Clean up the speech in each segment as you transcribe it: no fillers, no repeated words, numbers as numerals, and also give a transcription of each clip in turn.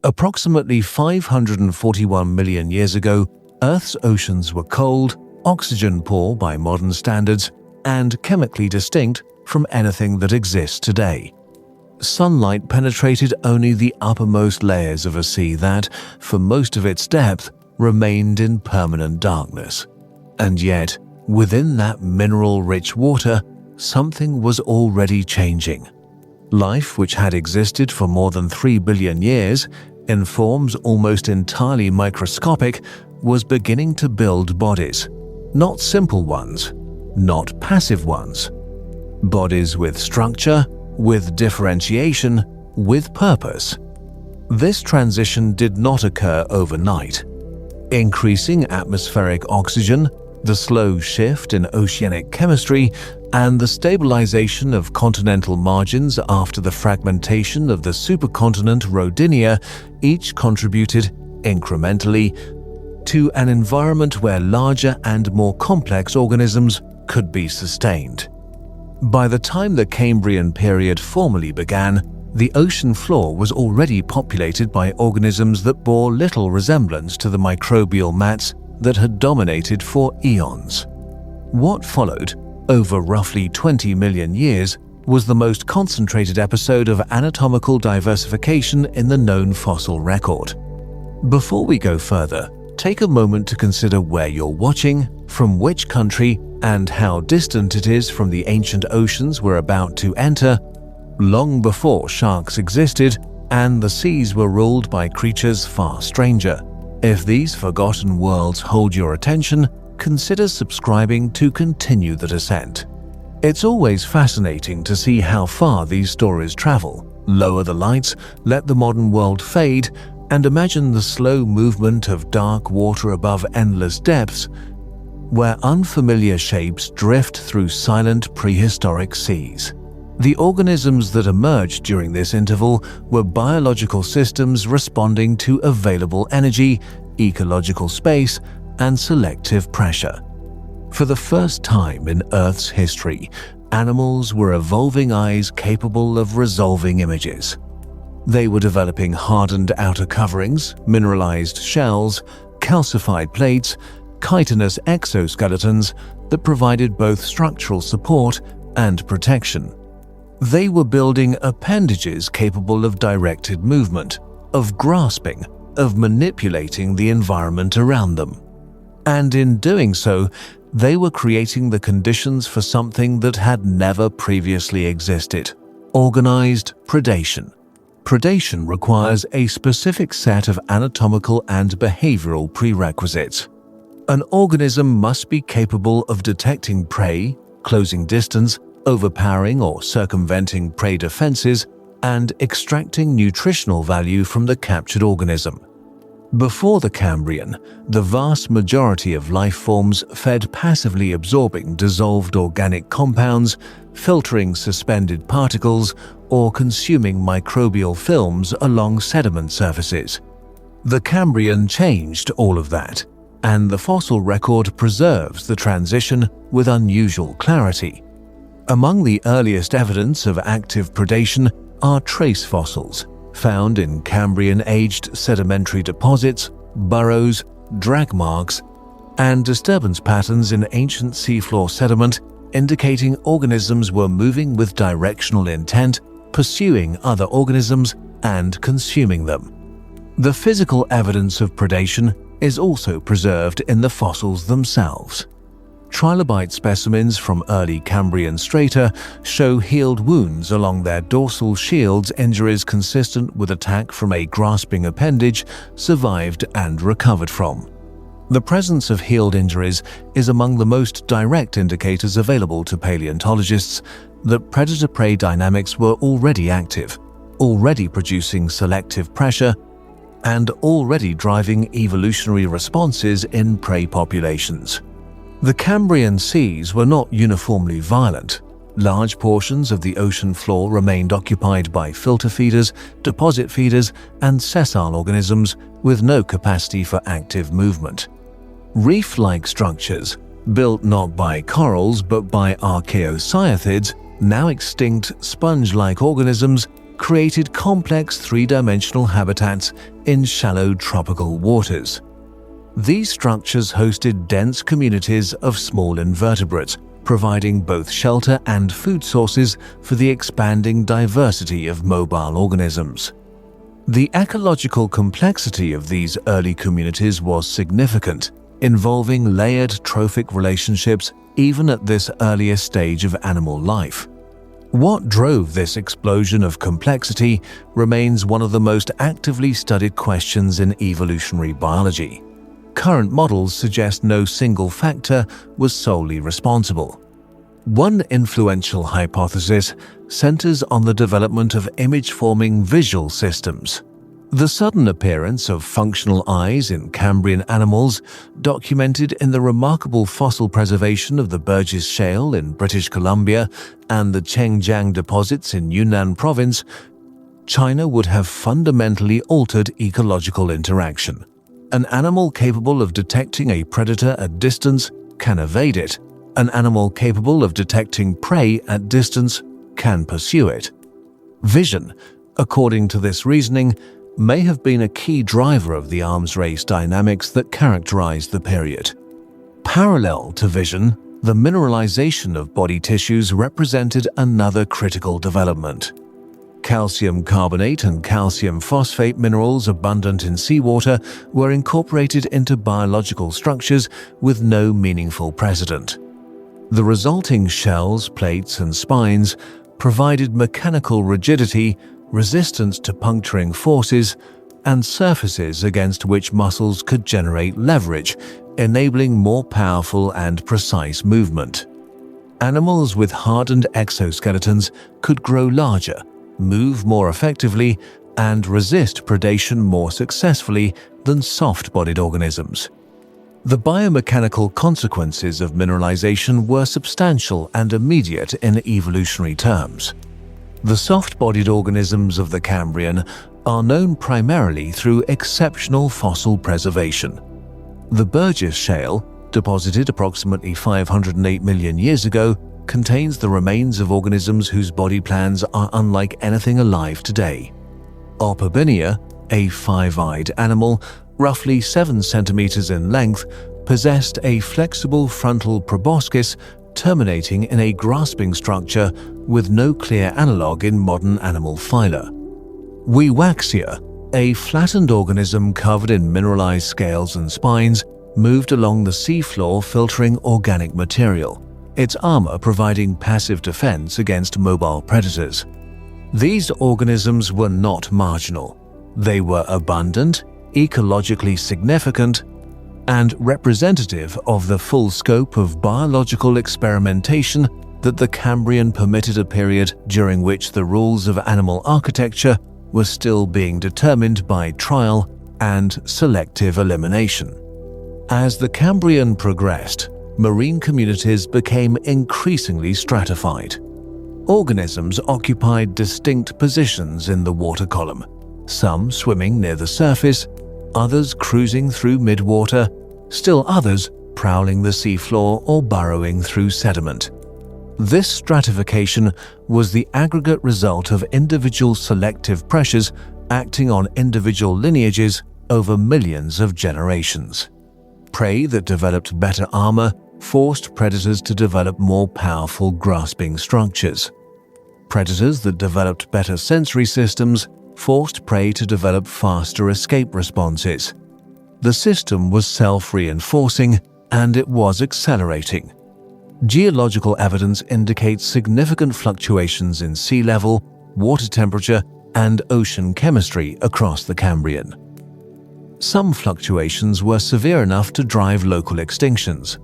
Approximately 541 million years ago, Earth's oceans were cold, oxygen-poor by modern standards, and chemically distinct from anything that exists today. Sunlight penetrated only the uppermost layers of a sea that, for most of its depth, remained in permanent darkness. And yet, within that mineral-rich water, something was already changing. Life, which had existed for more than 3 billion years, in forms almost entirely microscopic, was beginning to build bodies. Not simple ones, not passive ones. Bodies with structure, with differentiation, with purpose. This transition did not occur overnight. Increasing atmospheric oxygen, the slow shift in oceanic chemistry, and the stabilization of continental margins after the fragmentation of the supercontinent Rodinia each contributed, incrementally, to an environment where larger and more complex organisms could be sustained. By the time the Cambrian period formally began, the ocean floor was already populated by organisms that bore little resemblance to the microbial mats that had dominated for eons. What followed, over roughly 20 million years, was the most concentrated episode of anatomical diversification in the known fossil record. Before we go further, take a moment to consider where you're watching, from which country, and how distant it is from the ancient oceans we're about to enter, long before sharks existed and the seas were ruled by creatures far stranger. If these forgotten worlds hold your attention, consider subscribing to continue the descent. It's always fascinating to see how far these stories travel. Lower the lights, let the modern world fade, and imagine the slow movement of dark water above endless depths, where unfamiliar shapes drift through silent prehistoric seas. The organisms that emerged during this interval were biological systems responding to available energy, ecological space, and selective pressure. For the first time in Earth's history, animals were evolving eyes capable of resolving images. They were developing hardened outer coverings, mineralized shells, calcified plates, chitinous exoskeletons that provided both structural support and protection. They were building appendages capable of directed movement, of grasping, of manipulating the environment around them. And in doing so, they were creating the conditions for something that had never previously existed: organized predation. Predation requires a specific set of anatomical and behavioral prerequisites. An organism must be capable of detecting prey, closing distance, overpowering or circumventing prey defenses, and extracting nutritional value from the captured organism. Before the Cambrian, the vast majority of life forms fed passively absorbing dissolved organic compounds, filtering suspended particles, or consuming microbial films along sediment surfaces. The Cambrian changed all of that, and the fossil record preserves the transition with unusual clarity. Among the earliest evidence of active predation are trace fossils, found in Cambrian-aged sedimentary deposits, burrows, drag marks, and disturbance patterns in ancient seafloor sediment, indicating organisms were moving with directional intent, pursuing other organisms, and consuming them. The physical evidence of predation is also preserved in the fossils themselves. Trilobite specimens from early Cambrian strata show healed wounds along their dorsal shields, injuries consistent with attack from a grasping appendage survived and recovered from. The presence of healed injuries is among the most direct indicators available to paleontologists that predator-prey dynamics were already active, already producing selective pressure, and already driving evolutionary responses in prey populations. The Cambrian seas were not uniformly violent. Large portions of the ocean floor remained occupied by filter feeders, deposit feeders, and sessile organisms with no capacity for active movement. Reef-like structures, built not by corals but by archaeocyathids, now extinct sponge-like organisms, created complex three-dimensional habitats in shallow tropical waters. These structures hosted dense communities of small invertebrates, providing both shelter and food sources for the expanding diversity of mobile organisms. The ecological complexity of these early communities was significant, involving layered trophic relationships even at this earlier stage of animal life. What drove this explosion of complexity remains one of the most actively studied questions in evolutionary biology. Current models suggest no single factor was solely responsible. One influential hypothesis centers on the development of image-forming visual systems. The sudden appearance of functional eyes in Cambrian animals, documented in the remarkable fossil preservation of the Burgess Shale in British Columbia and the Chengjiang deposits in Yunnan Province, China, would have fundamentally altered ecological interaction. An animal capable of detecting a predator at distance can evade it. An animal capable of detecting prey at distance can pursue it. Vision, according to this reasoning, may have been a key driver of the arms race dynamics that characterized the period. Parallel to vision, the mineralization of body tissues represented another critical development. Calcium carbonate and calcium phosphate minerals abundant in seawater were incorporated into biological structures with no meaningful precedent. The resulting shells, plates, and spines provided mechanical rigidity, resistance to puncturing forces, and surfaces against which muscles could generate leverage, enabling more powerful and precise movement. Animals with hardened exoskeletons could grow larger, move more effectively, and resist predation more successfully than soft-bodied organisms. The biomechanical consequences of mineralization were substantial and immediate in evolutionary terms. The soft-bodied organisms of the Cambrian are known primarily through exceptional fossil preservation. The Burgess Shale, deposited approximately 508 million years ago, contains the remains of organisms whose body plans are unlike anything alive today. Opabinia, a five-eyed animal, roughly 7 centimeters in length, possessed a flexible frontal proboscis terminating in a grasping structure with no clear analogue in modern animal phyla. Wewaxia, a flattened organism covered in mineralized scales and spines, moved along the seafloor filtering organic material, its armor providing passive defense against mobile predators. These organisms were not marginal. They were abundant, ecologically significant, and representative of the full scope of biological experimentation that the Cambrian permitted, a period during which the rules of animal architecture were still being determined by trial and selective elimination. As the Cambrian progressed, marine communities became increasingly stratified. Organisms occupied distinct positions in the water column, some swimming near the surface, others cruising through midwater, still others prowling the seafloor or burrowing through sediment. This stratification was the aggregate result of individual selective pressures acting on individual lineages over millions of generations. Prey that developed better armor forced predators to develop more powerful grasping structures. Predators that developed better sensory systems forced prey to develop faster escape responses. The system was self-reinforcing, and it was accelerating. Geological evidence indicates significant fluctuations in sea level, water temperature, and ocean chemistry across the Cambrian. Some fluctuations were severe enough to drive local extinctions.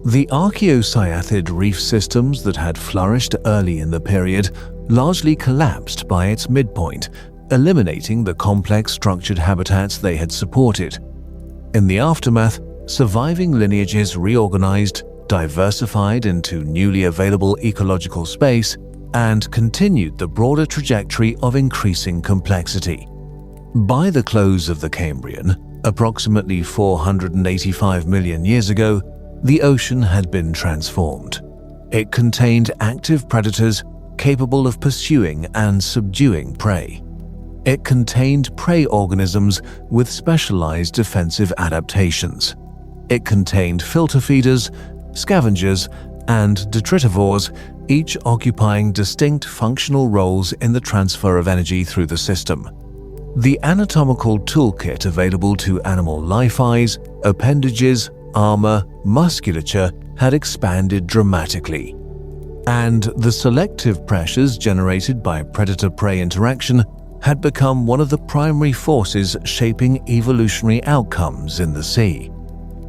The archaeocyathid reef systems that had flourished early in the period largely collapsed by its midpoint, eliminating the complex structured habitats they had supported. In the aftermath, surviving lineages reorganized, diversified into newly available ecological space, and continued the broader trajectory of increasing complexity. By the close of the Cambrian, approximately 485 million years ago, the ocean had been transformed. It contained active predators, capable of pursuing and subduing prey. It contained prey organisms with specialized defensive adaptations. It contained filter feeders, scavengers, and detritivores, each occupying distinct functional roles in the transfer of energy through the system. The anatomical toolkit available to animal life eyes, appendages, armor, musculature had expanded dramatically, and the selective pressures generated by predator-prey interaction had become one of the primary forces shaping evolutionary outcomes in the sea.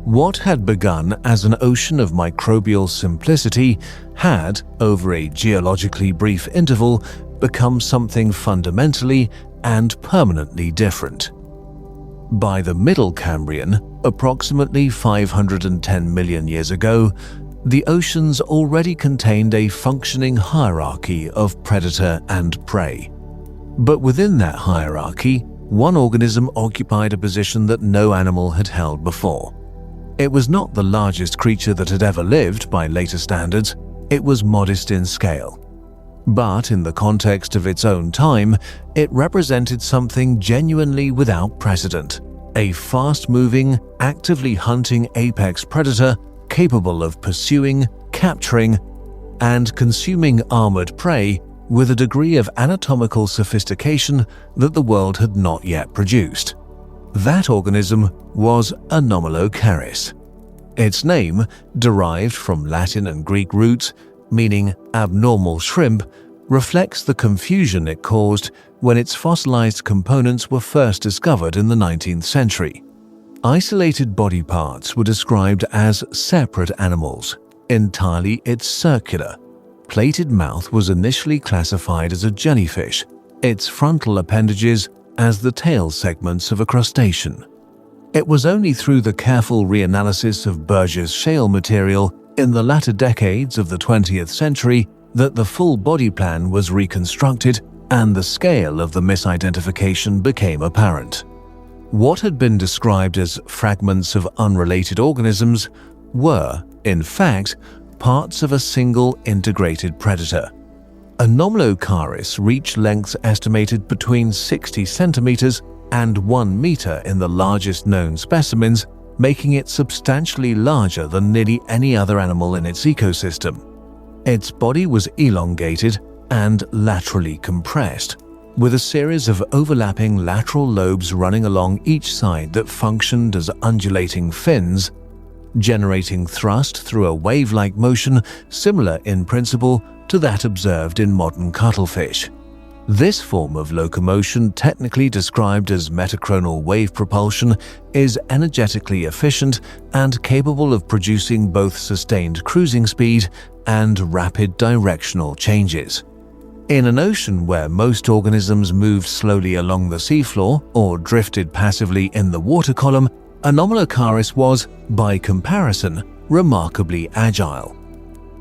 What had begun as an ocean of microbial simplicity had, over a geologically brief interval, become something fundamentally and permanently different. By the Middle Cambrian, approximately 510 million years ago, the oceans already contained a functioning hierarchy of predator and prey. But within that hierarchy, one organism occupied a position that no animal had held before. It was not the largest creature that had ever lived by later standards, it was modest in scale. But in the context of its own time, it represented something genuinely without precedent: a fast-moving, actively hunting apex predator capable of pursuing, capturing, and consuming armored prey with a degree of anatomical sophistication that the world had not yet produced. That organism was Anomalocaris. Its name, derived from Latin and Greek roots, meaning abnormal shrimp, reflects the confusion it caused when its fossilized components were first discovered in the 19th century. Isolated body parts were described as separate animals. Entirely its circular, plated mouth was initially classified as a jellyfish, its frontal appendages as the tail segments of a crustacean. It was only through the careful reanalysis of Burgess shale material in the latter decades of the 20th century that the full body plan was reconstructed and the scale of the misidentification became apparent. What had been described as fragments of unrelated organisms were, in fact, parts of a single integrated predator. Anomalocaris reached lengths estimated between 60 centimeters and 1 meter in the largest known specimens, making it substantially larger than nearly any other animal in its ecosystem. Its body was elongated and laterally compressed, with a series of overlapping lateral lobes running along each side that functioned as undulating fins, generating thrust through a wave-like motion similar in principle to that observed in modern cuttlefish. This form of locomotion, technically described as metachronal wave propulsion, is energetically efficient and capable of producing both sustained cruising speed and rapid directional changes. In an ocean where most organisms moved slowly along the seafloor or drifted passively in the water column, Anomalocaris was, by comparison, remarkably agile.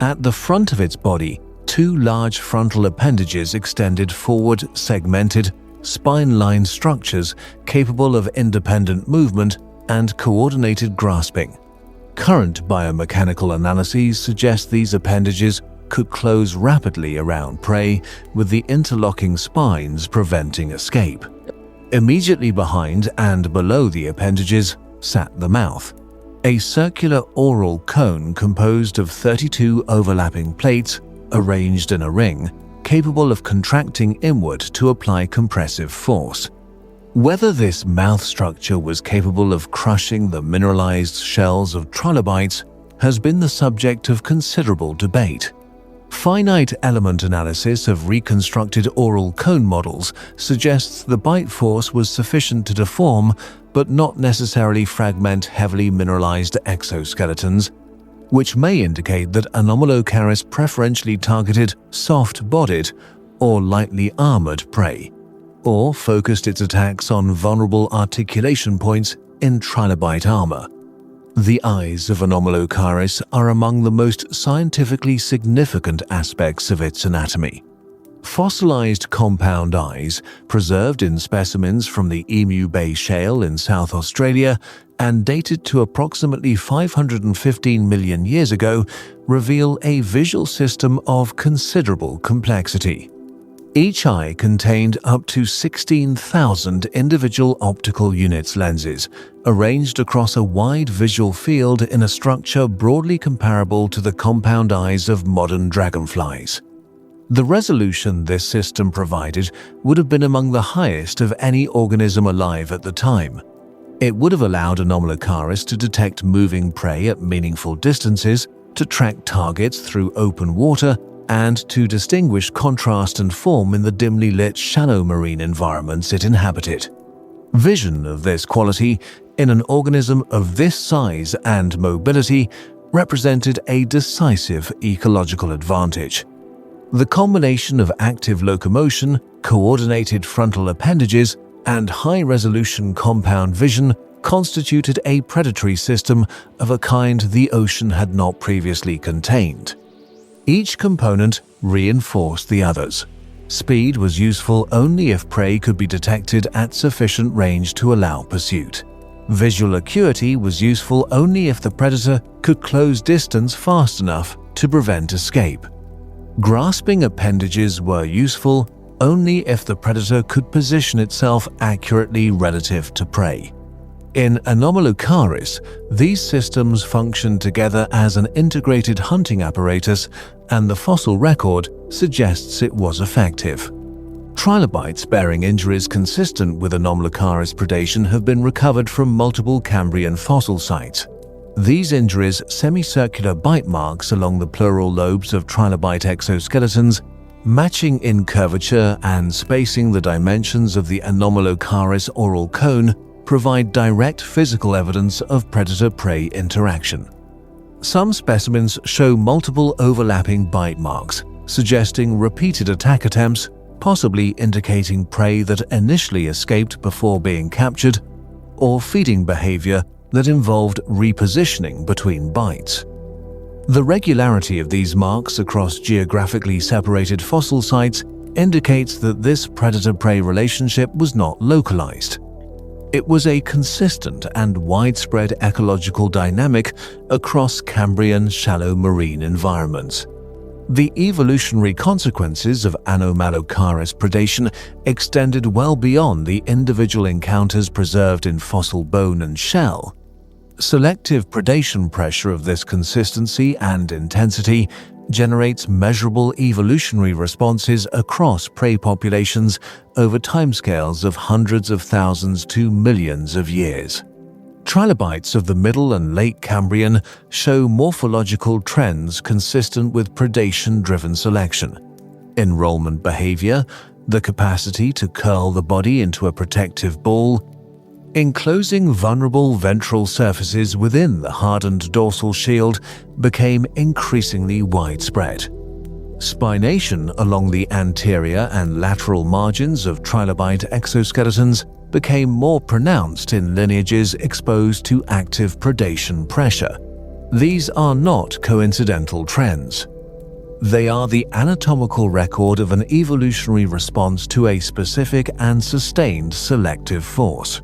At the front of its body, 2 large frontal appendages extended forward segmented, spine-lined structures capable of independent movement and coordinated grasping. Current biomechanical analyses suggest these appendages could close rapidly around prey, with the interlocking spines preventing escape. Immediately behind and below the appendages sat the mouth, a circular oral cone composed of 32 overlapping plates arranged in a ring, capable of contracting inward to apply compressive force. Whether this mouth structure was capable of crushing the mineralized shells of Trilobites has been the subject of considerable debate. Finite element analysis of reconstructed oral cone models suggests the bite force was sufficient to deform but not necessarily fragment heavily mineralized exoskeletons, which may indicate that Anomalocaris preferentially targeted soft-bodied or lightly armored prey, or focused its attacks on vulnerable articulation points in trilobite armor. The eyes of Anomalocaris are among the most scientifically significant aspects of its anatomy. Fossilized compound eyes, preserved in specimens from the Emu Bay Shale in South Australia and dated to approximately 515 million years ago, reveal a visual system of considerable complexity. Each eye contained up to 16,000 individual optical units lenses, arranged across a wide visual field in a structure broadly comparable to the compound eyes of modern dragonflies. The resolution this system provided would have been among the highest of any organism alive at the time. It would have allowed Anomalocaris to detect moving prey at meaningful distances, to track targets through open water, and to distinguish contrast and form in the dimly lit shallow marine environments it inhabited. Vision of this quality in an organism of this size and mobility represented a decisive ecological advantage. The combination of active locomotion, coordinated frontal appendages, and high-resolution compound vision constituted a predatory system of a kind the ocean had not previously contained. Each component reinforced the others. Speed was useful only if prey could be detected at sufficient range to allow pursuit. Visual acuity was useful only if the predator could close distance fast enough to prevent escape. Grasping appendages were useful only if the predator could position itself accurately relative to prey. In Anomalocaris, these systems functioned together as an integrated hunting apparatus, and the fossil record suggests it was effective. Trilobites bearing injuries consistent with Anomalocaris predation have been recovered from multiple Cambrian fossil sites. These injuries, semicircular bite marks along the pleural lobes of trilobite exoskeletons, matching in curvature and spacing the dimensions of the Anomalocaris oral cone, provide direct physical evidence of predator-prey interaction. Some specimens show multiple overlapping bite marks, suggesting repeated attack attempts, possibly indicating prey that initially escaped before being captured, or feeding behavior that involved repositioning between bites. The regularity of these marks across geographically separated fossil sites indicates that this predator-prey relationship was not localized. It was a consistent and widespread ecological dynamic across Cambrian shallow marine environments. The evolutionary consequences of Anomalocaris predation extended well beyond the individual encounters preserved in fossil bone and shell. Selective predation pressure of this consistency and intensity generates measurable evolutionary responses across prey populations over timescales of hundreds of thousands to millions of years. Trilobites of the Middle and Late Cambrian show morphological trends consistent with predation-driven selection. Enrollment behavior, the capacity to curl the body into a protective ball, enclosing vulnerable ventral surfaces within the hardened dorsal shield, became increasingly widespread. Spination along the anterior and lateral margins of trilobite exoskeletons became more pronounced in lineages exposed to active predation pressure. These are not coincidental trends. They are the anatomical record of an evolutionary response to a specific and sustained selective force.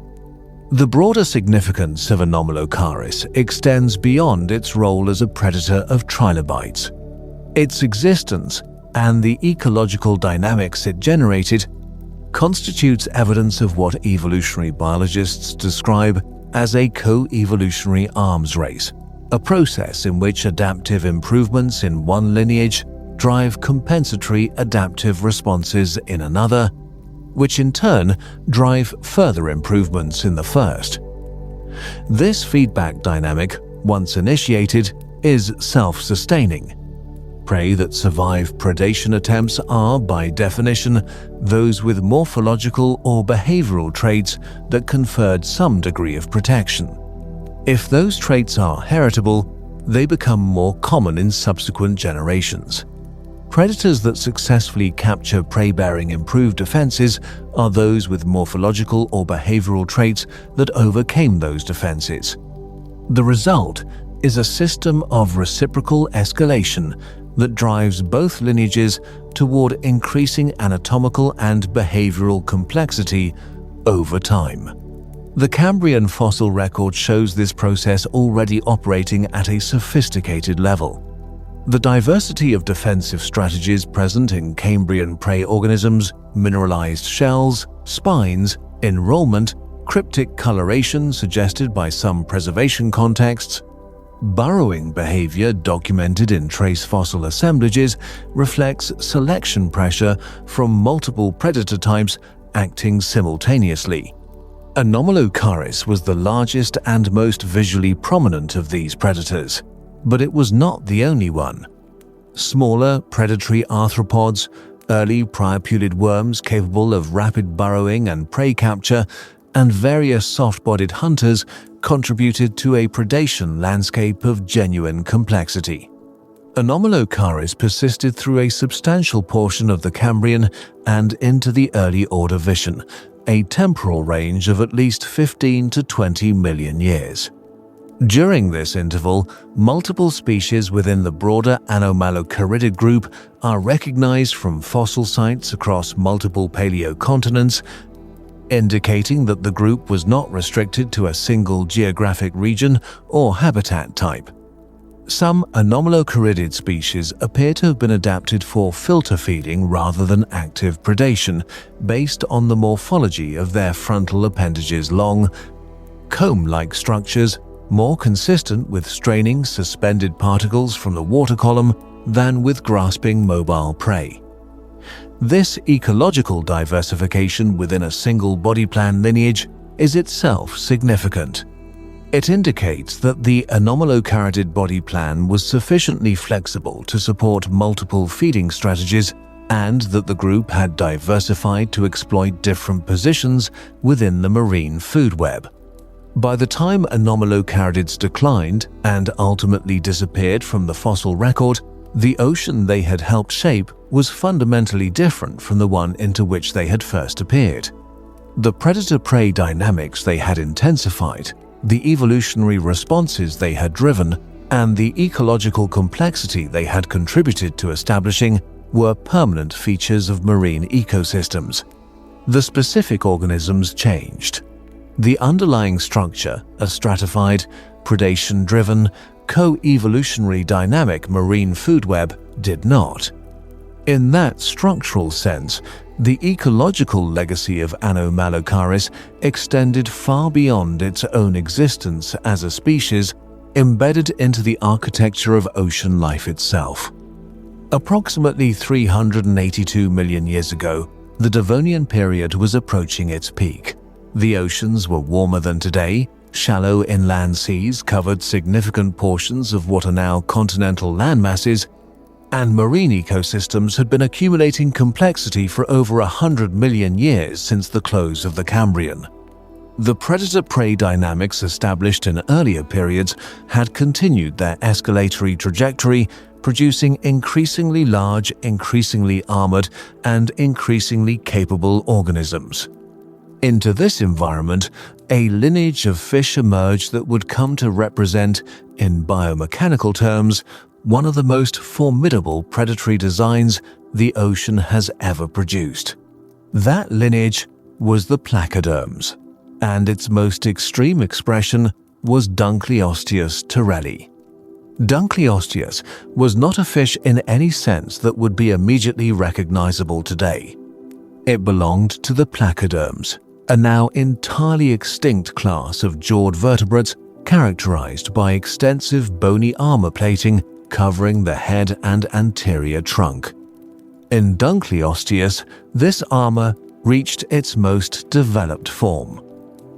The broader significance of Anomalocaris extends beyond its role as a predator of trilobites. Its existence and the ecological dynamics it generated constitutes evidence of what evolutionary biologists describe as a co-evolutionary arms race, a process in which adaptive improvements in one lineage drive compensatory adaptive responses in another, which in turn drive further improvements in the first. This feedback dynamic, once initiated, is self-sustaining. Prey that survive predation attempts are, by definition, those with morphological or behavioral traits that conferred some degree of protection. If those traits are heritable, they become more common in subsequent generations. Predators that successfully capture prey-bearing improved defenses are those with morphological or behavioral traits that overcame those defenses. The result is a system of reciprocal escalation that drives both lineages toward increasing anatomical and behavioral complexity over time. The Cambrian fossil record shows this process already operating at a sophisticated level. The diversity of defensive strategies present in Cambrian prey organisms, mineralized shells, spines, enrollment, cryptic coloration suggested by some preservation contexts, burrowing behavior documented in trace fossil assemblages reflects selection pressure from multiple predator types acting simultaneously. Anomalocaris was the largest and most visually prominent of these predators, but it was not the only one. Smaller predatory arthropods, early priapulid worms capable of rapid burrowing and prey capture, and various soft-bodied hunters contributed to a predation landscape of genuine complexity. Anomalocaris persisted through a substantial portion of the Cambrian and into the early Ordovician, a temporal range of at least 15 to 20 million years. During this interval, multiple species within the broader Anomalocariid group are recognized from fossil sites across multiple paleocontinents, indicating that the group was not restricted to a single geographic region or habitat type. Some Anomalocariid species appear to have been adapted for filter feeding rather than active predation, based on the morphology of their frontal appendages' long, comb-like structures, more consistent with straining suspended particles from the water column than with grasping mobile prey. This ecological diversification within a single body plan lineage is itself significant. It indicates that the Anomalocarid body plan was sufficiently flexible to support multiple feeding strategies and that the group had diversified to exploit different positions within the marine food web. By the time Anomalocarids declined and ultimately disappeared from the fossil record, the ocean they had helped shape was fundamentally different from the one into which they had first appeared. The predator-prey dynamics they had intensified, the evolutionary responses they had driven, and the ecological complexity they had contributed to establishing were permanent features of marine ecosystems. The specific organisms changed. The underlying structure, a stratified, predation-driven, co-evolutionary dynamic marine food web, did not. In that structural sense, the ecological legacy of Anomalocaris extended far beyond its own existence as a species, embedded into the architecture of ocean life itself. Approximately 382 million years ago, the Devonian period was approaching its peak. The oceans were warmer than today, shallow inland seas covered significant portions of what are now continental landmasses, and marine ecosystems had been accumulating complexity for over 100 million years since the close of the Cambrian. The predator-prey dynamics established in earlier periods had continued their escalatory trajectory, producing increasingly large, increasingly armored, and increasingly capable organisms. Into this environment, a lineage of fish emerged that would come to represent, in biomechanical terms, one of the most formidable predatory designs the ocean has ever produced. That lineage was the placoderms, and its most extreme expression was Dunkleosteus terrelli. Dunkleosteus was not a fish in any sense that would be immediately recognizable today. It belonged to the placoderms, a now entirely extinct class of jawed vertebrates characterized by extensive bony armor plating covering the head and anterior trunk. In Dunkleosteus, this armor reached its most developed form.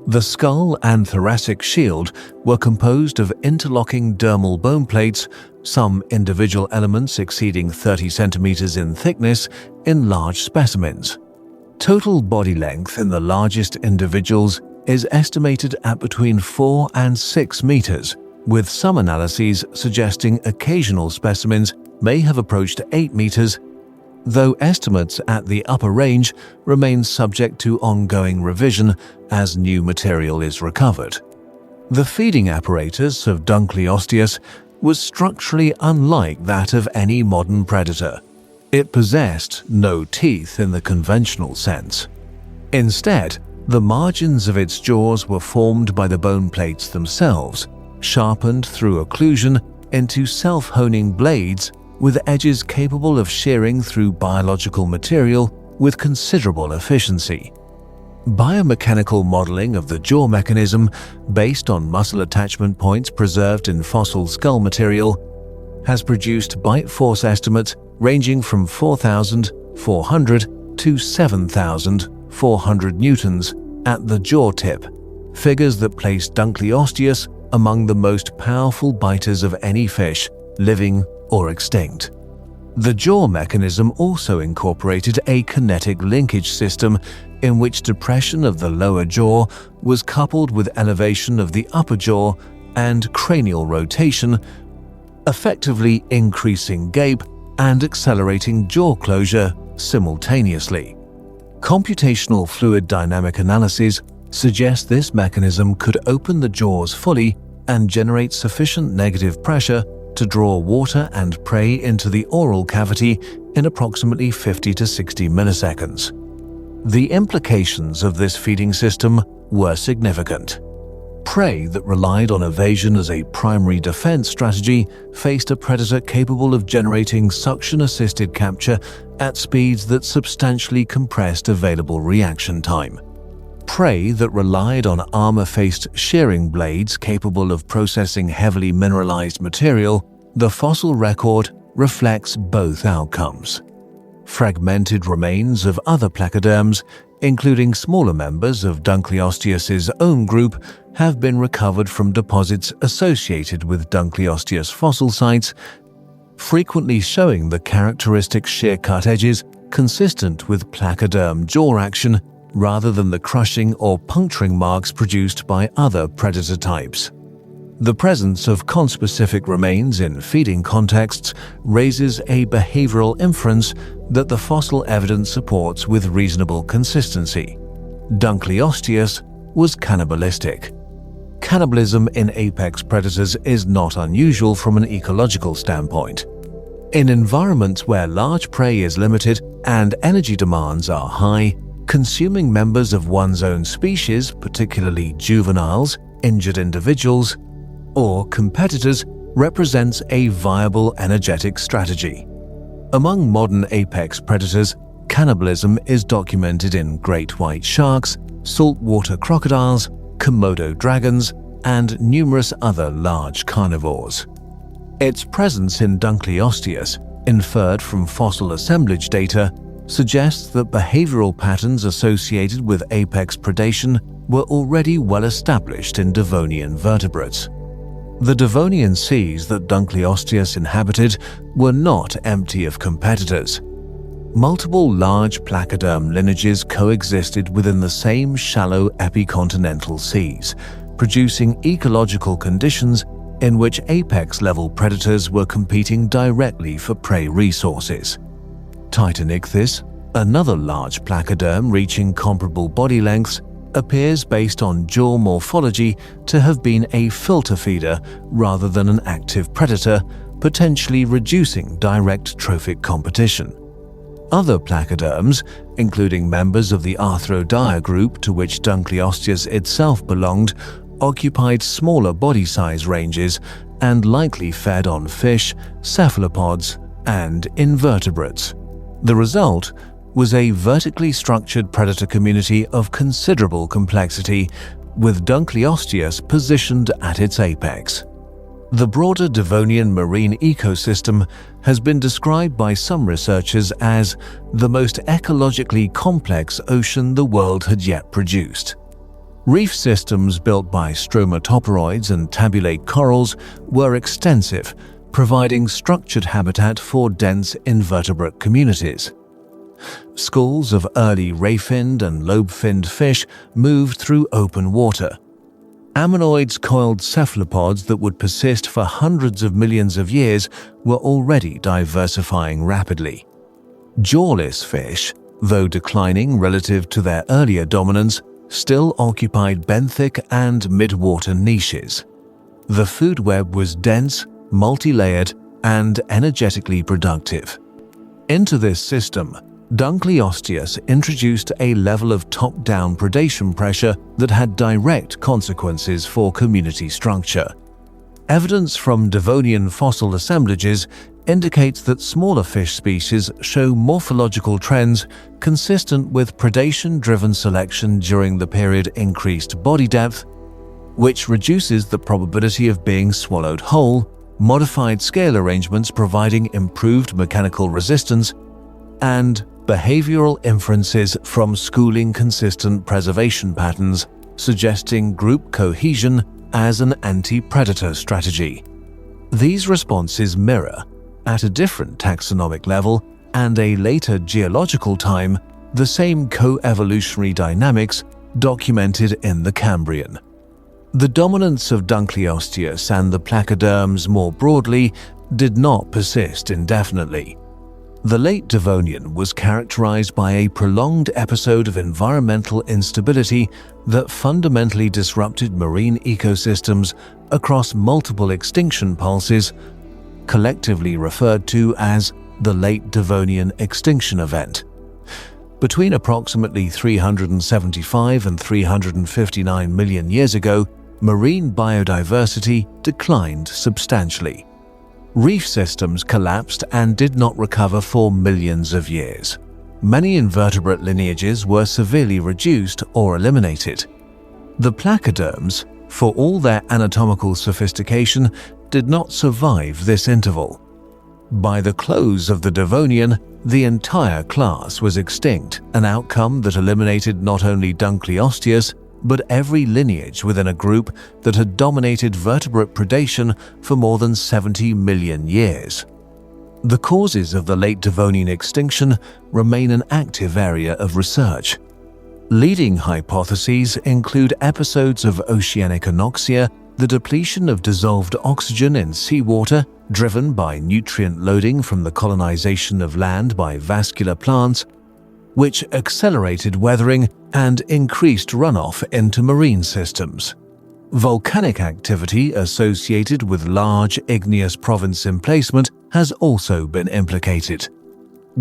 The skull and thoracic shield were composed of interlocking dermal bone plates, some individual elements exceeding 30 centimeters in thickness in large specimens. Total body length in the largest individuals is estimated at between 4 and 6 meters, with some analyses suggesting occasional specimens may have approached 8 meters, though estimates at the upper range remain subject to ongoing revision as new material is recovered. The feeding apparatus of Dunkleosteus was structurally unlike that of any modern predator. It possessed no teeth in the conventional sense. Instead, the margins of its jaws were formed by the bone plates themselves, sharpened through occlusion into self-honing blades with edges capable of shearing through biological material with considerable efficiency. Biomechanical modeling of the jaw mechanism, based on muscle attachment points preserved in fossil skull material, has produced bite force estimates ranging from 4,400 to 7,400 newtons at the jaw tip, figures that place Dunkleosteus among the most powerful biters of any fish, living or extinct. The jaw mechanism also incorporated a kinetic linkage system in which depression of the lower jaw was coupled with elevation of the upper jaw and cranial rotation, effectively increasing gape and accelerating jaw closure simultaneously. Computational fluid dynamic analyses suggest this mechanism could open the jaws fully and generate sufficient negative pressure to draw water and prey into the oral cavity in approximately 50 to 60 milliseconds. The implications of this feeding system were significant. Prey that relied on evasion as a primary defense strategy faced a predator capable of generating suction-assisted capture at speeds that substantially compressed available reaction time. Prey that relied on armor-faced shearing blades capable of processing heavily mineralized material, the fossil record reflects both outcomes. Fragmented remains of other placoderms, including smaller members of Dunkleosteus's own group, have been recovered from deposits associated with Dunkleosteus fossil sites, frequently showing the characteristic shear-cut edges consistent with placoderm jaw action rather than the crushing or puncturing marks produced by other predator types. The presence of conspecific remains in feeding contexts raises a behavioral inference that the fossil evidence supports with reasonable consistency. Dunkleosteus was cannibalistic. Cannibalism in apex predators is not unusual from an ecological standpoint. In environments where large prey is limited and energy demands are high, consuming members of one's own species, particularly juveniles, injured individuals, or competitors, represents a viable energetic strategy. Among modern apex predators, cannibalism is documented in great white sharks, saltwater crocodiles, Komodo dragons, and numerous other large carnivores. Its presence in Dunkleosteus, inferred from fossil assemblage data, suggests that behavioral patterns associated with apex predation were already well established in Devonian vertebrates. The Devonian seas that Dunkleosteus inhabited were not empty of competitors. Multiple large placoderm lineages coexisted within the same shallow epicontinental seas, producing ecological conditions in which apex-level predators were competing directly for prey resources. Titanichthys, another large placoderm reaching comparable body lengths, appears based on jaw morphology to have been a filter feeder rather than an active predator, potentially reducing direct trophic competition. Other placoderms, including members of the Arthrodire group to which Dunkleosteus itself belonged, occupied smaller body size ranges and likely fed on fish, cephalopods, and invertebrates. The result was a vertically structured predator community of considerable complexity, with Dunkleosteus positioned at its apex. The broader Devonian marine ecosystem has been described by some researchers as the most ecologically complex ocean the world had yet produced. Reef systems built by stromatoporoids and tabulate corals were extensive, providing structured habitat for dense invertebrate communities. Schools of early ray-finned and lobe-finned fish moved through open water. Ammonoids coiled cephalopods that would persist for hundreds of millions of years were already diversifying rapidly. Jawless fish, though declining relative to their earlier dominance, still occupied benthic and midwater niches. The food web was dense, multi-layered, and energetically productive. Into this system, Dunkleosteus introduced a level of top-down predation pressure that had direct consequences for community structure. Evidence from Devonian fossil assemblages indicates that smaller fish species show morphological trends consistent with predation-driven selection during the period increased body depth, which reduces the probability of being swallowed whole, modified scale arrangements providing improved mechanical resistance, and behavioral inferences from schooling consistent preservation patterns suggesting group cohesion as an anti-predator strategy. These responses mirror, at a different taxonomic level and a later geological time, the same co-evolutionary dynamics documented in the Cambrian. The dominance of Dunkleosteus and the placoderms more broadly did not persist indefinitely. The late Devonian was characterized by a prolonged episode of environmental instability that fundamentally disrupted marine ecosystems across multiple extinction pulses, collectively referred to as the Late Devonian Extinction Event. Between approximately 375 and 359 million years ago, marine biodiversity declined substantially. Reef systems collapsed and did not recover for millions of years. Many invertebrate lineages were severely reduced or eliminated. The placoderms, for all their anatomical sophistication, did not survive this interval. By the close of the Devonian, the entire class was extinct, an outcome that eliminated not only Dunkleosteus, but every lineage within a group that had dominated vertebrate predation for more than 70 million years. The causes of the late Devonian extinction remain an active area of research. Leading hypotheses include episodes of oceanic anoxia, the depletion of dissolved oxygen in seawater driven by nutrient loading from the colonization of land by vascular plants, which accelerated weathering and increased runoff into marine systems. Volcanic activity associated with large igneous province emplacement has also been implicated.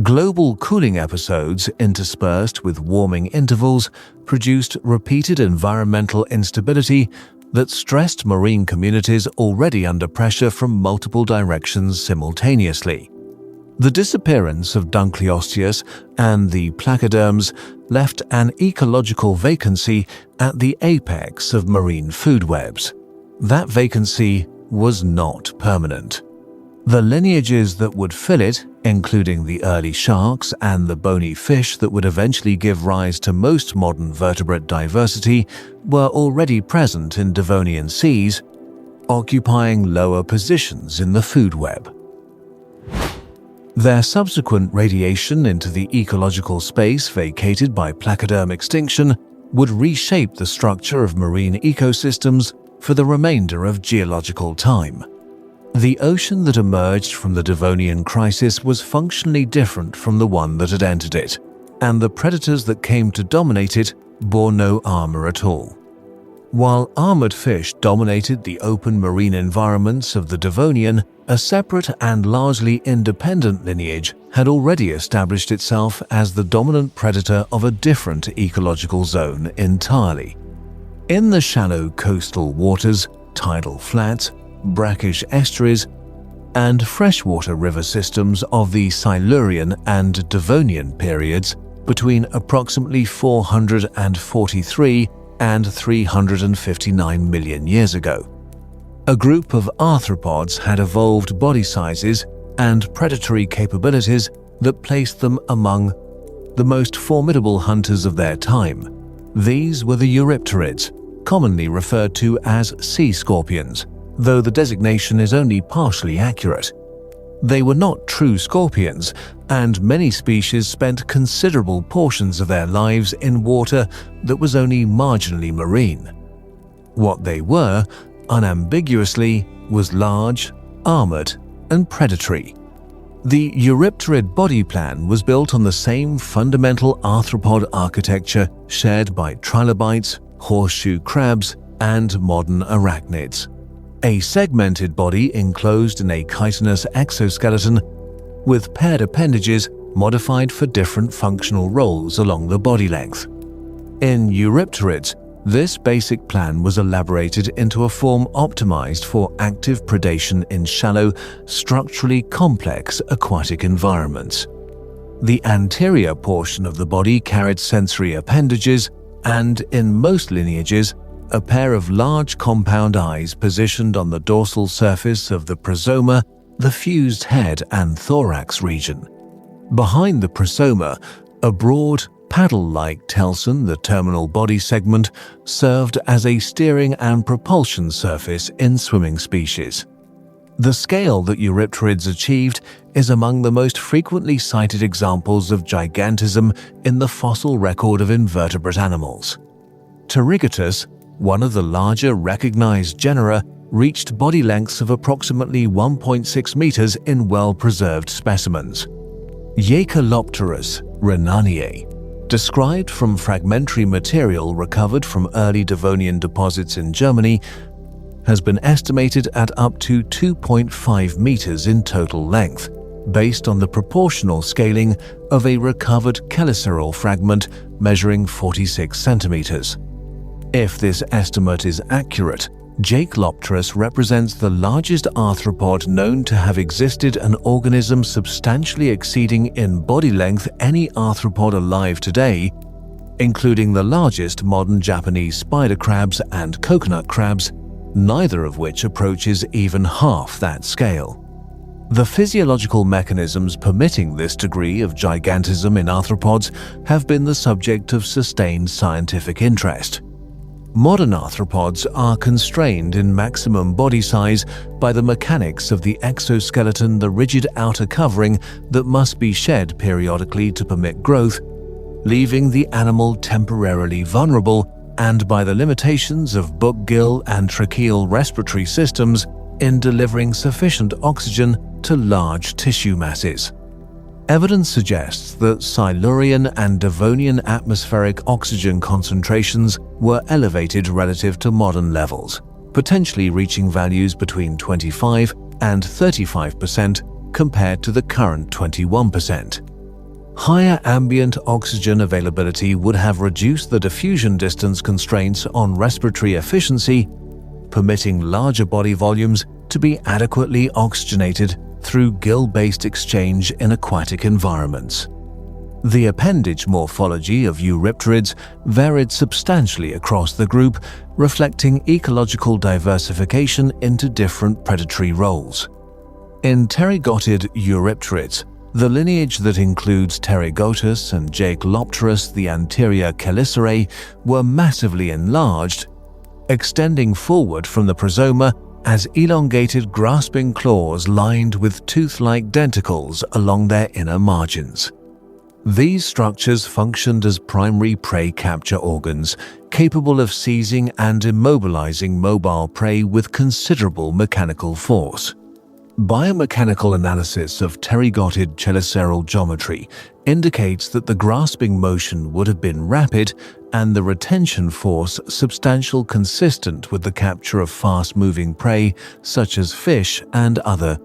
Global cooling episodes interspersed with warming intervals produced repeated environmental instability that stressed marine communities already under pressure from multiple directions simultaneously. The disappearance of Dunkleosteus and the placoderms left an ecological vacancy at the apex of marine food webs. That vacancy was not permanent. The lineages that would fill it, including the early sharks and the bony fish that would eventually give rise to most modern vertebrate diversity, were already present in Devonian seas, occupying lower positions in the food web. Their subsequent radiation into the ecological space vacated by placoderm extinction would reshape the structure of marine ecosystems for the remainder of geological time. The ocean that emerged from the Devonian crisis was functionally different from the one that had entered it, and the predators that came to dominate it bore no armor at all. While armored fish dominated the open marine environments of the Devonian, a separate and largely independent lineage had already established itself as the dominant predator of a different ecological zone entirely. In the shallow coastal waters, tidal flats, brackish estuaries, and freshwater river systems of the Silurian and Devonian periods between approximately 443 and 359 million years ago. A group of arthropods had evolved body sizes and predatory capabilities that placed them among the most formidable hunters of their time. These were the Eurypterids, commonly referred to as sea scorpions, though the designation is only partially accurate. They were not true scorpions, and many species spent considerable portions of their lives in water that was only marginally marine. What they were, unambiguously, was large, armored, and predatory. The Eurypterid body plan was built on the same fundamental arthropod architecture shared by trilobites, horseshoe crabs, and modern arachnids. a segmented body enclosed in a chitinous exoskeleton with paired appendages modified for different functional roles along the body length. In Eurypterids, this basic plan was elaborated into a form optimized for active predation in shallow, structurally complex aquatic environments. The anterior portion of the body carried sensory appendages and, in most lineages, a pair of large compound eyes positioned on the dorsal surface of the prosoma, the fused head and thorax region. Behind the prosoma, a broad, paddle-like telson, the terminal body segment, served as a steering and propulsion surface in swimming species. The scale that Eurypterids achieved is among the most frequently cited examples of gigantism in the fossil record of invertebrate animals. Pterigotus, one of the larger recognized genera, reached body lengths of approximately 1.6 meters in well-preserved specimens. Anomalocaris renaniae, described from fragmentary material recovered from early Devonian deposits in Germany, has been estimated at up to 2.5 meters in total length, based on the proportional scaling of a recovered chelicerol fragment measuring 46 centimeters. If this estimate is accurate, Dunkleosteus represents the largest arthropod known to have existed, an organism substantially exceeding in body length any arthropod alive today, including the largest modern Japanese spider crabs and coconut crabs, neither of which approaches even half that scale. The physiological mechanisms permitting this degree of gigantism in arthropods have been the subject of sustained scientific interest. Modern arthropods are constrained in maximum body size by the mechanics of the exoskeleton, the rigid outer covering that must be shed periodically to permit growth, leaving the animal temporarily vulnerable, and by the limitations of book-gill and tracheal respiratory systems in delivering sufficient oxygen to large tissue masses. Evidence suggests that Silurian and Devonian atmospheric oxygen concentrations were elevated relative to modern levels, potentially reaching values between 25 and 35% compared to the current 21%. Higher ambient oxygen availability would have reduced the diffusion distance constraints on respiratory efficiency, permitting larger body volumes to be adequately oxygenated through gill-based exchange in aquatic environments. The appendage morphology of Eurypterids varied substantially across the group, reflecting ecological diversification into different predatory roles. In pterygotid Eurypterids, the lineage that includes Pterigotus and Dunkleosteus, the anterior chelicerae, were massively enlarged, extending forward from the prosoma as elongated grasping claws lined with tooth-like denticles along their inner margins. These structures functioned as primary prey capture organs, capable of seizing and immobilizing mobile prey with considerable mechanical force. Biomechanical analysis of pterygotid cheliceral geometry indicates that the grasping motion would have been rapid and the retention force substantial, consistent with the capture of fast-moving prey such as fish and other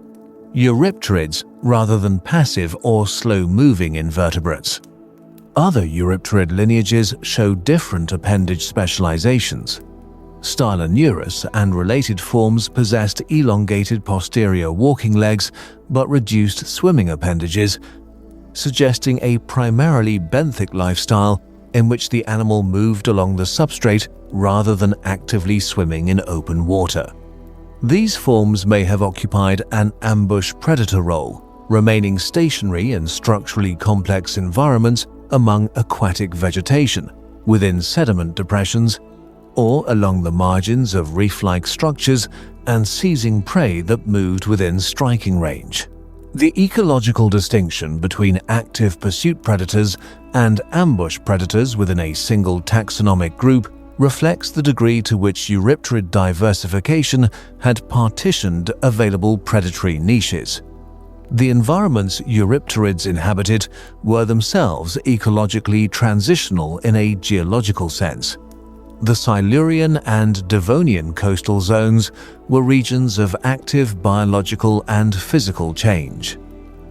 Eurypterids rather than passive or slow-moving invertebrates. Other Eurypterid lineages show different appendage specializations. Styloneurus and related forms possessed elongated posterior walking legs but reduced swimming appendages, suggesting a primarily benthic lifestyle in which the animal moved along the substrate rather than actively swimming in open water. These forms may have occupied an ambush predator role, remaining stationary in structurally complex environments among aquatic vegetation, within sediment depressions, or along the margins of reef-like structures and seizing prey that moved within striking range. The ecological distinction between active pursuit predators and ambush predators within a single taxonomic group reflects the degree to which Eurypterid diversification had partitioned available predatory niches. The environments Eurypterids inhabited were themselves ecologically transitional in a geological sense. The Silurian and Devonian coastal zones were regions of active biological and physical change.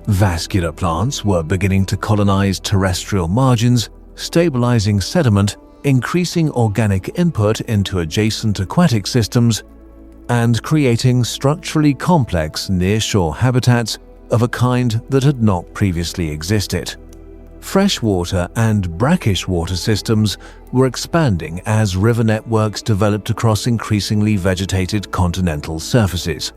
Vascular plants were beginning to colonize terrestrial margins, stabilizing sediment, increasing organic input into adjacent aquatic systems, and creating structurally complex nearshore habitats of a kind that had not previously existed. Freshwater and brackish water systems were expanding as river networks developed across increasingly vegetated continental surfaces.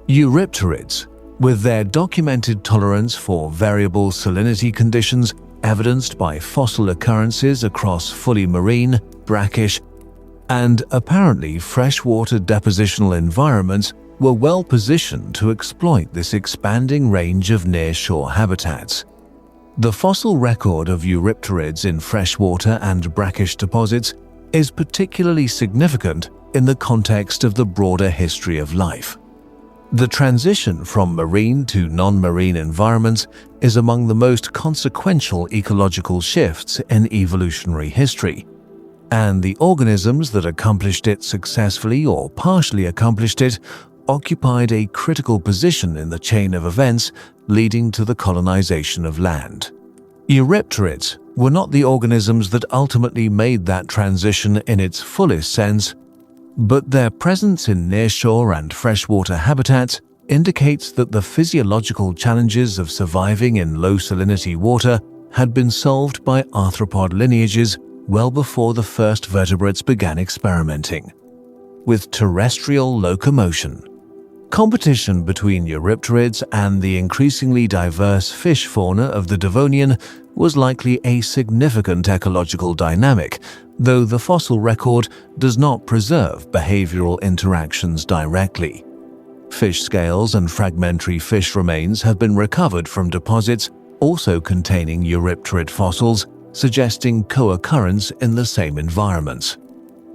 Eurypterids, with their documented tolerance for variable salinity conditions evidenced by fossil occurrences across fully marine, brackish, and apparently freshwater depositional environments, were well positioned to exploit this expanding range of nearshore habitats. The fossil record of eurypterids in freshwater and brackish deposits is particularly significant in the context of the broader history of life. The transition from marine to non-marine environments is among the most consequential ecological shifts in evolutionary history, and the organisms that accomplished it successfully or partially accomplished it occupied a critical position in the chain of events leading to the colonization of land. Eurypterids were not the organisms that ultimately made that transition in its fullest sense, but their presence in nearshore and freshwater habitats indicates that the physiological challenges of surviving in low salinity water had been solved by arthropod lineages well before the first vertebrates began experimenting with terrestrial locomotion. Competition between eurypterids and the increasingly diverse fish fauna of the Devonian was likely a significant ecological dynamic, though the fossil record does not preserve behavioral interactions directly. Fish scales and fragmentary fish remains have been recovered from deposits also containing eurypterid fossils, suggesting co-occurrence in the same environments.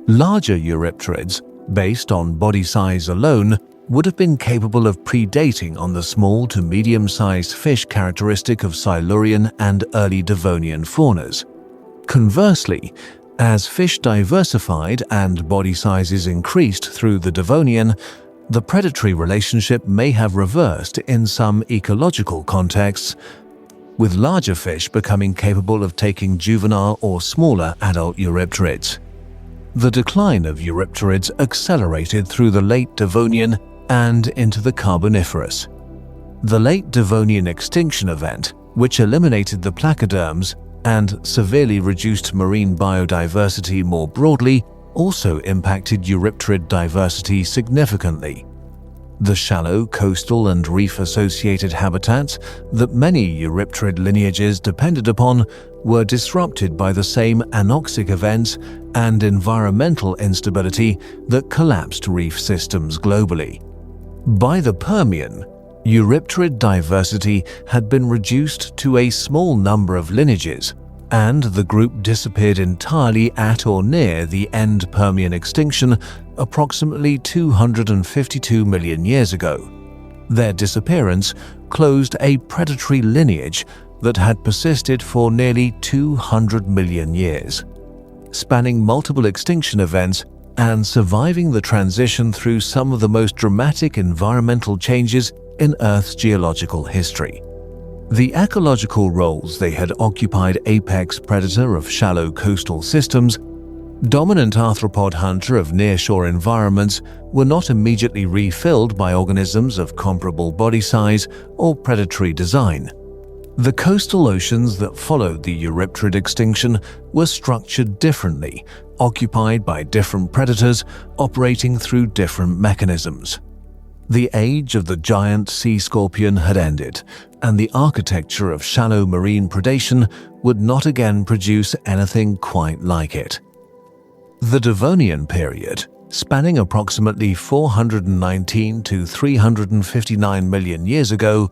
Larger eurypterids, based on body size alone, would have been capable of predating on the small to medium-sized fish characteristic of Silurian and early Devonian faunas. Conversely, as fish diversified and body sizes increased through the Devonian, the predatory relationship may have reversed in some ecological contexts, with larger fish becoming capable of taking juvenile or smaller adult eurypterids. The decline of eurypterids accelerated through the late Devonian and into the Carboniferous. The late Devonian extinction event, which eliminated the placoderms and severely reduced marine biodiversity more broadly, also impacted eurypterid diversity significantly. The shallow coastal and reef-associated habitats that many eurypterid lineages depended upon were disrupted by the same anoxic events and environmental instability that collapsed reef systems globally. By the Permian, eurypterid diversity had been reduced to a small number of lineages, and the group disappeared entirely at or near the end Permian extinction approximately 252 million years ago. Their disappearance closed a predatory lineage that had persisted for nearly 200 million years, spanning multiple extinction events and surviving the transition through some of the most dramatic environmental changes in Earth's geological history. The ecological roles they had occupied: apex predator of shallow coastal systems, dominant arthropod hunter of nearshore environments, were not immediately refilled by organisms of comparable body size or predatory design. The coastal oceans that followed the eurypterid extinction were structured differently, occupied by different predators operating through different mechanisms. The age of the giant sea scorpion had ended, and the architecture of shallow marine predation would not again produce anything quite like it. The Devonian period, spanning approximately 419 to 359 million years ago,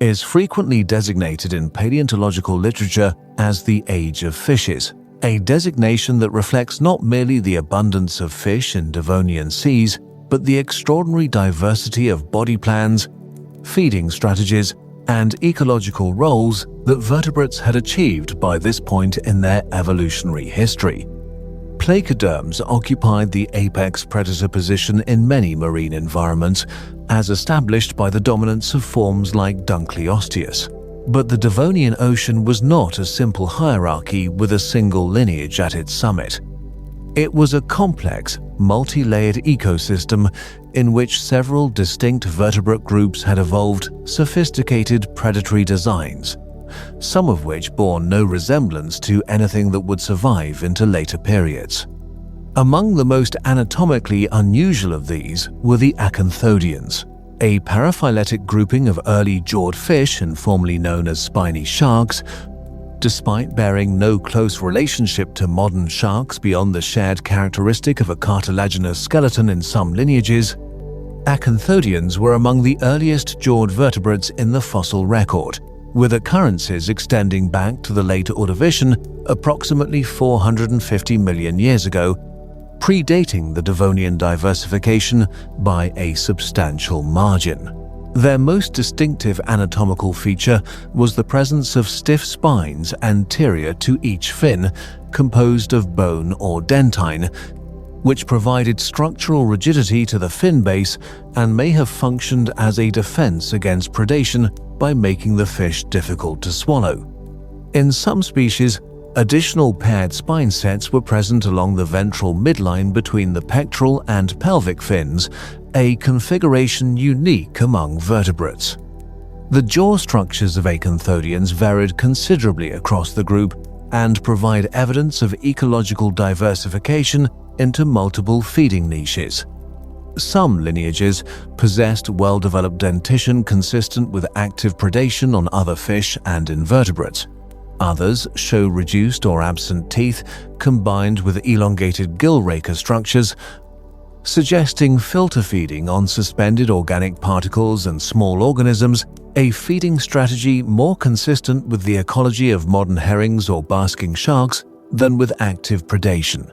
is frequently designated in paleontological literature as the Age of Fishes, a designation that reflects not merely the abundance of fish in Devonian seas, but the extraordinary diversity of body plans, feeding strategies, and ecological roles that vertebrates had achieved by this point in their evolutionary history. Placoderms occupied the apex predator position in many marine environments, as established by the dominance of forms like Dunkleosteus. But the Devonian Ocean was not a simple hierarchy with a single lineage at its summit. It was a complex, multi-layered ecosystem in which several distinct vertebrate groups had evolved sophisticated predatory designs, some of which bore no resemblance to anything that would survive into later periods. Among the most anatomically unusual of these were the acanthodians, a paraphyletic grouping of early jawed fish informally known as spiny sharks. Despite bearing no close relationship to modern sharks beyond the shared characteristic of a cartilaginous skeleton in some lineages, acanthodians were among the earliest jawed vertebrates in the fossil record, with occurrences extending back to the late Ordovician approximately 450 million years ago, predating the Devonian diversification by a substantial margin. Their most distinctive anatomical feature was the presence of stiff spines anterior to each fin, composed of bone or dentine, which provided structural rigidity to the fin base and may have functioned as a defense against predation by making the fish difficult to swallow. In some species, additional paired spine sets were present along the ventral midline between the pectoral and pelvic fins, a configuration unique among vertebrates. The jaw structures of acanthodians varied considerably across the group and provide evidence of ecological diversification into multiple feeding niches. Some lineages possessed well-developed dentition consistent with active predation on other fish and invertebrates. Others show reduced or absent teeth combined with elongated gill raker structures, suggesting filter feeding on suspended organic particles and small organisms, a feeding strategy more consistent with the ecology of modern herrings or basking sharks than with active predation.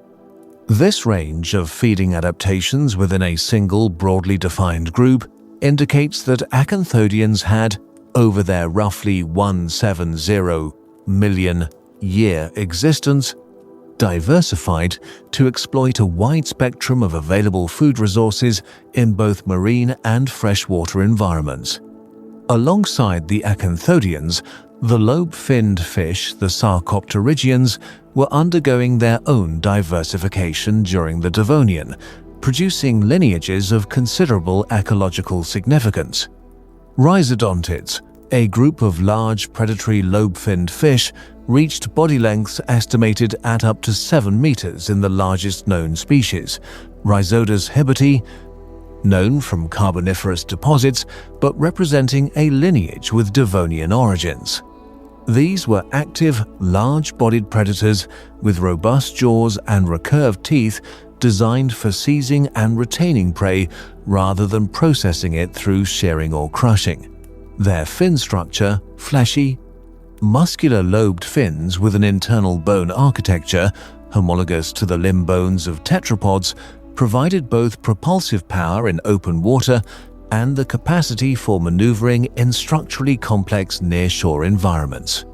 This range of feeding adaptations within a single broadly defined group indicates that acanthodians had, over their roughly 170 million year existence, diversified to exploit a wide spectrum of available food resources in both marine and freshwater environments. Alongside the acanthodians, the lobe-finned fish, the sarcopterygians, were undergoing their own diversification during the Devonian, producing lineages of considerable ecological significance. Rhizodontids, a group of large predatory lobe-finned fish, reached body lengths estimated at up to 7 meters in the largest known species, Rhizodus hibboti, known from Carboniferous deposits but representing a lineage with Devonian origins. These were active, large-bodied predators with robust jaws and recurved teeth designed for seizing and retaining prey rather than processing it through shearing or crushing. Their fin structure, fleshy, muscular lobed fins with an internal bone architecture, homologous to the limb bones of tetrapods, provided both propulsive power in open water and the capacity for maneuvering in structurally complex nearshore environments.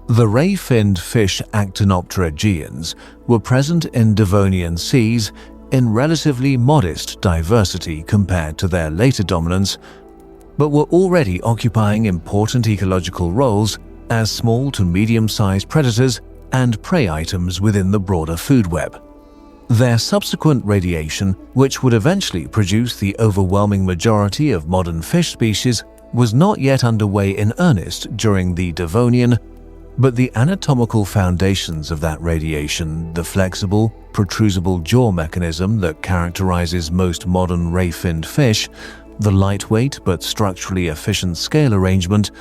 The ray-finned fish Actinopterygians were present in Devonian seas in relatively modest diversity compared to their later dominance, but were already occupying important ecological roles as small to medium-sized predators and prey items within the broader food web. Their subsequent radiation, which would eventually produce the overwhelming majority of modern fish species, was not yet underway in earnest during the Devonian, but the anatomical foundations of that radiation, the flexible, protrusible jaw mechanism that characterizes most modern ray-finned fish, the lightweight but structurally efficient scale arrangement,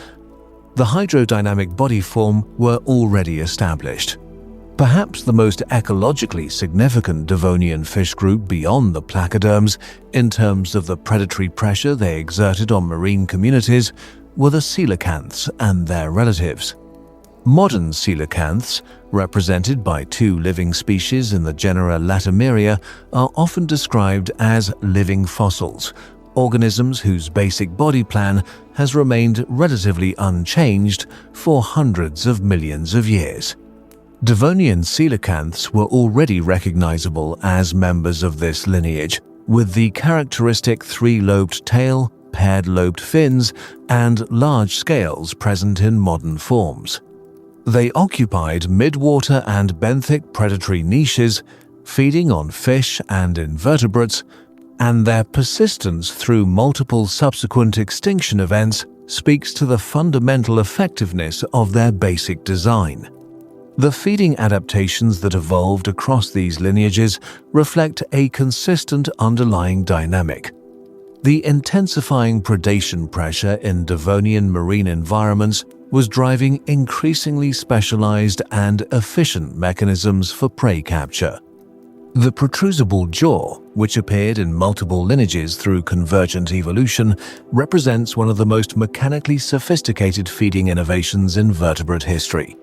the hydrodynamic body form were already established. Perhaps the most ecologically significant Devonian fish group beyond the placoderms in terms of the predatory pressure they exerted on marine communities were the coelacanths and their relatives. Modern coelacanths, represented by 2 living species in the genera Latimeria, are often described as living fossils, organisms whose basic body plan has remained relatively unchanged for hundreds of millions of years. Devonian coelacanths were already recognizable as members of this lineage, with the characteristic three-lobed tail, paired-lobed fins, and large scales present in modern forms. They occupied midwater and benthic predatory niches, feeding on fish and invertebrates, and their persistence through multiple subsequent extinction events speaks to the fundamental effectiveness of their basic design. The feeding adaptations that evolved across these lineages reflect a consistent underlying dynamic. The intensifying predation pressure in Devonian marine environments was driving increasingly specialized and efficient mechanisms for prey capture. The protrusible jaw, which appeared in multiple lineages through convergent evolution, represents one of the most mechanically sophisticated feeding innovations in vertebrate history.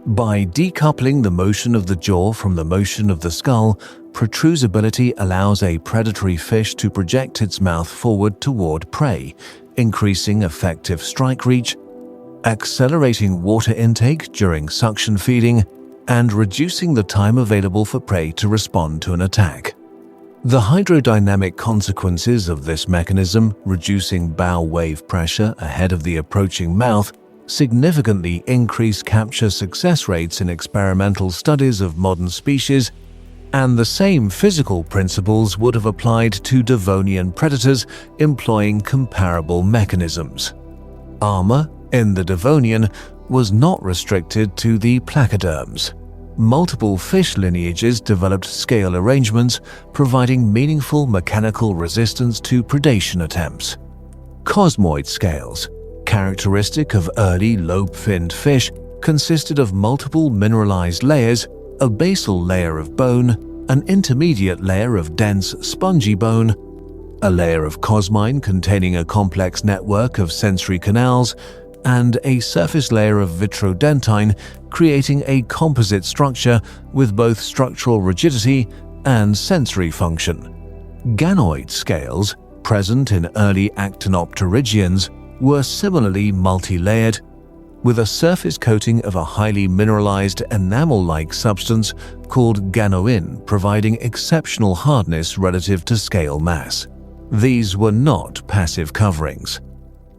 By decoupling the motion of the jaw from the motion of the skull, protrusibility allows a predatory fish to project its mouth forward toward prey, increasing effective strike reach, accelerating water intake during suction feeding, and reducing the time available for prey to respond to an attack. The hydrodynamic consequences of this mechanism, reducing bow wave pressure ahead of the approaching mouth, significantly increase capture success rates in experimental studies of modern species, and the same physical principles would have applied to Devonian predators employing comparable mechanisms. Armor in the Devonian was not restricted to the placoderms. Multiple fish lineages developed scale arrangements, providing meaningful mechanical resistance to predation attempts. Cosmoid scales, characteristic of early lobe-finned fish, consisted of multiple mineralized layers, a basal layer of bone, an intermediate layer of dense spongy bone, a layer of cosmine containing a complex network of sensory canals, and a surface layer of vitrodentine, creating a composite structure with both structural rigidity and sensory function. Ganoid scales, present in early actinopterygians, were similarly multi-layered, with a surface coating of a highly mineralized enamel-like substance called ganoin providing exceptional hardness relative to scale mass. These were not passive coverings.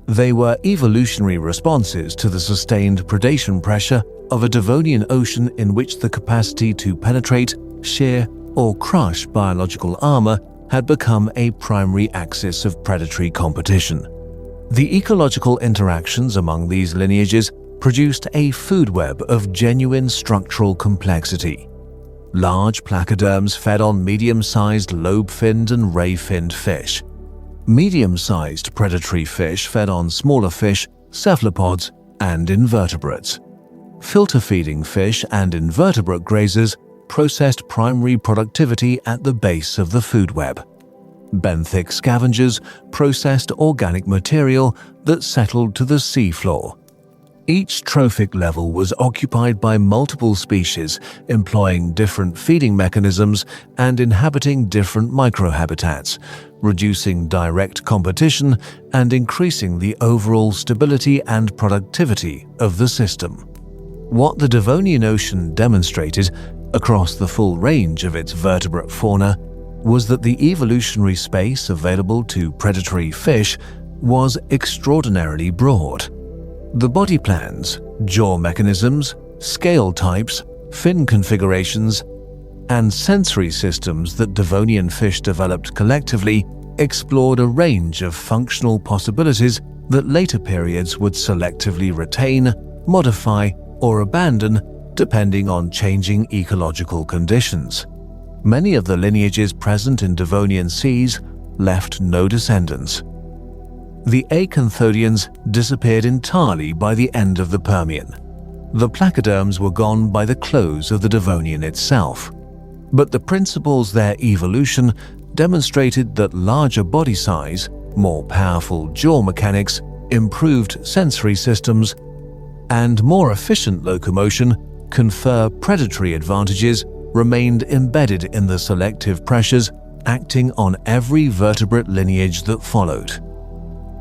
They were evolutionary responses to the sustained predation pressure of a Devonian ocean in which the capacity to penetrate, shear, or crush biological armor had become a primary axis of predatory competition. The ecological interactions among these lineages produced a food web of genuine structural complexity. Large placoderms fed on medium-sized lobe-finned and ray-finned fish. Medium-sized predatory fish fed on smaller fish, cephalopods, and invertebrates. Filter-feeding fish and invertebrate grazers processed primary productivity at the base of the food web. Benthic scavengers processed organic material that settled to the seafloor. Each trophic level was occupied by multiple species employing different feeding mechanisms and inhabiting different microhabitats, reducing direct competition and increasing the overall stability and productivity of the system. What the Devonian Ocean demonstrated across the full range of its vertebrate fauna was that the evolutionary space available to predatory fish was extraordinarily broad. The body plans, jaw mechanisms, scale types, fin configurations, and sensory systems that Devonian fish developed collectively explored a range of functional possibilities that later periods would selectively retain, modify, or abandon depending on changing ecological conditions. Many of the lineages present in Devonian seas left no descendants. The acanthodians disappeared entirely by the end of the Permian. The placoderms were gone by the close of the Devonian itself. But the principles their evolution demonstrated that larger body size, more powerful jaw mechanics, improved sensory systems, and more efficient locomotion confer predatory advantages remained embedded in the selective pressures acting on every vertebrate lineage that followed.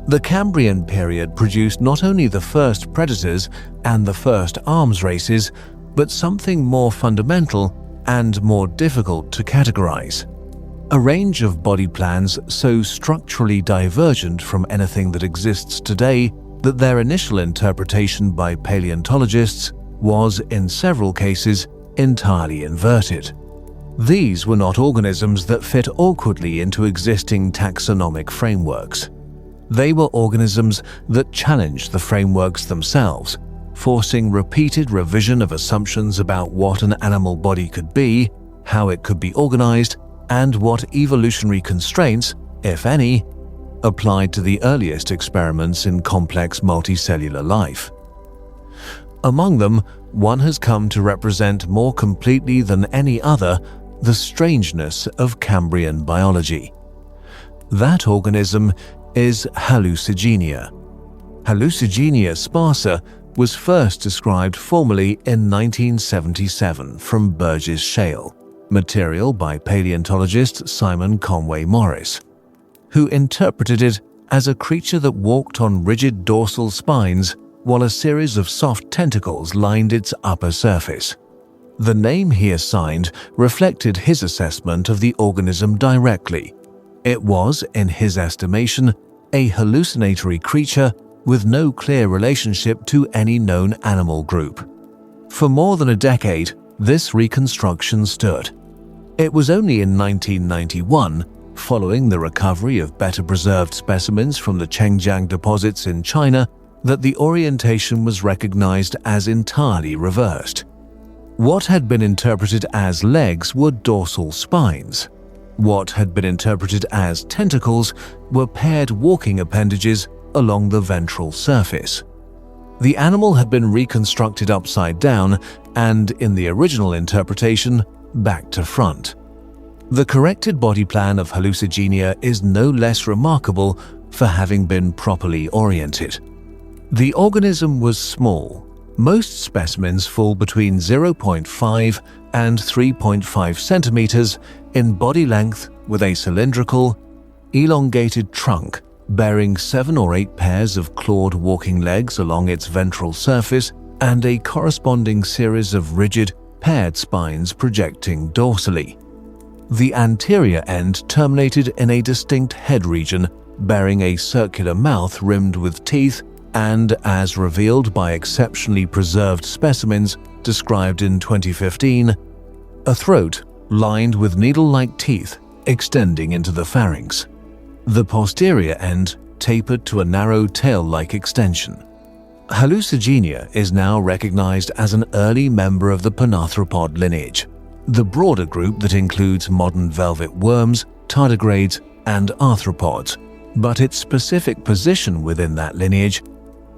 The Cambrian period produced not only the first predators and the first arms races, but something more fundamental and more difficult to categorize. A range of body plans so structurally divergent from anything that exists today that their initial interpretation by paleontologists was, in several cases, entirely inverted. These were not organisms that fit awkwardly into existing taxonomic frameworks. They were organisms that challenged the frameworks themselves, forcing repeated revision of assumptions about what an animal body could be, how it could be organized, and what evolutionary constraints, if any, applied to the earliest experiments in complex multicellular life. Among them, one has come to represent more completely than any other the strangeness of Cambrian biology. That organism is Hallucigenia. Hallucigenia sparsa was first described formally in 1977 from Burgess Shale, material by paleontologist Simon Conway Morris, who interpreted it as a creature that walked on rigid dorsal spines while a series of soft tentacles lined its upper surface. The name he assigned reflected his assessment of the organism directly. It was, in his estimation, a hallucinatory creature with no clear relationship to any known animal group. For more than a decade, this reconstruction stood. It was only in 1991, following the recovery of better preserved specimens from the Chengjiang deposits in China, that the orientation was recognized as entirely reversed. What had been interpreted as legs were dorsal spines. What had been interpreted as tentacles were paired walking appendages along the ventral surface. The animal had been reconstructed upside down and, in the original interpretation, back to front. The corrected body plan of Hallucigenia is no less remarkable for having been properly oriented. The organism was small. Most specimens fall between 0.5 and 3.5 centimeters in body length, with a cylindrical, elongated trunk bearing 7 or 8 pairs of clawed walking legs along its ventral surface and a corresponding series of rigid, paired spines projecting dorsally. The anterior end terminated in a distinct head region bearing a circular mouth rimmed with teeth and, as revealed by exceptionally preserved specimens described in 2015, a throat lined with needle-like teeth extending into the pharynx. The posterior end tapered to a narrow tail-like extension. Hallucigenia is now recognized as an early member of the Panarthropod lineage, the broader group that includes modern velvet worms, tardigrades, and arthropods, but its specific position within that lineage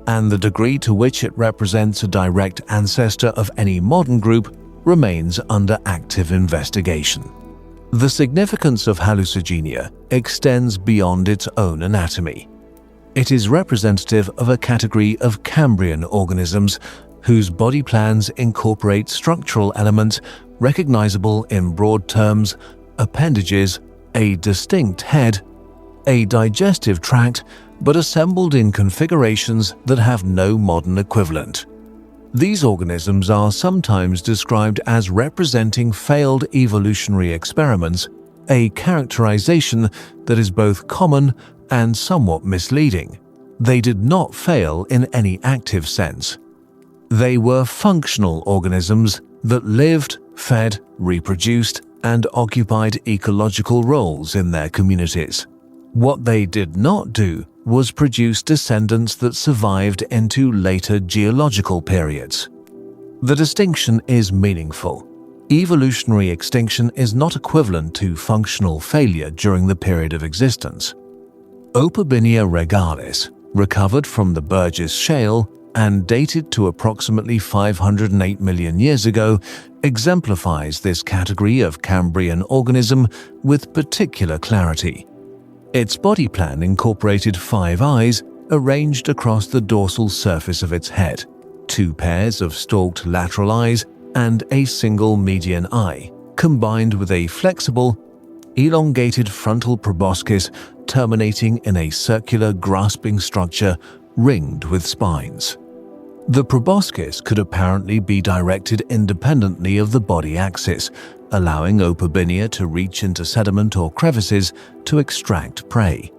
and the degree to which it represents a direct ancestor of any modern group remains under active investigation. The significance of Hallucigenia extends beyond its own anatomy. It is representative of a category of Cambrian organisms whose body plans incorporate structural elements recognizable in broad terms: appendages, a distinct head, a digestive tract, but assembled in configurations that have no modern equivalent. These organisms are sometimes described as representing failed evolutionary experiments, a characterization that is both common and somewhat misleading. They did not fail in any active sense. They were functional organisms that lived, fed, reproduced, and occupied ecological roles in their communities. What they did not do was produce descendants that survived into later geological periods. The distinction is meaningful. Evolutionary extinction is not equivalent to functional failure during the period of existence. Opabinia regalis, recovered from the Burgess Shale and dated to approximately 508 million years ago, exemplifies this category of Cambrian organism with particular clarity. Its body plan incorporated 5 eyes arranged across the dorsal surface of its head, 2 pairs of stalked lateral eyes, and a single median eye, combined with a flexible, elongated frontal proboscis terminating in a circular grasping structure ringed with spines. The proboscis could apparently be directed independently of the body axis, allowing Opabinia to reach into sediment or crevices to extract prey.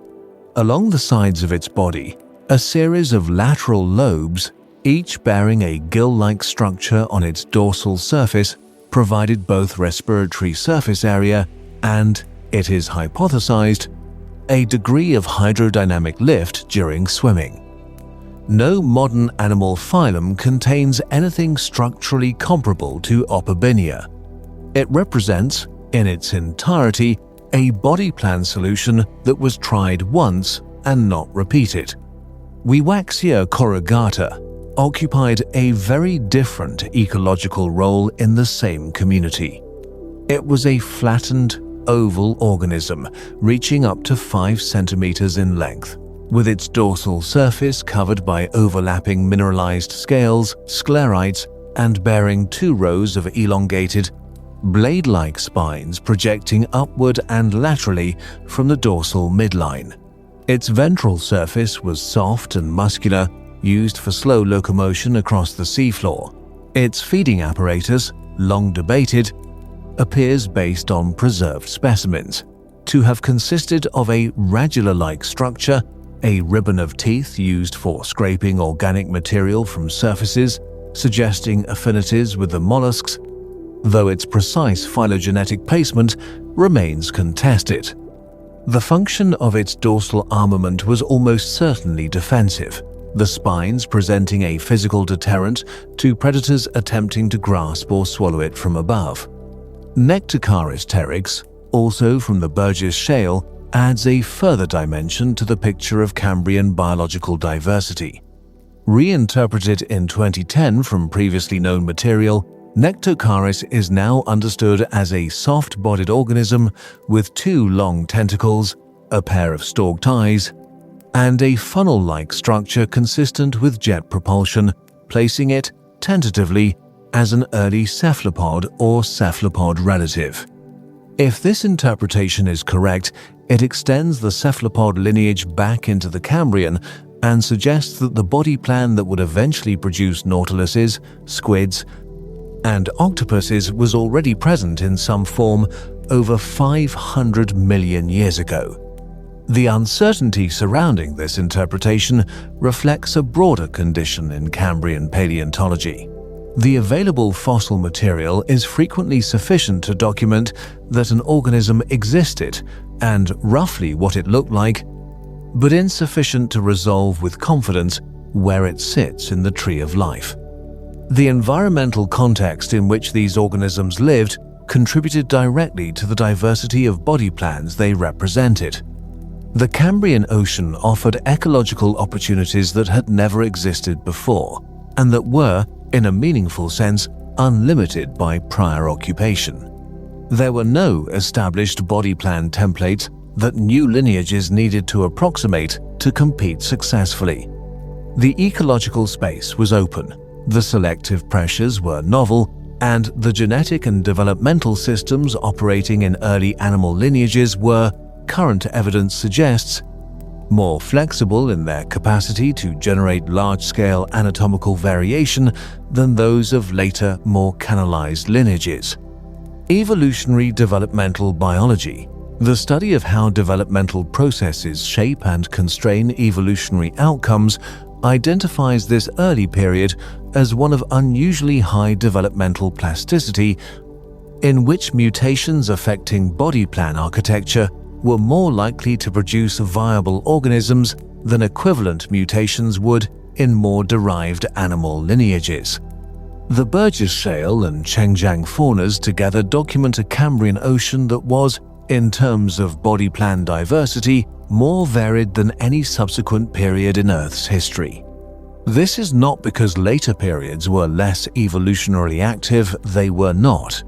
Along the sides of its body, a series of lateral lobes, each bearing a gill-like structure on its dorsal surface, provided both respiratory surface area and, it is hypothesized, a degree of hydrodynamic lift during swimming. No modern animal phylum contains anything structurally comparable to Opabinia. It represents, in its entirety, a body plan solution that was tried once and not repeated. Vivaxia corrugata occupied a very different ecological role in the same community. It was a flattened, oval organism reaching up to 5 centimeters in length, with its dorsal surface covered by overlapping mineralized scales, sclerites, and bearing 2 rows of elongated, blade-like spines projecting upward and laterally from the dorsal midline. Its ventral surface was soft and muscular, used for slow locomotion across the seafloor. Its feeding apparatus, long debated, appears based on preserved specimens to have consisted of a radula-like structure, a ribbon of teeth used for scraping organic material from surfaces, suggesting affinities with the mollusks, though its precise phylogenetic placement remains contested. The function of its dorsal armament was almost certainly defensive, the spines presenting a physical deterrent to predators attempting to grasp or swallow it from above. Nectocaris pteryx, also from the Burgess Shale, adds a further dimension to the picture of Cambrian biological diversity. Reinterpreted in 2010 from previously known material, Nectocaris is now understood as a soft-bodied organism with 2 long tentacles, a pair of stalked eyes, and a funnel-like structure consistent with jet propulsion, placing it, tentatively, as an early cephalopod or cephalopod relative. If this interpretation is correct, it extends the cephalopod lineage back into the Cambrian and suggests that the body plan that would eventually produce nautiluses, squids, and octopuses was already present in some form over 500 million years ago. The uncertainty surrounding this interpretation reflects a broader condition in Cambrian paleontology. The available fossil material is frequently sufficient to document that an organism existed and roughly what it looked like, but insufficient to resolve with confidence where it sits in the tree of life. The environmental context in which these organisms lived contributed directly to the diversity of body plans they represented. The Cambrian Ocean offered ecological opportunities that had never existed before, and that were, in a meaningful sense, unlimited by prior occupation. There were no established body plan templates that new lineages needed to approximate to compete successfully. The ecological space was open, the selective pressures were novel, and the genetic and developmental systems operating in early animal lineages were, current evidence suggests, more flexible in their capacity to generate large-scale anatomical variation than those of later, more canalized lineages. Evolutionary developmental biology, the study of how developmental processes shape and constrain evolutionary outcomes, identifies this early period as one of unusually high developmental plasticity, in which mutations affecting body plan architecture were more likely to produce viable organisms than equivalent mutations would in more derived animal lineages. The Burgess Shale and Chengjiang faunas together document a Cambrian ocean that was, in terms of body plan diversity, more varied than any subsequent period in Earth's history. This is not because later periods were less evolutionarily active, they were not.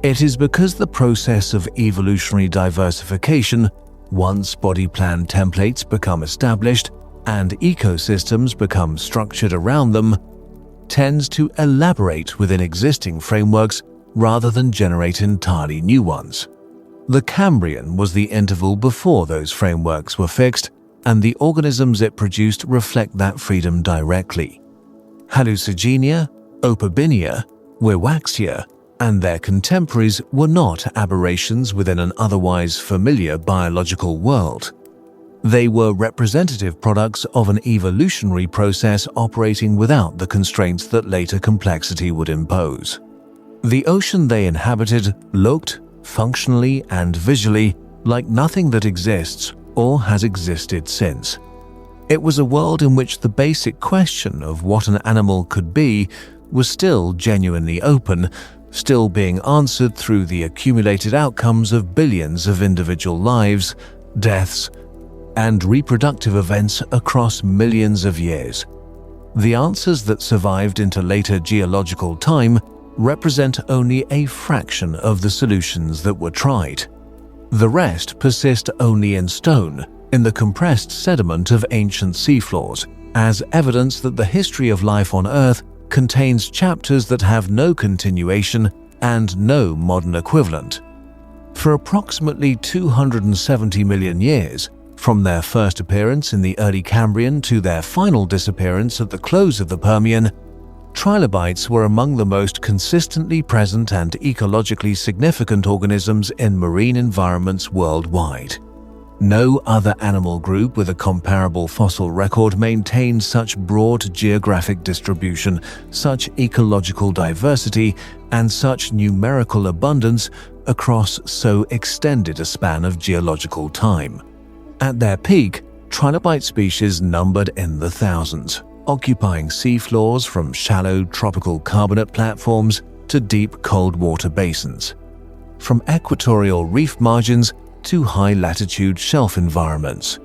It is because the process of evolutionary diversification, once body plan templates become established and ecosystems become structured around them, tends to elaborate within existing frameworks rather than generate entirely new ones. The Cambrian was the interval before those frameworks were fixed, and the organisms it produced reflect that freedom directly. Hallucigenia, Opabinia, Wiwaxia, and their contemporaries were not aberrations within an otherwise familiar biological world. They were representative products of an evolutionary process operating without the constraints that later complexity would impose. The ocean they inhabited looked, functionally and visually, like nothing that exists or has existed since. It was a world in which the basic question of what an animal could be was still genuinely open, still being answered through the accumulated outcomes of billions of individual lives, deaths, and reproductive events across millions of years. The answers that survived into later geological time represent only a fraction of the solutions that were tried. The rest persist only in stone, in the compressed sediment of ancient seafloors, as evidence that the history of life on Earth contains chapters that have no continuation and no modern equivalent. For approximately 270 million years, from their first appearance in the early Cambrian to their final disappearance at the close of the Permian, Trilobites were among the most consistently present and ecologically significant organisms in marine environments worldwide. No other animal group with a comparable fossil record maintained such broad geographic distribution, such ecological diversity, and such numerical abundance across so extended a span of geological time. At their peak, Trilobite species numbered in the thousands, occupying seafloors from shallow tropical carbonate platforms to deep cold water basins, from equatorial reef margins to high-latitude shelf environments.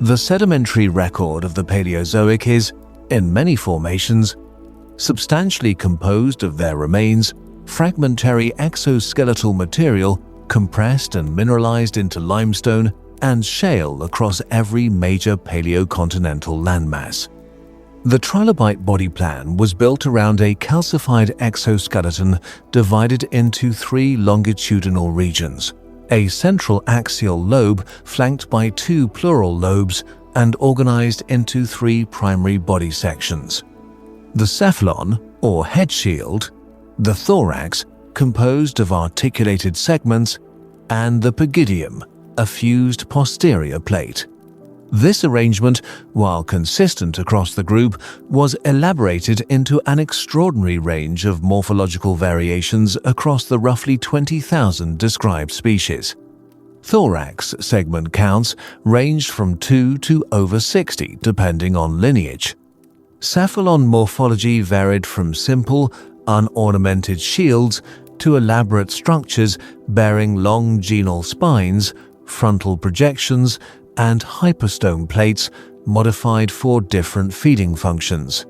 The sedimentary record of the Paleozoic is, in many formations, substantially composed of their remains, fragmentary exoskeletal material compressed and mineralized into limestone and shale across every major paleocontinental landmass. The trilobite body plan was built around a calcified exoskeleton divided into three longitudinal regions: a central axial lobe flanked by two pleural lobes and organized into three primary body sections: the cephalon, or head shield, the thorax, composed of articulated segments, and the pygidium, a fused posterior plate. This arrangement, while consistent across the group, was elaborated into an extraordinary range of morphological variations across the roughly 20,000 described species. Thorax segment counts ranged from 2 to over 60 depending on lineage. Cephalon morphology varied from simple, unornamented shields to elaborate structures bearing long genal spines, frontal projections, and hypostome plates modified for different feeding functions.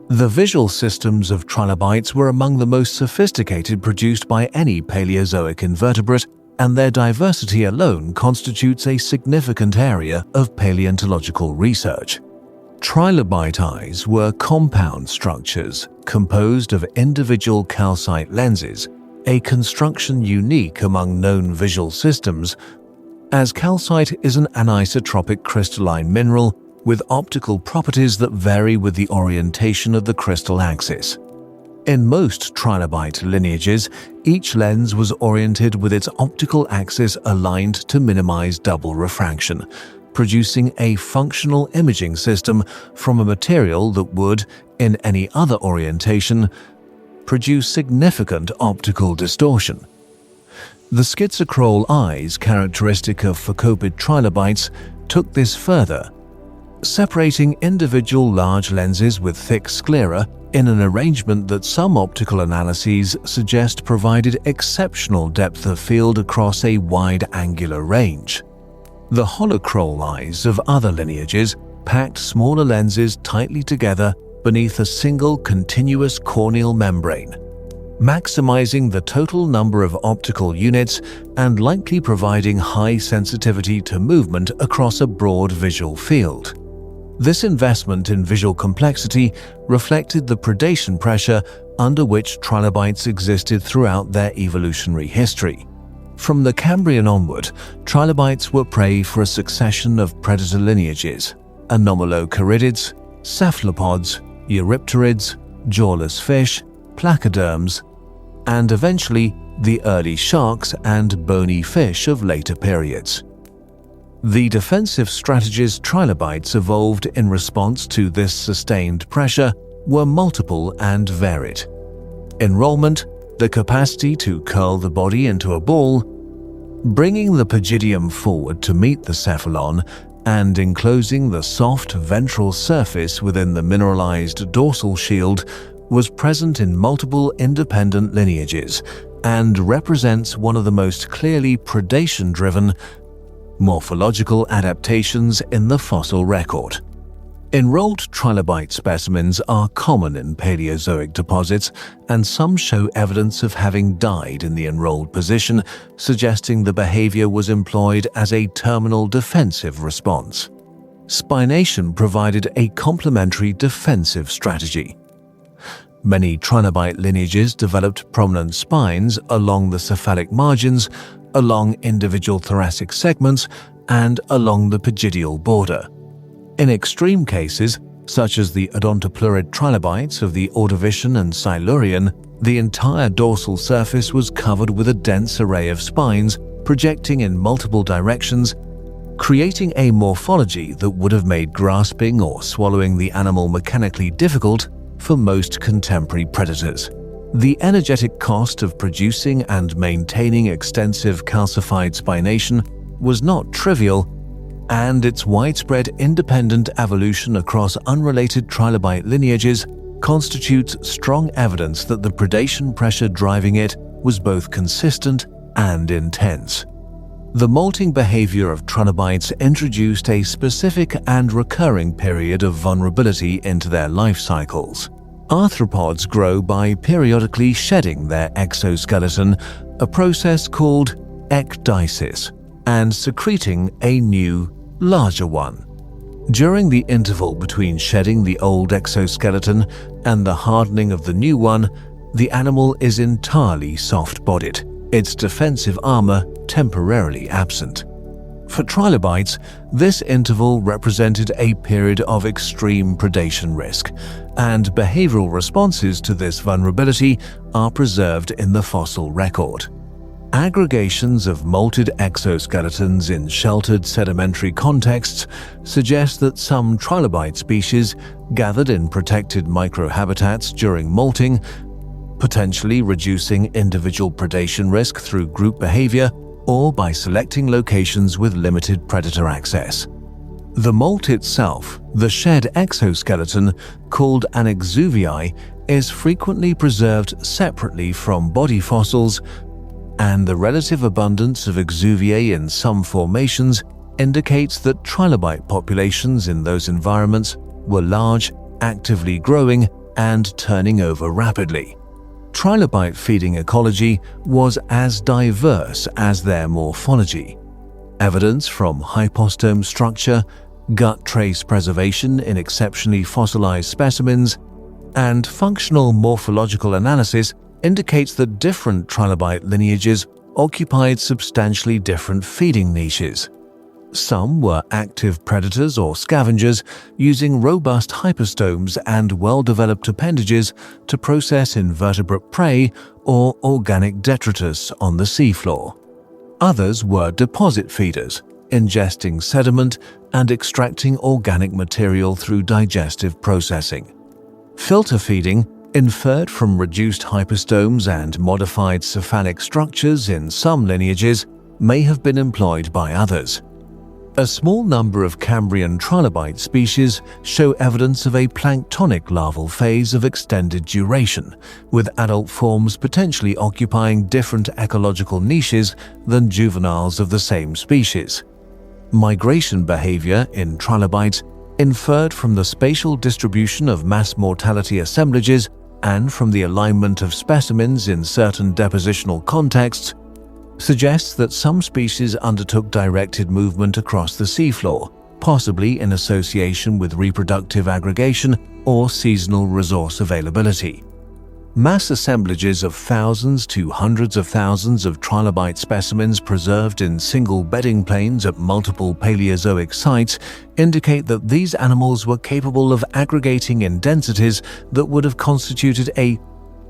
The visual systems of trilobites were among the most sophisticated produced by any Paleozoic invertebrate, and their diversity alone constitutes a significant area of paleontological research. Trilobite eyes were compound structures composed of individual calcite lenses, a construction unique among known visual systems, as calcite is an anisotropic crystalline mineral with optical properties that vary with the orientation of the crystal axis. In most trilobite lineages, each lens was oriented with its optical axis aligned to minimize double refraction, producing a functional imaging system from a material that would, in any other orientation, produce significant optical distortion. The schizochrole eyes characteristic of phacopid trilobites took this further, separating individual large lenses with thick sclera in an arrangement that some optical analyses suggest provided exceptional depth of field across a wide angular range. The holochrole eyes of other lineages packed smaller lenses tightly together beneath a single continuous corneal membrane, maximizing the total number of optical units and likely providing high sensitivity to movement across a broad visual field. This investment in visual complexity reflected the predation pressure under which trilobites existed throughout their evolutionary history. From the Cambrian onward, trilobites were prey for a succession of predator lineages: Anomalocaridids, cephalopods, eurypterids, jawless fish, placoderms, and eventually the early sharks and bony fish of later periods. The defensive strategies trilobites evolved in response to this sustained pressure were multiple and varied. Enrollment, the capacity to curl the body into a ball, bringing the pygidium forward to meet the cephalon, and enclosing the soft ventral surface within the mineralized dorsal shield was present in multiple independent lineages and represents one of the most clearly predation-driven morphological adaptations in the fossil record. Enrolled trilobite specimens are common in Paleozoic deposits, and some show evidence of having died in the enrolled position, suggesting the behavior was employed as a terminal defensive response. Spination provided a complementary defensive strategy. Many trilobite lineages developed prominent spines along the cephalic margins, along individual thoracic segments, and along the pygidial border. In extreme cases, such as the odontopleurid trilobites of the Ordovician and Silurian, the entire dorsal surface was covered with a dense array of spines projecting in multiple directions, creating a morphology that would have made grasping or swallowing the animal mechanically difficult for most contemporary predators. The energetic cost of producing and maintaining extensive calcified spination was not trivial, and its widespread independent evolution across unrelated trilobite lineages constitutes strong evidence that the predation pressure driving it was both consistent and intense. The molting behavior of trilobites introduced a specific and recurring period of vulnerability into their life cycles. Arthropods grow by periodically shedding their exoskeleton, a process called ecdysis, and secreting a new, larger one. During the interval between shedding the old exoskeleton and the hardening of the new one, the animal is entirely soft-bodied, its defensive armor temporarily absent. For trilobites, this interval represented a period of extreme predation risk, and behavioral responses to this vulnerability are preserved in the fossil record. Aggregations of molted exoskeletons in sheltered sedimentary contexts suggest that some trilobite species gathered in protected microhabitats during molting, potentially reducing individual predation risk through group behavior or by selecting locations with limited predator access. The molt itself, the shed exoskeleton, called an exuviae, is frequently preserved separately from body fossils, and the relative abundance of exuviae in some formations indicates that trilobite populations in those environments were large, actively growing, and turning over rapidly. Trilobite feeding ecology was as diverse as their morphology. Evidence from hypostome structure, gut trace preservation in exceptionally fossilized specimens, and functional morphological analysis indicates that different trilobite lineages occupied substantially different feeding niches. Some were active predators or scavengers using robust hypostomes and well-developed appendages to process invertebrate prey or organic detritus on the seafloor. Others were deposit feeders, ingesting sediment and extracting organic material through digestive processing. Filter feeding, inferred from reduced hypostomes and modified cephalic structures in some lineages, may have been employed by others. A small number of Cambrian trilobite species show evidence of a planktonic larval phase of extended duration, with adult forms potentially occupying different ecological niches than juveniles of the same species. Migration behavior in trilobites, inferred from the spatial distribution of mass mortality assemblages and from the alignment of specimens in certain depositional contexts, suggests that some species undertook directed movement across the seafloor, possibly in association with reproductive aggregation or seasonal resource availability. Mass assemblages of thousands to hundreds of thousands of trilobite specimens preserved in single bedding planes at multiple Paleozoic sites indicate that these animals were capable of aggregating in densities that would have constituted a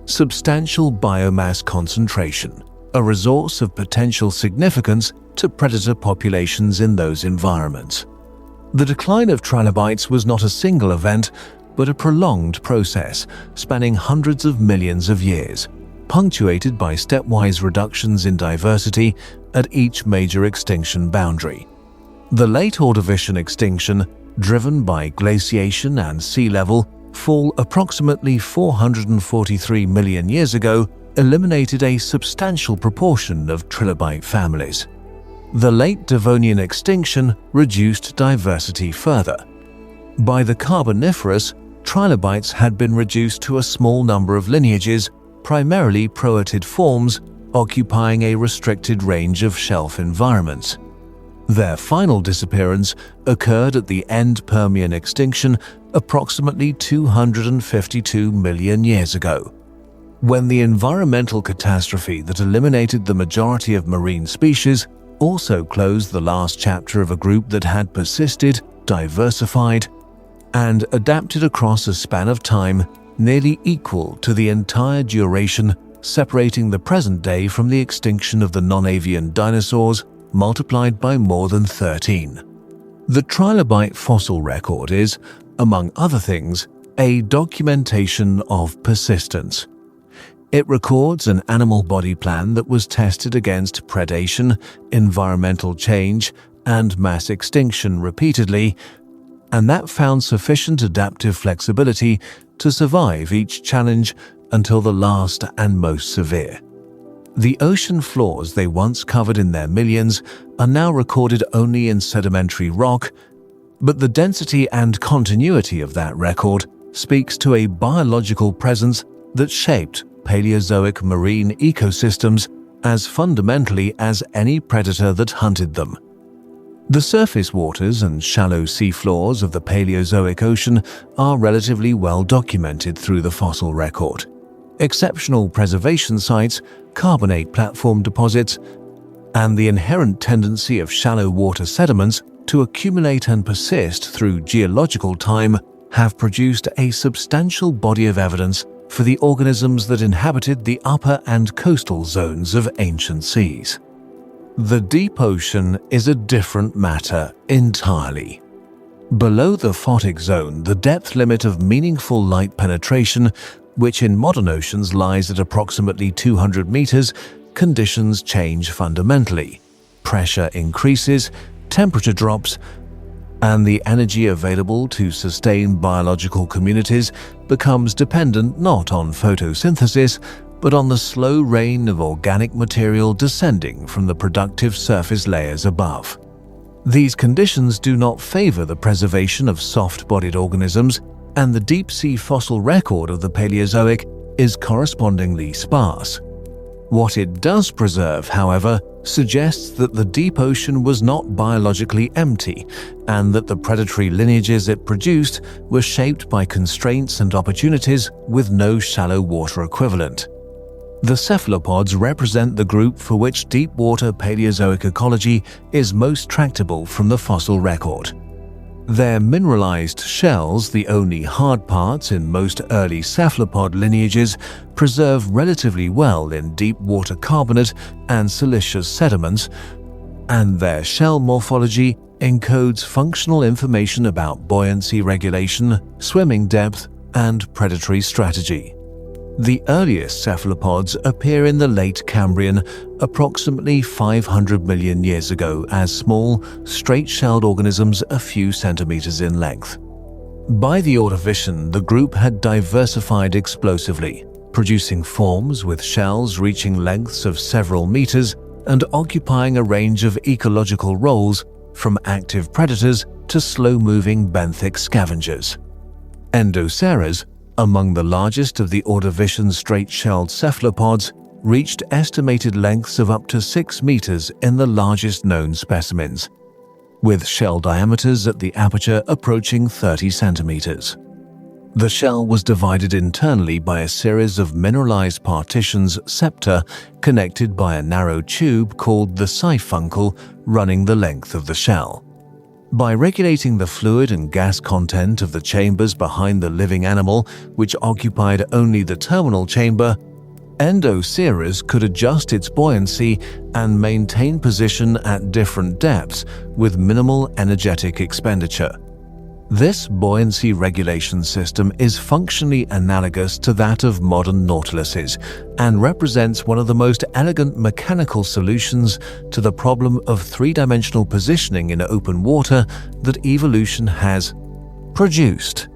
substantial biomass concentration, a resource of potential significance to predator populations in those environments. The decline of trilobites was not a single event, but a prolonged process spanning hundreds of millions of years, punctuated by stepwise reductions in diversity at each major extinction boundary. The late Ordovician extinction, driven by glaciation and sea level fall approximately 443 million years ago, eliminated a substantial proportion of trilobite families. The late Devonian extinction reduced diversity further. By the Carboniferous, trilobites had been reduced to a small number of lineages, primarily proatid forms, occupying a restricted range of shelf environments. Their final disappearance occurred at the end Permian extinction approximately 252 million years ago, when the environmental catastrophe that eliminated the majority of marine species also closed the last chapter of a group that had persisted, diversified, and adapted across a span of time nearly equal to the entire duration separating the present day from the extinction of the non-avian dinosaurs, multiplied by more than 13. The trilobite fossil record is, among other things, a documentation of persistence. It records an animal body plan that was tested against predation, environmental change, and mass extinction repeatedly, and that found sufficient adaptive flexibility to survive each challenge until the last and most severe. The ocean floors they once covered in their millions are now recorded only in sedimentary rock, but the density and continuity of that record speaks to a biological presence that shaped Paleozoic marine ecosystems as fundamentally as any predator that hunted them. The surface waters and shallow seafloors of the Paleozoic ocean are relatively well documented through the fossil record. Exceptional preservation sites, carbonate platform deposits, and the inherent tendency of shallow water sediments to accumulate and persist through geological time have produced a substantial body of evidence for the organisms that inhabited the upper and coastal zones of ancient seas. The deep ocean is a different matter entirely. Below the photic zone, the depth limit of meaningful light penetration, which in modern oceans lies at approximately 200 meters, conditions change fundamentally. Pressure increases, temperature drops, and the energy available to sustain biological communities becomes dependent not on photosynthesis, but on the slow rain of organic material descending from the productive surface layers above. These conditions do not favor the preservation of soft-bodied organisms, and the deep-sea fossil record of the Paleozoic is correspondingly sparse. What it does preserve, however, suggests that the deep ocean was not biologically empty, and that the predatory lineages it produced were shaped by constraints and opportunities with no shallow water equivalent. The cephalopods represent the group for which deep-water Paleozoic ecology is most tractable from the fossil record. Their mineralized shells, the only hard parts in most early cephalopod lineages, preserve relatively well in deep-water carbonate and siliceous sediments, and their shell morphology encodes functional information about buoyancy regulation, swimming depth, and predatory strategy. The earliest cephalopods appear in the late Cambrian, approximately 500 million years ago, as small, straight-shelled organisms a few centimeters in length. By the Ordovician, the group had diversified explosively, producing forms with shells reaching lengths of several meters and occupying a range of ecological roles from active predators to slow-moving benthic scavengers. Endoceras, among the largest of the Ordovician straight-shelled cephalopods, reached estimated lengths of up to 6 meters in the largest known specimens, with shell diameters at the aperture approaching 30 centimeters. The shell was divided internally by a series of mineralized partitions, septa, connected by a narrow tube called the siphuncle running the length of the shell. By regulating the fluid and gas content of the chambers behind the living animal, which occupied only the terminal chamber, Endoceras could adjust its buoyancy and maintain position at different depths with minimal energetic expenditure. This buoyancy regulation system is functionally analogous to that of modern nautiluses and represents one of the most elegant mechanical solutions to the problem of three-dimensional positioning in open water that evolution has produced.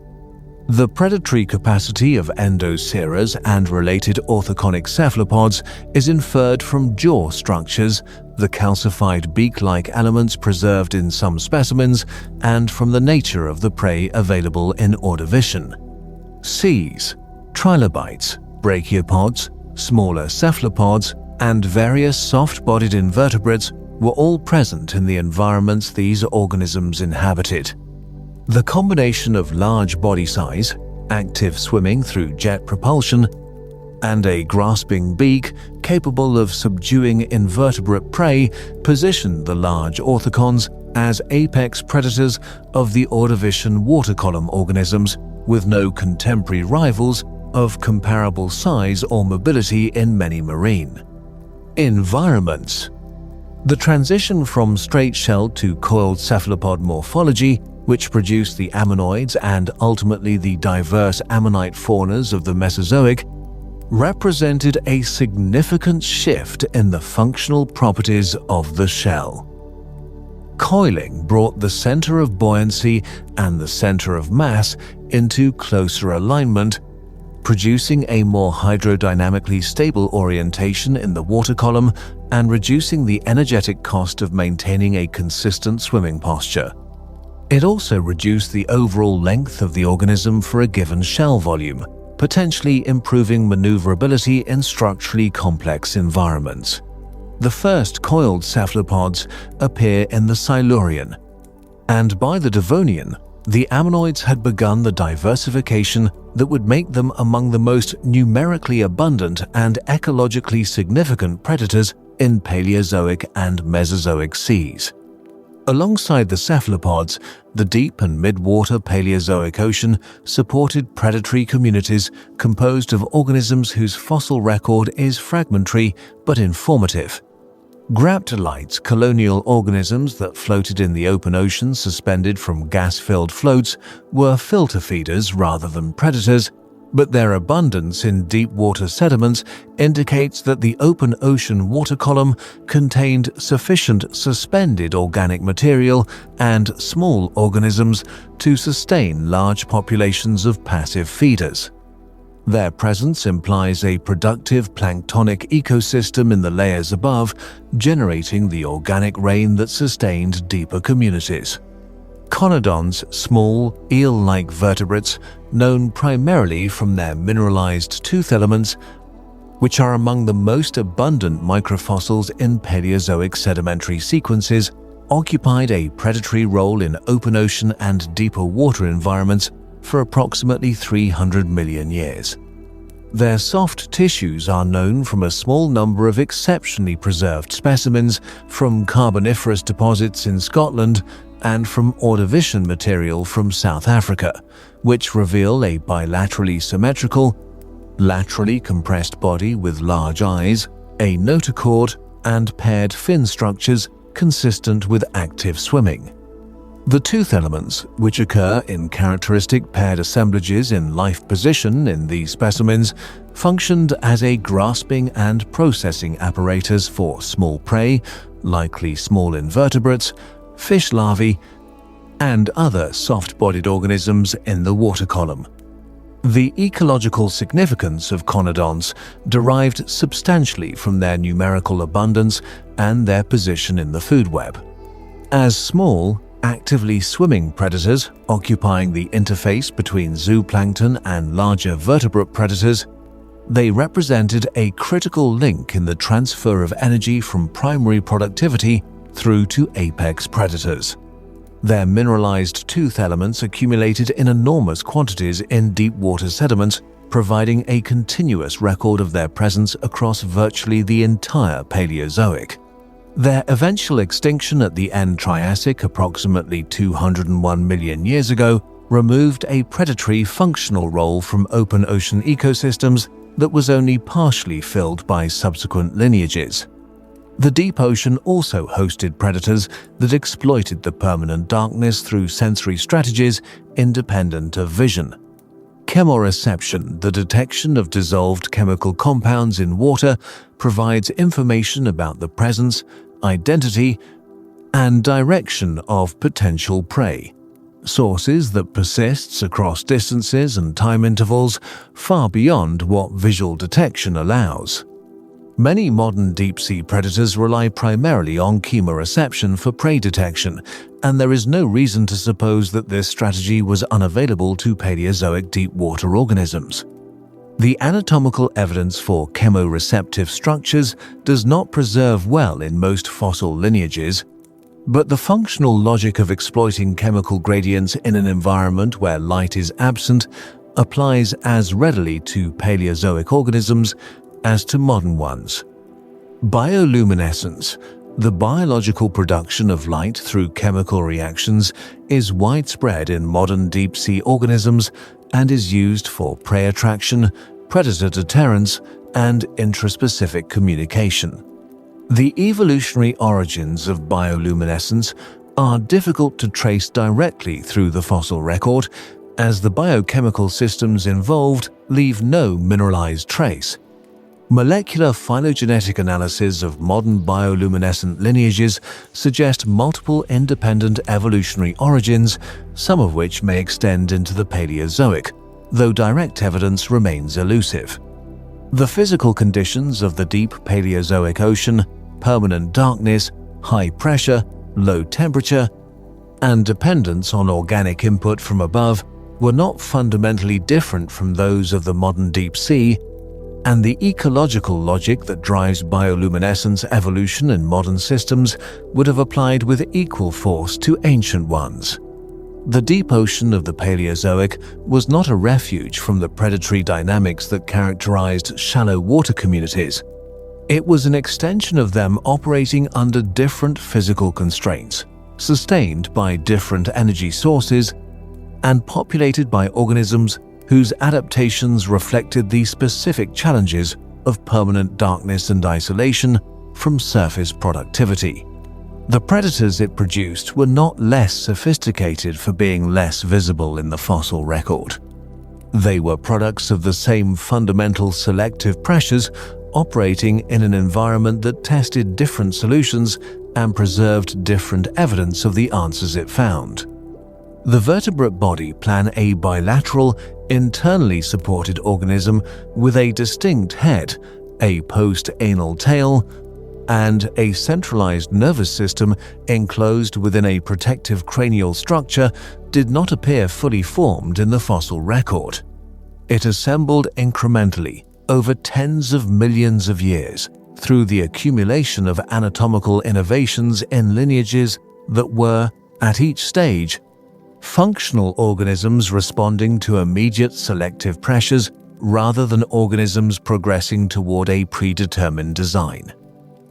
The predatory capacity of Endoceras and related orthoconic cephalopods is inferred from jaw structures, the calcified beak-like elements preserved in some specimens, and from the nature of the prey available in Ordovician. Seas, trilobites, brachiopods, smaller cephalopods, and various soft-bodied invertebrates were all present in the environments these organisms inhabited. The combination of large body size, active swimming through jet propulsion, and a grasping beak capable of subduing invertebrate prey positioned the large orthocons as apex predators of the Ordovician water column organisms, with no contemporary rivals of comparable size or mobility in many marine environments. The transition from straight-shelled to coiled cephalopod morphology, which produced the ammonoids and ultimately the diverse ammonite faunas of the Mesozoic, represented a significant shift in the functional properties of the shell. Coiling brought the center of buoyancy and the center of mass into closer alignment, producing a more hydrodynamically stable orientation in the water column and reducing the energetic cost of maintaining a consistent swimming posture. It also reduced the overall length of the organism for a given shell volume, potentially improving maneuverability in structurally complex environments. The first coiled cephalopods appear in the Silurian, and by the Devonian, the ammonoids had begun the diversification that would make them among the most numerically abundant and ecologically significant predators in Paleozoic and Mesozoic seas. Alongside the cephalopods, the deep and mid-water Paleozoic ocean supported predatory communities composed of organisms whose fossil record is fragmentary but informative. Graptolites, colonial organisms that floated in the open ocean suspended from gas-filled floats, were filter feeders rather than predators, but their abundance in deep-water sediments indicates that the open ocean water column contained sufficient suspended organic material and small organisms to sustain large populations of passive feeders. Their presence implies a productive planktonic ecosystem in the layers above, generating the organic rain that sustained deeper communities. Conodons, small, eel-like vertebrates, known primarily from their mineralized tooth elements, which are among the most abundant microfossils in Paleozoic sedimentary sequences, occupied a predatory role in open ocean and deeper water environments for approximately 300 million years. Their soft tissues are known from a small number of exceptionally preserved specimens from Carboniferous deposits in Scotland and from Ordovician material from South Africa, which reveal a bilaterally symmetrical, laterally compressed body with large eyes, a notochord, and paired fin structures consistent with active swimming. The tooth elements, which occur in characteristic paired assemblages in life position in these specimens, functioned as a grasping and processing apparatus for small prey, likely small invertebrates, fish larvae, and other soft-bodied organisms in the water column. The ecological significance of conodonts derived substantially from their numerical abundance and their position in the food web. As small, actively swimming predators occupying the interface between zooplankton and larger vertebrate predators, they represented a critical link in the transfer of energy from primary productivity through to apex predators. Their mineralized tooth elements accumulated in enormous quantities in deep water sediments, providing a continuous record of their presence across virtually the entire Paleozoic. Their eventual extinction at the end Triassic, approximately 201 million years ago, removed a predatory functional role from open ocean ecosystems that was only partially filled by subsequent lineages. The deep ocean also hosted predators that exploited the permanent darkness through sensory strategies independent of vision. Chemoreception, the detection of dissolved chemical compounds in water, provides information about the presence, identity, and direction of potential prey, sources that persists across distances and time intervals far beyond what visual detection allows. Many modern deep-sea predators rely primarily on chemoreception for prey detection, and there is no reason to suppose that this strategy was unavailable to Paleozoic deep-water organisms. The anatomical evidence for chemoreceptive structures does not preserve well in most fossil lineages, but the functional logic of exploiting chemical gradients in an environment where light is absent applies as readily to Paleozoic organisms as to modern ones. Bioluminescence, the biological production of light through chemical reactions, is widespread in modern deep-sea organisms and is used for prey attraction, predator deterrence, and intraspecific communication. The evolutionary origins of bioluminescence are difficult to trace directly through the fossil record, as the biochemical systems involved leave no mineralized trace. Molecular phylogenetic analysis of modern bioluminescent lineages suggest multiple independent evolutionary origins, some of which may extend into the Paleozoic, though direct evidence remains elusive. The physical conditions of the deep Paleozoic ocean, permanent darkness, high pressure, low temperature, and dependence on organic input from above were not fundamentally different from those of the modern deep sea, and the ecological logic that drives bioluminescence evolution in modern systems would have applied with equal force to ancient ones. The deep ocean of the Paleozoic was not a refuge from the predatory dynamics that characterized shallow water communities. It was an extension of them operating under different physical constraints, sustained by different energy sources, and populated by organisms whose adaptations reflected the specific challenges of permanent darkness and isolation from surface productivity. The predators it produced were not less sophisticated for being less visible in the fossil record. They were products of the same fundamental selective pressures operating in an environment that tested different solutions and preserved different evidence of the answers it found. The vertebrate body plan a bilateral, internally supported organism with a distinct head, a post-anal tail, and a centralized nervous system enclosed within a protective cranial structure did not appear fully formed in the fossil record. It assembled incrementally over tens of millions of years through the accumulation of anatomical innovations in lineages that were, at each stage, functional organisms responding to immediate selective pressures rather than organisms progressing toward a predetermined design.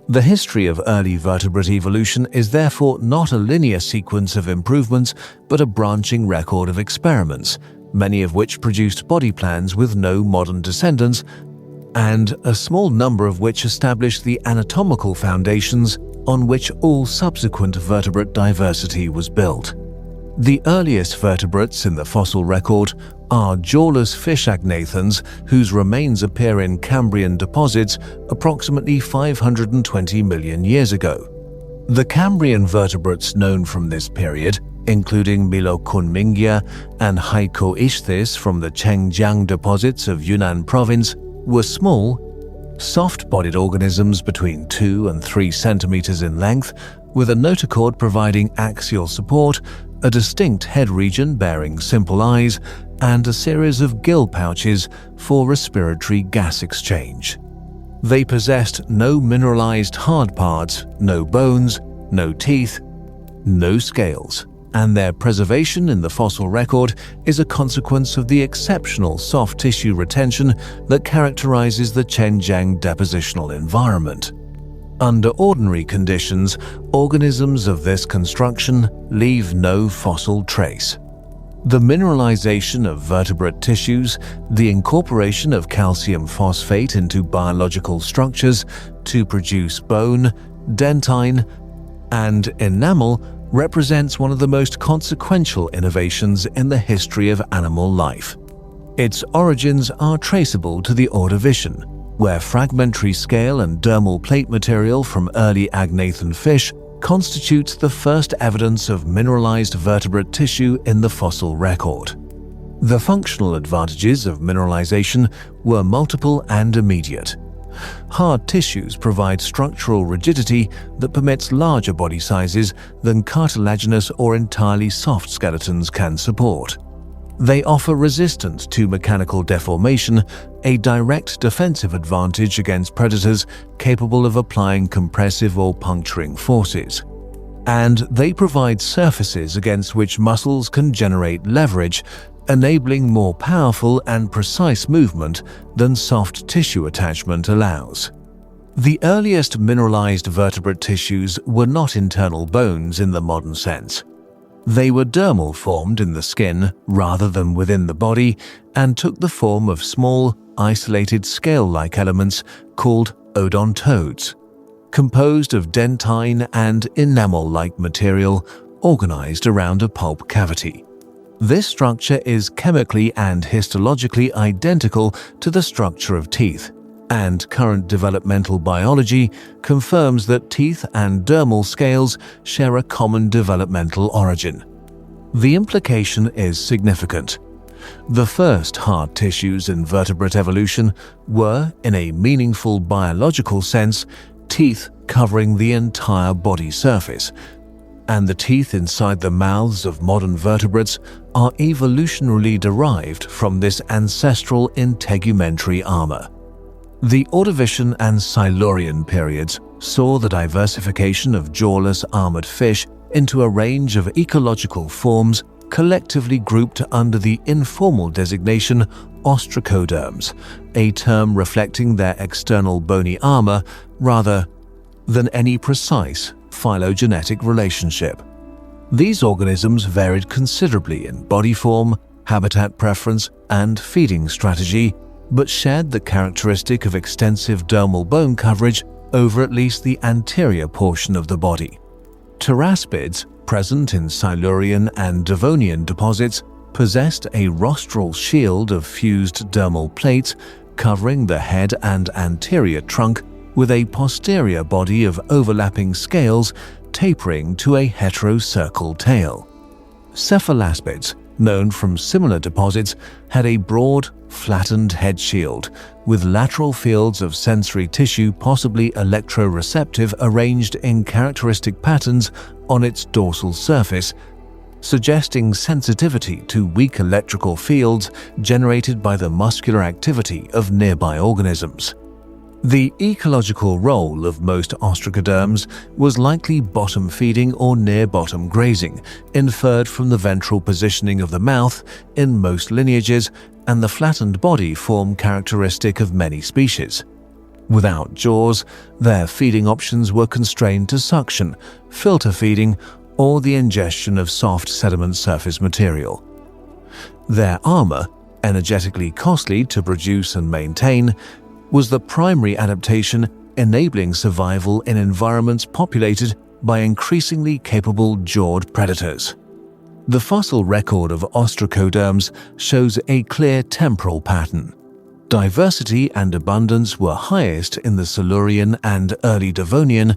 The history of early vertebrate evolution is therefore not a linear sequence of improvements but a branching record of experiments, many of which produced body plans with no modern descendants, and a small number of which established the anatomical foundations on which all subsequent vertebrate diversity was built. The earliest vertebrates in the fossil record are jawless fish agnathans whose remains appear in Cambrian deposits approximately 520 million years ago. The Cambrian vertebrates known from this period, including Melokunmingia and Hycoichthys from the Chengjiang deposits of Yunnan province, were small, soft-bodied organisms between 2 and 3 centimeters in length, with a notochord providing axial support, a distinct head region bearing simple eyes, and a series of gill pouches for respiratory gas exchange. They possessed no mineralized hard parts, no bones, no teeth, no scales, and their preservation in the fossil record is a consequence of the exceptional soft tissue retention that characterizes the Chenjiang depositional environment. Under ordinary conditions, organisms of this construction leave no fossil trace. The mineralization of vertebrate tissues, the incorporation of calcium phosphate into biological structures to produce bone, dentine, and enamel represents one of the most consequential innovations in the history of animal life. Its origins are traceable to the Ordovician, where fragmentary scale and dermal plate material from early agnathan fish constitutes the first evidence of mineralized vertebrate tissue in the fossil record. The functional advantages of mineralization were multiple and immediate. Hard tissues provide structural rigidity that permits larger body sizes than cartilaginous or entirely soft skeletons can support. They offer resistance to mechanical deformation, a direct defensive advantage against predators capable of applying compressive or puncturing forces. And they provide surfaces against which muscles can generate leverage, enabling more powerful and precise movement than soft tissue attachment allows. The earliest mineralized vertebrate tissues were not internal bones in the modern sense. They were dermal formed in the skin rather than within the body and took the form of small, isolated scale-like elements called odontodes, composed of dentine and enamel-like material organized around a pulp cavity. This structure is chemically and histologically identical to the structure of teeth, and current developmental biology confirms that teeth and dermal scales share a common developmental origin. The implication is significant. The first hard tissues in vertebrate evolution were, in a meaningful biological sense, teeth covering the entire body surface, and the teeth inside the mouths of modern vertebrates are evolutionarily derived from this ancestral integumentary armor. The Ordovician and Silurian periods saw the diversification of jawless armored fish into a range of ecological forms collectively grouped under the informal designation ostracoderms, a term reflecting their external bony armor rather than any precise phylogenetic relationship. These organisms varied considerably in body form, habitat preference, and feeding strategy, but shared the characteristic of extensive dermal bone coverage over at least the anterior portion of the body. Pteraspids, present in Silurian and Devonian deposits, possessed a rostral shield of fused dermal plates covering the head and anterior trunk, with a posterior body of overlapping scales tapering to a heterocircle tail. Cephalaspids, known from similar deposits, had a broad, flattened head shield, with lateral fields of sensory tissue possibly electroreceptive arranged in characteristic patterns on its dorsal surface, suggesting sensitivity to weak electrical fields generated by the muscular activity of nearby organisms. The ecological role of most ostracoderms was likely bottom feeding or near bottom grazing, inferred from the ventral positioning of the mouth in most lineages and the flattened body form characteristic of many species. Without jaws, their feeding options were constrained to suction, filter feeding, or the ingestion of soft sediment surface material. Their armor, energetically costly to produce and maintain, was the primary adaptation enabling survival in environments populated by increasingly capable jawed predators. The fossil record of ostracoderms shows a clear temporal pattern. Diversity and abundance were highest in the Silurian and early Devonian,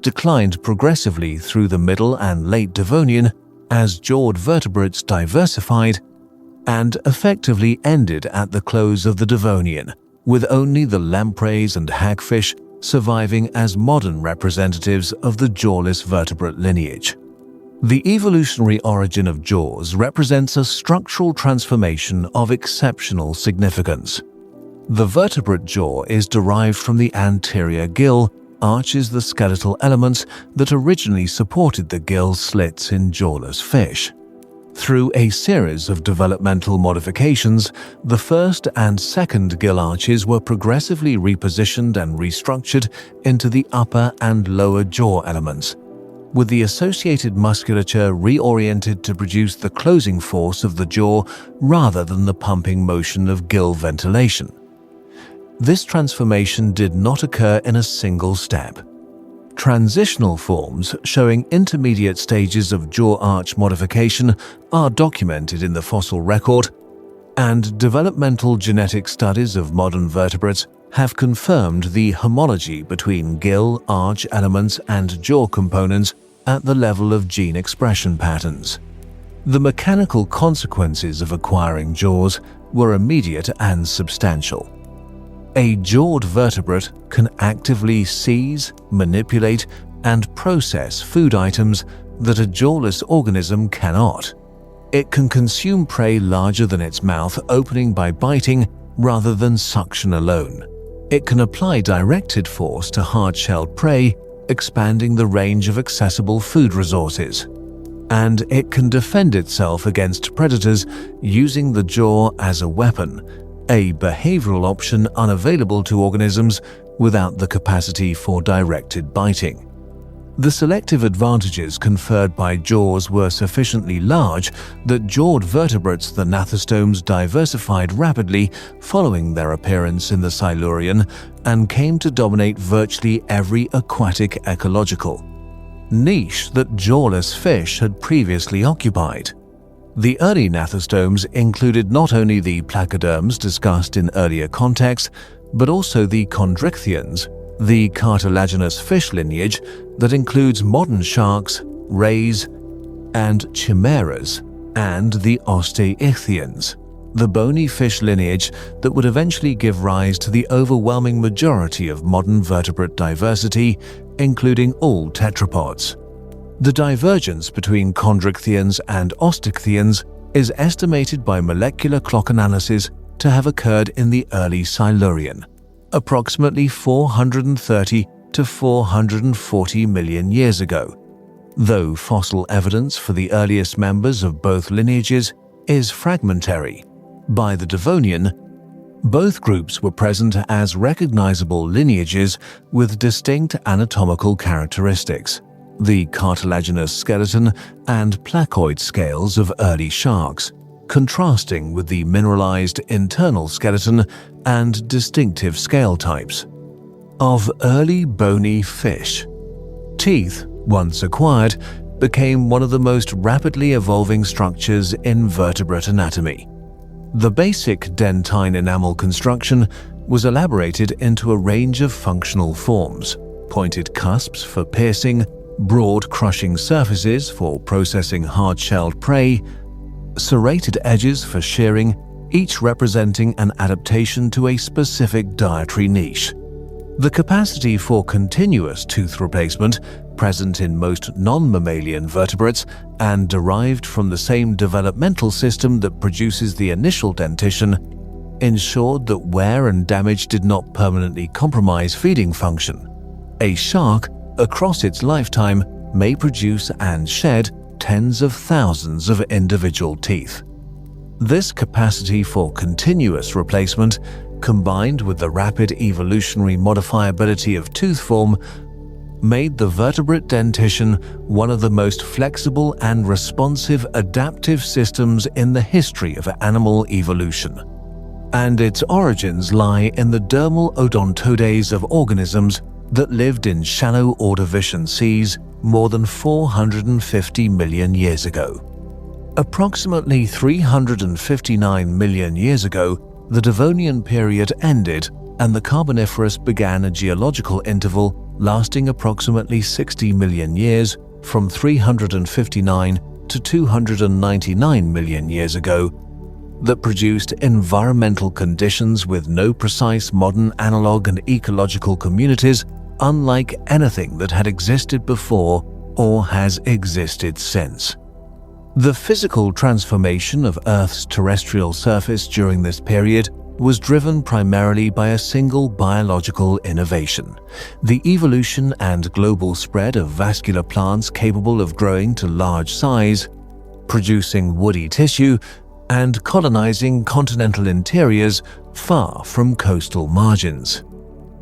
declined progressively through the middle and late Devonian as jawed vertebrates diversified, and effectively ended at the close of the Devonian, with only the lampreys and hagfish surviving as modern representatives of the jawless vertebrate lineage. The evolutionary origin of jaws represents a structural transformation of exceptional significance. The vertebrate jaw is derived from the anterior gill arches the skeletal elements that originally supported the gill slits in jawless fish. Through a series of developmental modifications, the first and second gill arches were progressively repositioned and restructured into the upper and lower jaw elements, with the associated musculature reoriented to produce the closing force of the jaw rather than the pumping motion of gill ventilation. This transformation did not occur in a single step. Transitional forms showing intermediate stages of jaw arch modification are documented in the fossil record, and developmental genetic studies of modern vertebrates have confirmed the homology between gill arch elements and jaw components at the level of gene expression patterns. The mechanical consequences of acquiring jaws were immediate and substantial. A jawed vertebrate can actively seize, manipulate, and process food items that a jawless organism cannot. It can consume prey larger than its mouth opening by biting rather than suction alone. It can apply directed force to hard-shelled prey, expanding the range of accessible food resources. And it can defend itself against predators using the jaw as a weapon, a behavioral option unavailable to organisms without the capacity for directed biting. The selective advantages conferred by jaws were sufficiently large that jawed vertebrates, the gnathostomes, diversified rapidly following their appearance in the Silurian and came to dominate virtually every aquatic ecological niche that jawless fish had previously occupied. The early gnathostomes included not only the placoderms discussed in earlier contexts, but also the chondrichthyans, the cartilaginous fish lineage that includes modern sharks, rays, and chimeras, and the osteichthyans, the bony fish lineage that would eventually give rise to the overwhelming majority of modern vertebrate diversity, including all tetrapods. The divergence between chondrichthyans and osteichthyans is estimated by molecular clock analysis to have occurred in the early Silurian, approximately 430 to 440 million years ago, though fossil evidence for the earliest members of both lineages is fragmentary. By the Devonian, both groups were present as recognizable lineages with distinct anatomical characteristics: the cartilaginous skeleton and placoid scales of early sharks, contrasting with the mineralized internal skeleton and distinctive scale types of early bony fish. Teeth, once acquired, became one of the most rapidly evolving structures in vertebrate anatomy. The basic dentine enamel construction was elaborated into a range of functional forms: pointed cusps for piercing, broad crushing surfaces for processing hard-shelled prey, serrated edges for shearing, each representing an adaptation to a specific dietary niche. The capacity for continuous tooth replacement, present in most non-mammalian vertebrates and derived from the same developmental system that produces the initial dentition, ensured that wear and damage did not permanently compromise feeding function. A shark, across its lifetime, may produce and shed tens of thousands of individual teeth. This capacity for continuous replacement, combined with the rapid evolutionary modifiability of tooth form, made the vertebrate dentition one of the most flexible and responsive adaptive systems in the history of animal evolution. And its origins lie in the dermal odontodes of organisms that lived in shallow Ordovician seas more than 450 million years ago. Approximately 359 million years ago, the Devonian period ended and the Carboniferous began a geological interval lasting approximately 60 million years from 359 to 299 million years ago that produced environmental conditions with no precise modern analog and ecological communities unlike anything that had existed before or has existed since. The physical transformation of Earth's terrestrial surface during this period was driven primarily by a single biological innovation: the evolution and global spread of vascular plants capable of growing to large size, producing woody tissue, and colonizing continental interiors far from coastal margins.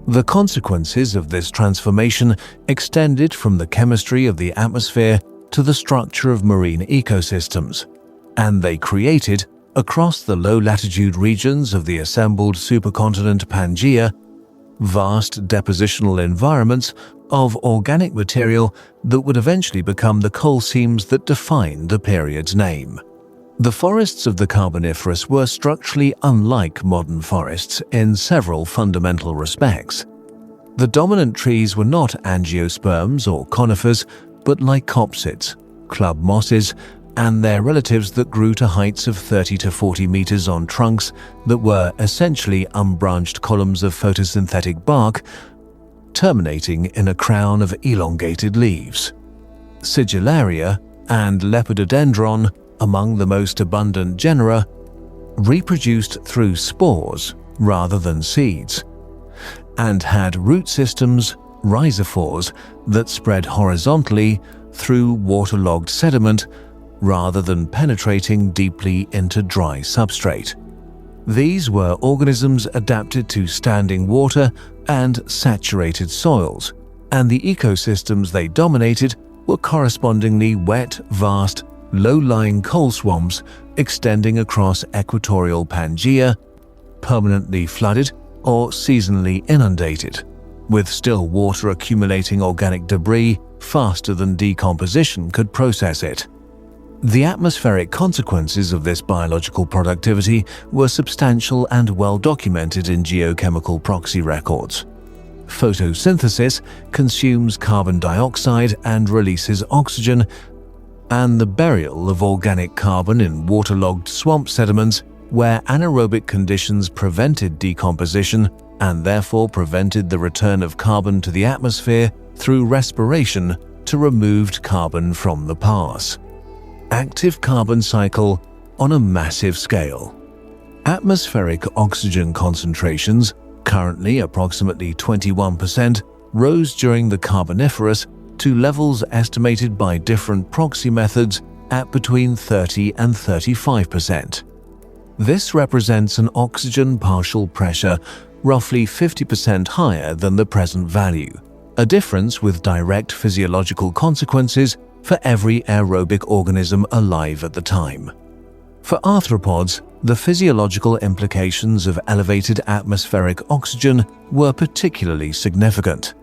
The consequences of this transformation extended from the chemistry of the atmosphere to the structure of marine ecosystems, and they created, across the low-latitude regions of the assembled supercontinent Pangaea, vast depositional environments of organic material that would eventually become the coal seams that defined the period's name. The forests of the Carboniferous were structurally unlike modern forests in several fundamental respects. The dominant trees were not angiosperms or conifers, but lycopsids, club mosses, and their relatives that grew to heights of 30 to 40 meters on trunks that were essentially unbranched columns of photosynthetic bark, terminating in a crown of elongated leaves. Sigillaria and Lepidodendron, among the most abundant genera, reproduced through spores rather than seeds, and had root systems, rhizophores, that spread horizontally through waterlogged sediment rather than penetrating deeply into dry substrate. These were organisms adapted to standing water and saturated soils, and the ecosystems they dominated were correspondingly wet, vast, low-lying coal swamps extending across equatorial Pangaea, permanently flooded or seasonally inundated, with still water accumulating organic debris faster than decomposition could process it. The atmospheric consequences of this biological productivity were substantial and well documented in geochemical proxy records. Photosynthesis consumes carbon dioxide and releases oxygen, and the burial of organic carbon in waterlogged swamp sediments where anaerobic conditions prevented decomposition and therefore prevented the return of carbon to the atmosphere through respiration to removed carbon from the past. Active carbon cycle on a massive scale. Atmospheric oxygen concentrations, currently approximately 21%, rose during the Carboniferous to levels estimated by different proxy methods at between 30 and 35%. This represents an oxygen partial pressure roughly 50% higher than the present value, a difference with direct physiological consequences for every aerobic organism alive at the time. For arthropods, the physiological implications of elevated atmospheric oxygen were particularly significant.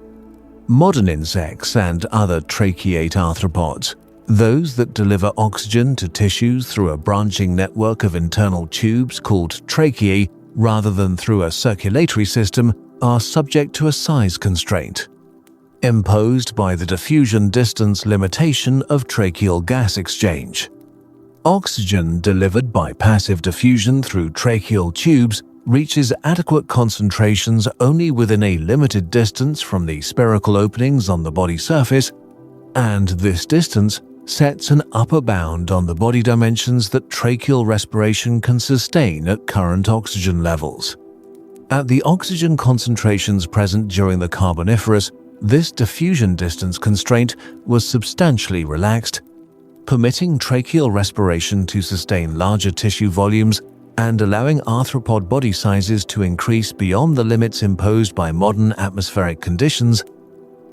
Modern insects and other tracheate arthropods, those that deliver oxygen to tissues through a branching network of internal tubes called tracheae rather than through a circulatory system, are subject to a size constraint imposed by the diffusion distance limitation of tracheal gas exchange. Oxygen delivered by passive diffusion through tracheal tubes reaches adequate concentrations only within a limited distance from the spherical openings on the body surface, and this distance sets an upper bound on the body dimensions that tracheal respiration can sustain at current oxygen levels. At the oxygen concentrations present during the Carboniferous, this diffusion distance constraint was substantially relaxed, permitting tracheal respiration to sustain larger tissue volumes and allowing arthropod body sizes to increase beyond the limits imposed by modern atmospheric conditions.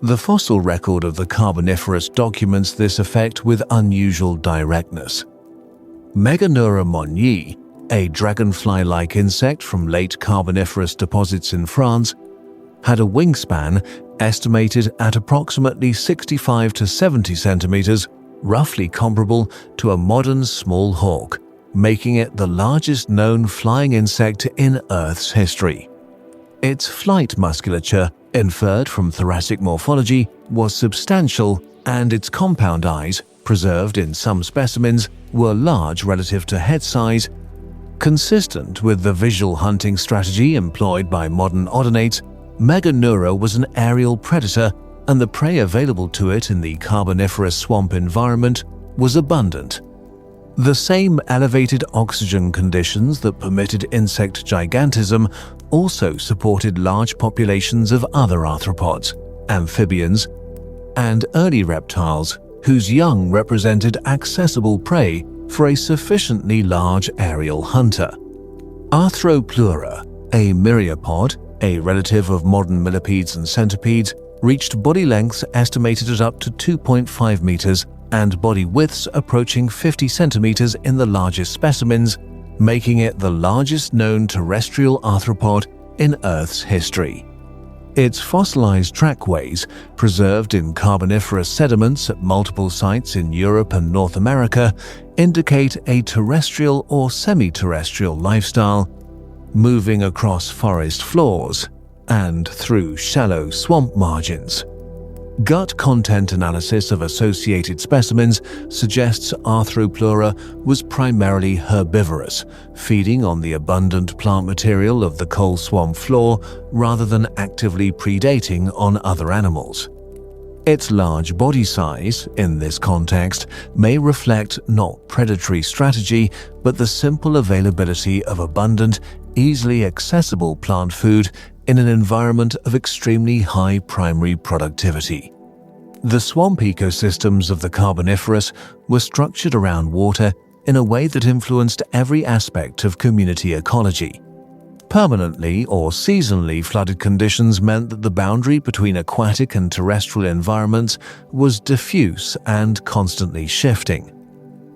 The fossil record of the Carboniferous documents this effect with unusual directness. Meganeura monnieri, a dragonfly-like insect from late Carboniferous deposits in France, had a wingspan estimated at approximately 65 to 70 centimeters, roughly comparable to a modern small hawk, making it the largest known flying insect in Earth's history. Its flight musculature, inferred from thoracic morphology, was substantial, and its compound eyes, preserved in some specimens, were large relative to head size. Consistent with the visual hunting strategy employed by modern odonates, Meganeura was an aerial predator, and the prey available to it in the Carboniferous swamp environment was abundant. The same elevated oxygen conditions that permitted insect gigantism also supported large populations of other arthropods, amphibians, and early reptiles whose young represented accessible prey for a sufficiently large aerial hunter. Arthropleura, a myriapod, a relative of modern millipedes and centipedes, reached body lengths estimated at up to 2.5 meters and body widths approaching 50 centimeters in the largest specimens, making it the largest known terrestrial arthropod in Earth's history. Its fossilized trackways, preserved in Carboniferous sediments at multiple sites in Europe and North America, indicate a terrestrial or semi-terrestrial lifestyle, moving across forest floors and through shallow swamp margins. Gut content analysis of associated specimens suggests Arthropleura was primarily herbivorous, feeding on the abundant plant material of the coal swamp floor rather than actively predating on other animals. Its large body size, in this context, may reflect not predatory strategy but the simple availability of abundant, easily accessible plant food in an environment of extremely high primary productivity. The swamp ecosystems of the Carboniferous were structured around water in a way that influenced every aspect of community ecology. Permanently or seasonally flooded conditions meant that the boundary between aquatic and terrestrial environments was diffuse and constantly shifting.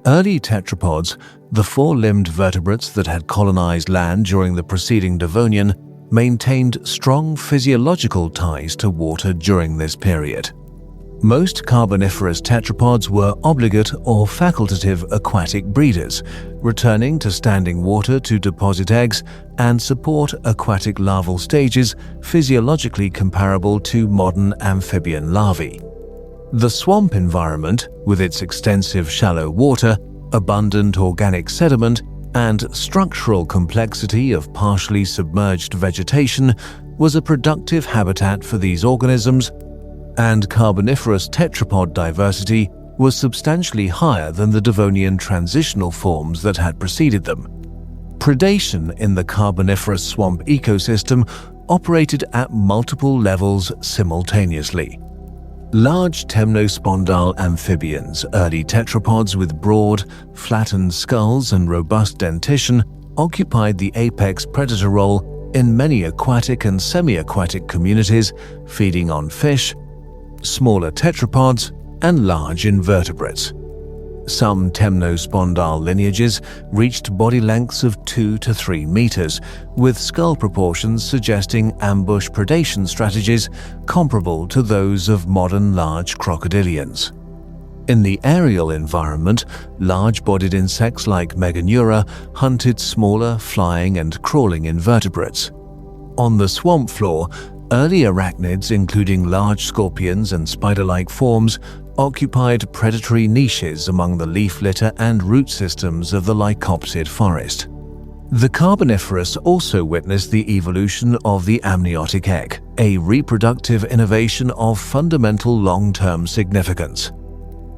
Early tetrapods, the four-limbed vertebrates that had colonized land during the preceding Devonian, maintained strong physiological ties to water during this period. Most Carboniferous tetrapods were obligate or facultative aquatic breeders, returning to standing water to deposit eggs and support aquatic larval stages physiologically comparable to modern amphibian larvae. The swamp environment, with its extensive shallow water, abundant organic sediment, and structural complexity of partially submerged vegetation, was a productive habitat for these organisms, and Carboniferous tetrapod diversity was substantially higher than the Devonian transitional forms that had preceded them. Predation in the Carboniferous swamp ecosystem operated at multiple levels simultaneously. Large temnospondyle amphibians, early tetrapods with broad, flattened skulls and robust dentition, occupied the apex predator role in many aquatic and semi-aquatic communities, feeding on fish, smaller tetrapods, and large invertebrates. Some temnospondyle lineages reached body lengths of 2 to 3 meters, with skull proportions suggesting ambush predation strategies comparable to those of modern large crocodilians. In the aerial environment, large-bodied insects like Meganeura hunted smaller flying and crawling invertebrates. On the swamp floor, early arachnids, including large scorpions and spider-like forms, occupied predatory niches among the leaf litter and root systems of the Lycopsid forest. The Carboniferous also witnessed the evolution of the amniotic egg, a reproductive innovation of fundamental long-term significance.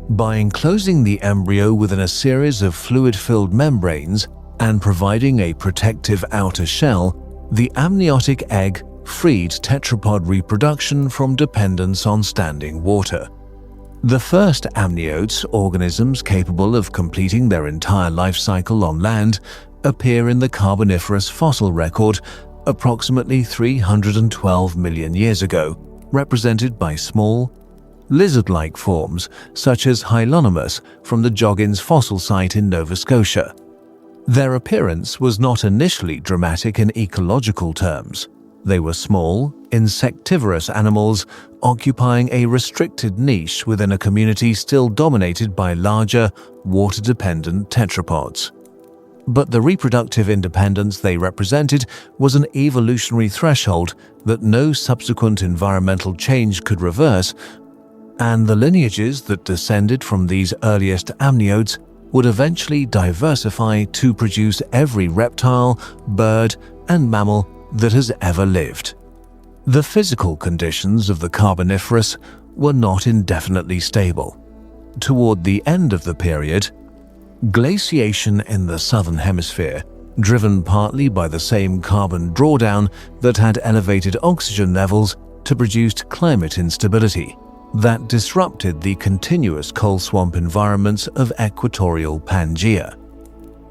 By enclosing the embryo within a series of fluid-filled membranes and providing a protective outer shell, the amniotic egg freed tetrapod reproduction from dependence on standing water. The first amniotes, organisms capable of completing their entire life cycle on land, appear in the Carboniferous fossil record approximately 312 million years ago, represented by small, lizard-like forms such as Hylonomus from the Joggins fossil site in Nova Scotia. Their appearance was not initially dramatic in ecological terms. They were small, insectivorous animals occupying a restricted niche within a community still dominated by larger, water-dependent tetrapods. But the reproductive independence they represented was an evolutionary threshold that no subsequent environmental change could reverse, and the lineages that descended from these earliest amniotes would eventually diversify to produce every reptile, bird, and mammal that has ever lived. The physical conditions of the Carboniferous were not indefinitely stable. Toward the end of the period, Glaciation in the southern hemisphere, driven partly by the same carbon drawdown that had elevated oxygen levels to produce climate instability that disrupted the continuous coal swamp environments of equatorial Pangaea.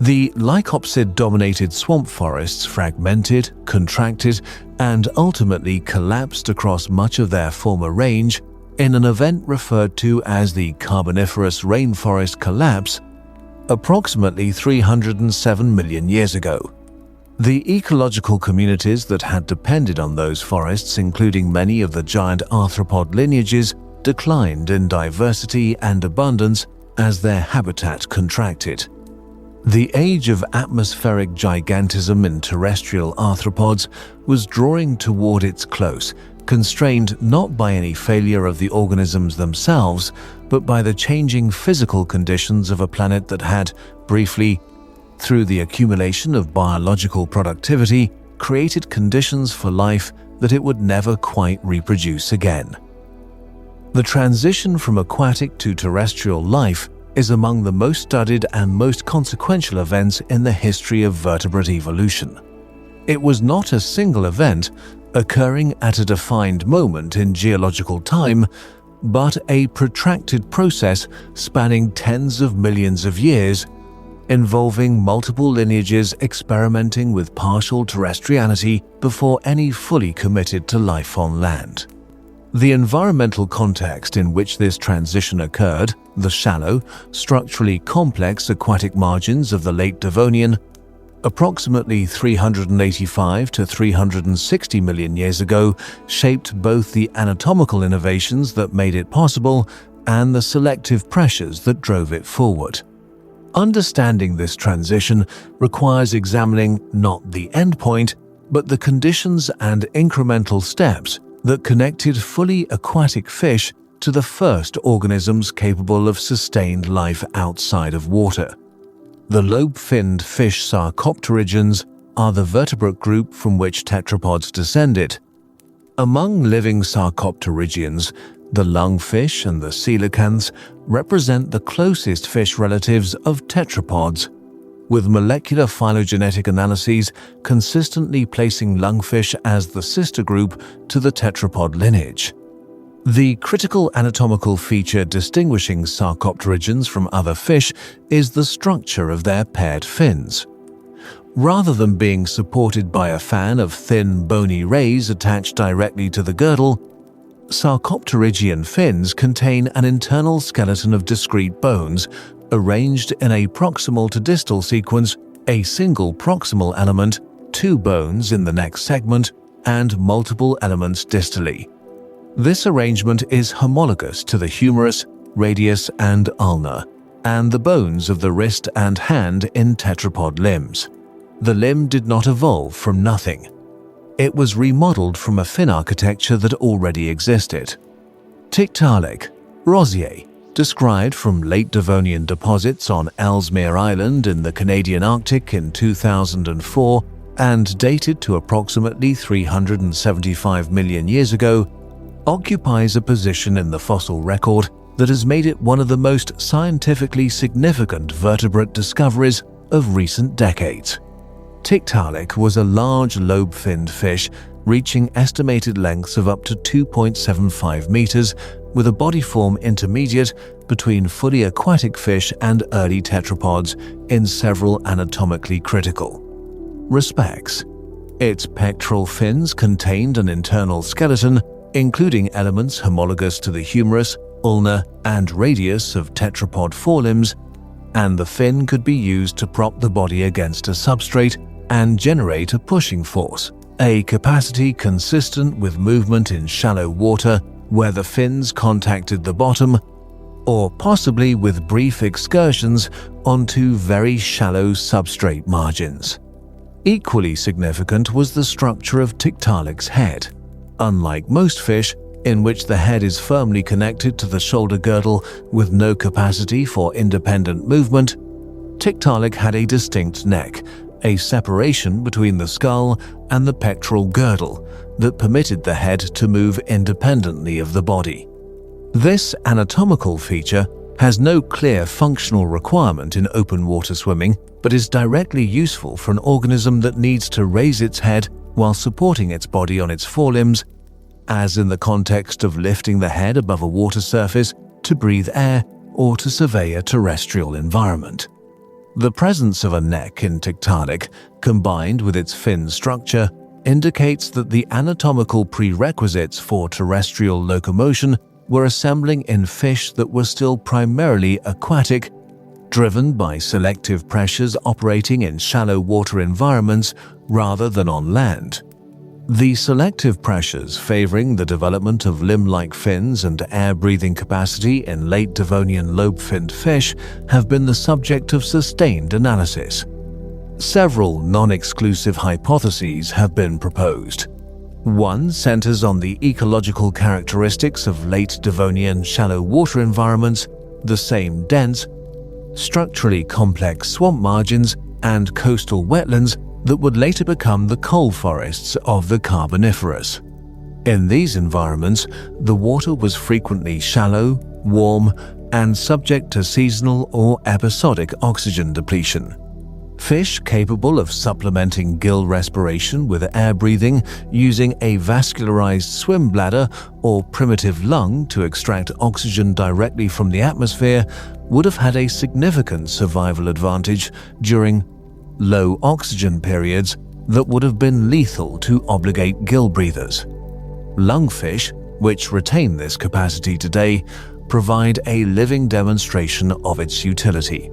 The Lycopsid-dominated swamp forests fragmented, contracted, and ultimately collapsed across much of their former range in an event referred to as the Carboniferous Rainforest Collapse approximately 307 million years ago. The ecological communities that had depended on those forests, including many of the giant arthropod lineages, declined in diversity and abundance as their habitat contracted. The age of atmospheric gigantism in terrestrial arthropods was drawing toward its close, constrained not by any failure of the organisms themselves, but by the changing physical conditions of a planet that had, briefly, through the accumulation of biological productivity, created conditions for life that it would never quite reproduce again. The transition from aquatic to terrestrial life is among the most studied and most consequential events in the history of vertebrate evolution. It was not a single event occurring at a defined moment in geological time, but a protracted process spanning tens of millions of years, involving multiple lineages experimenting with partial terrestriality before any fully committed to life on land. The environmental context in which this transition occurred, the shallow, structurally complex aquatic margins of the late Devonian, approximately 385 to 360 million years ago, shaped both the anatomical innovations that made it possible and the selective pressures that drove it forward. Understanding this transition requires examining not the endpoint, but the conditions and incremental steps that connected fully aquatic fish to the first organisms capable of sustained life outside of water. The lobe-finned fish sarcopterygians are the vertebrate group from which tetrapods descended. Among living sarcopterygians, the lungfish and the coelacanths represent the closest fish relatives of tetrapods, with molecular phylogenetic analyses consistently placing lungfish as the sister group to the tetrapod lineage. The critical anatomical feature distinguishing sarcopterygians from other fish is the structure of their paired fins. Rather than being supported by a fan of thin, bony rays attached directly to the girdle, sarcopterygian fins contain an internal skeleton of discrete bones arranged in a proximal to distal sequence, a single proximal element, two bones in the next segment, and multiple elements distally. This arrangement is homologous to the humerus, radius, and ulna, and the bones of the wrist and hand in tetrapod limbs. The limb did not evolve from nothing. It was remodeled from a fin architecture that already existed. Tiktaalik, Rosier, described from late Devonian deposits on Ellesmere Island in the Canadian Arctic in 2004 and dated to approximately 375 million years ago, occupies a position in the fossil record that has made it one of the most scientifically significant vertebrate discoveries of recent decades. Tiktaalik was a large lobe-finned fish reaching estimated lengths of up to 2.75 meters, with a body form intermediate between fully aquatic fish and early tetrapods in several anatomically critical respects. Its pectoral fins contained an internal skeleton, including elements homologous to the humerus, ulna, and radius of tetrapod forelimbs, and the fin could be used to prop the body against a substrate and generate a pushing force, a capacity consistent with movement in shallow water where the fins contacted the bottom, or possibly with brief excursions onto very shallow substrate margins. Equally significant was the structure of Tiktaalik's head. Unlike most fish, in which the head is firmly connected to the shoulder girdle with no capacity for independent movement, Tiktaalik had a distinct neck, a separation between the skull and the pectoral girdle that permitted the head to move independently of the body. This anatomical feature has no clear functional requirement in open water swimming, but is directly useful for an organism that needs to raise its head while supporting its body on its forelimbs, as in the context of lifting the head above a water surface to breathe air or to survey a terrestrial environment. The presence of a neck in Tiktaalik, combined with its fin structure, indicates that the anatomical prerequisites for terrestrial locomotion were assembling in fish that were still primarily aquatic, driven by selective pressures operating in shallow water environments rather than on land. The selective pressures favoring the development of limb-like fins and air-breathing capacity in late Devonian lobe-finned fish have been the subject of sustained analysis. Several non-exclusive hypotheses have been proposed. One centers on the ecological characteristics of late Devonian shallow water environments, the same dense, structurally complex swamp margins and coastal wetlands that would later become the coal forests of the Carboniferous. In these environments, the water was frequently shallow, warm, and subject to seasonal or episodic oxygen depletion. Fish capable of supplementing gill respiration with air breathing using a vascularized swim bladder or primitive lung to extract oxygen directly from the atmosphere would have had a significant survival advantage during low oxygen periods that would have been lethal to obligate gill breathers. Lungfish, which retain this capacity today, provide a living demonstration of its utility.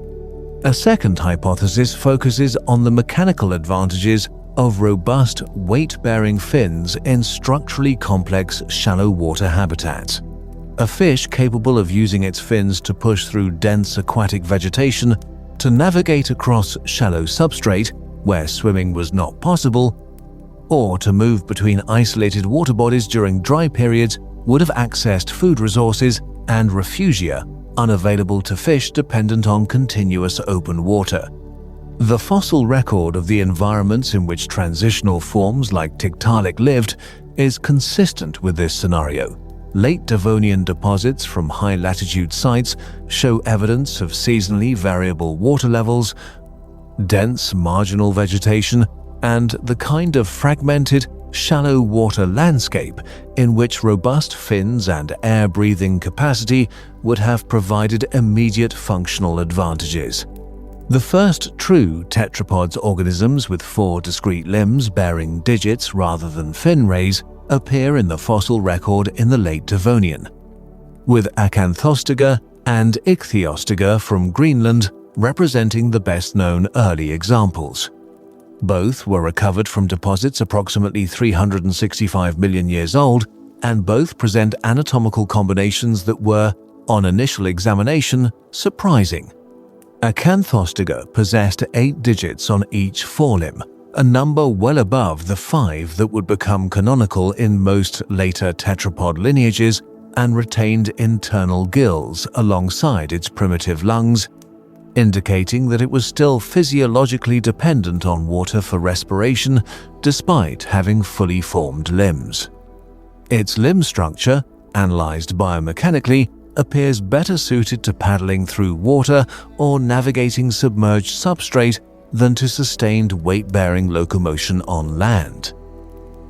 A second hypothesis focuses on the mechanical advantages of robust, weight-bearing fins in structurally complex shallow water habitats. A fish capable of using its fins to push through dense aquatic vegetation to navigate across shallow substrate where swimming was not possible, or to move between isolated water bodies during dry periods would have accessed food resources and refugia unavailable to fish dependent on continuous open water. The fossil record of the environments in which transitional forms like Tiktaalik lived is consistent with this scenario. Late Devonian deposits from high-latitude sites show evidence of seasonally variable water levels, dense marginal vegetation, and the kind of fragmented, shallow water landscape in which robust fins and air-breathing capacity would have provided immediate functional advantages. The first true tetrapods organisms with 4 discrete limbs bearing digits rather than fin rays appear in the fossil record in the late Devonian, with Acanthostega and Ichthyostega from Greenland representing the best-known early examples. Both were recovered from deposits approximately 365 million years old, and both present anatomical combinations that were, on initial examination, surprising. Acanthostega possessed 8 digits on each forelimb, a number well above the 5 that would become canonical in most later tetrapod lineages, and retained internal gills alongside its primitive lungs, indicating that it was still physiologically dependent on water for respiration despite having fully formed limbs. Its limb structure, analyzed biomechanically, appears better suited to paddling through water or navigating submerged substrate than to sustained weight-bearing locomotion on land.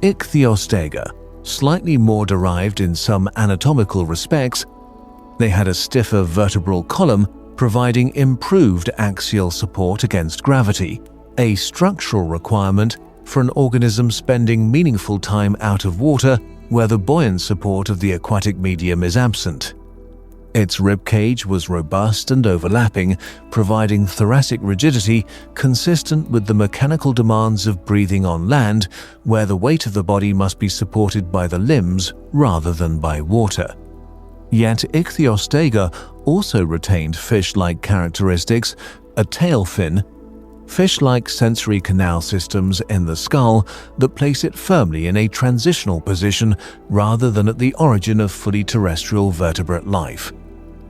Ichthyostega, slightly more derived in some anatomical respects, they had a stiffer vertebral column providing improved axial support against gravity, a structural requirement for an organism spending meaningful time out of water where the buoyant support of the aquatic medium is absent. Its ribcage was robust and overlapping, providing thoracic rigidity consistent with the mechanical demands of breathing on land, where the weight of the body must be supported by the limbs rather than by water. Yet Ichthyostega also retained fish-like characteristics, a tail fin, fish-like sensory canal systems in the skull that place it firmly in a transitional position rather than at the origin of fully terrestrial vertebrate life.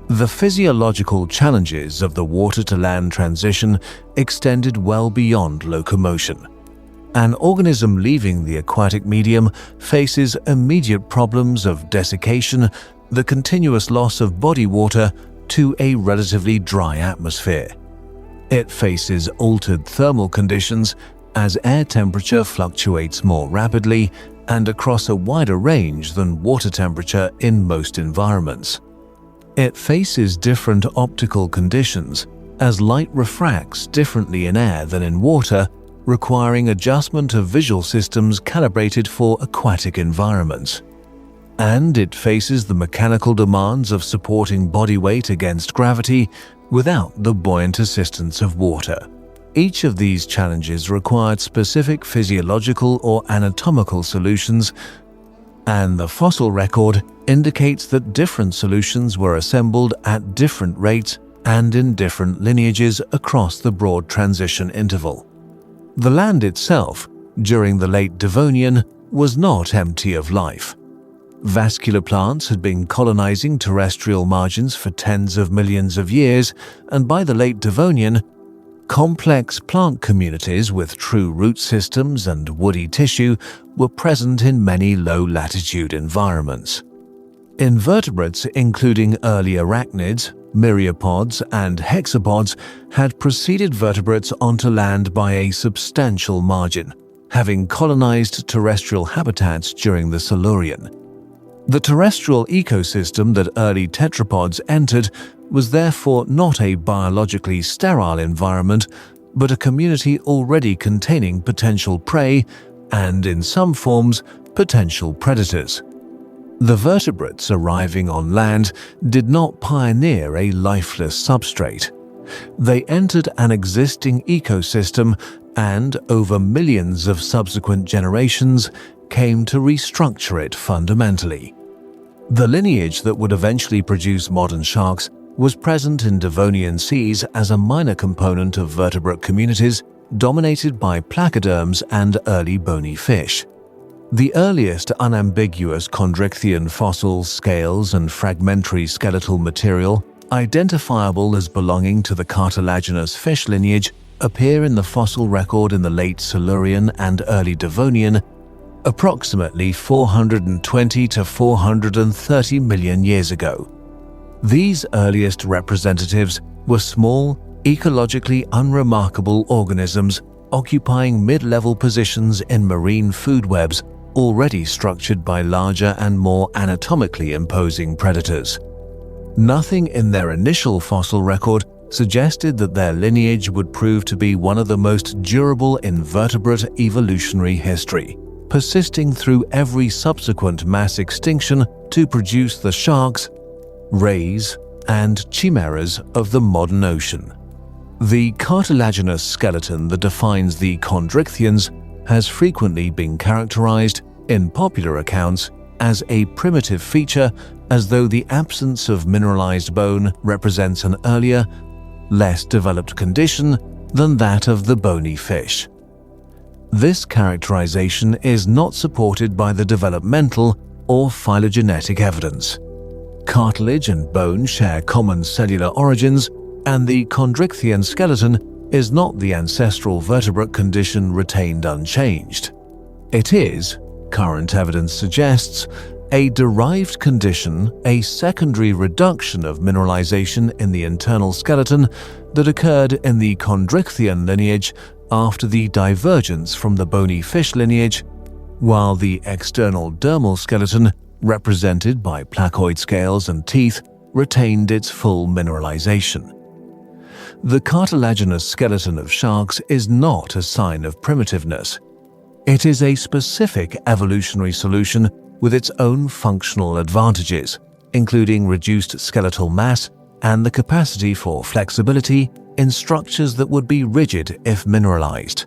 The physiological challenges of the water-to-land transition extended well beyond locomotion. An organism leaving the aquatic medium faces immediate problems of desiccation, the continuous loss of body water, to a relatively dry atmosphere. It faces altered thermal conditions as air temperature fluctuates more rapidly and across a wider range than water temperature in most environments. It faces different optical conditions as light refracts differently in air than in water, requiring adjustment of visual systems calibrated for aquatic environments. And it faces the mechanical demands of supporting body weight against gravity without the buoyant assistance of water. Each of these challenges required specific physiological or anatomical solutions, and the fossil record indicates that different solutions were assembled at different rates and in different lineages across the broad transition interval. The land itself, during the late Devonian, was not empty of life. Vascular plants had been colonizing terrestrial margins for tens of millions of years, and by the late Devonian, complex plant communities with true root systems and woody tissue were present in many low-latitude environments. Invertebrates, including early arachnids, myriapods, and hexapods, had preceded vertebrates onto land by a substantial margin, having colonized terrestrial habitats during the Silurian. The terrestrial ecosystem that early tetrapods entered was therefore not a biologically sterile environment, but a community already containing potential prey and, in some forms, potential predators. The vertebrates arriving on land did not pioneer a lifeless substrate. They entered an existing ecosystem and, over millions of subsequent generations, came to restructure it fundamentally. The lineage that would eventually produce modern sharks was present in Devonian seas as a minor component of vertebrate communities dominated by placoderms and early bony fish. The earliest unambiguous chondrichthyan fossils, scales, and fragmentary skeletal material identifiable as belonging to the cartilaginous fish lineage appear in the fossil record in the late Silurian and early Devonian, approximately 420 to 430 million years ago. These earliest representatives were small, ecologically unremarkable organisms occupying mid-level positions in marine food webs already structured by larger and more anatomically imposing predators. Nothing in their initial fossil record suggested that their lineage would prove to be one of the most durable in vertebrate evolutionary history, persisting through every subsequent mass extinction to produce the sharks, rays, and chimeras of the modern ocean. The cartilaginous skeleton that defines the chondrichthyans has frequently been characterized, in popular accounts, as a primitive feature, as though the absence of mineralized bone represents an earlier, less developed condition than that of the bony fish. This characterization is not supported by the developmental or phylogenetic evidence. Cartilage and bone share common cellular origins, and the chondrichthyan skeleton is not the ancestral vertebrate condition retained unchanged. It is, current evidence suggests, a derived condition, a secondary reduction of mineralization in the internal skeleton that occurred in the chondrichthyan lineage after the divergence from the bony fish lineage, while the external dermal skeleton, represented by placoid scales and teeth, retained its full mineralization. The cartilaginous skeleton of sharks is not a sign of primitiveness. It is a specific evolutionary solution with its own functional advantages, including reduced skeletal mass and the capacity for flexibility in structures that would be rigid if mineralized.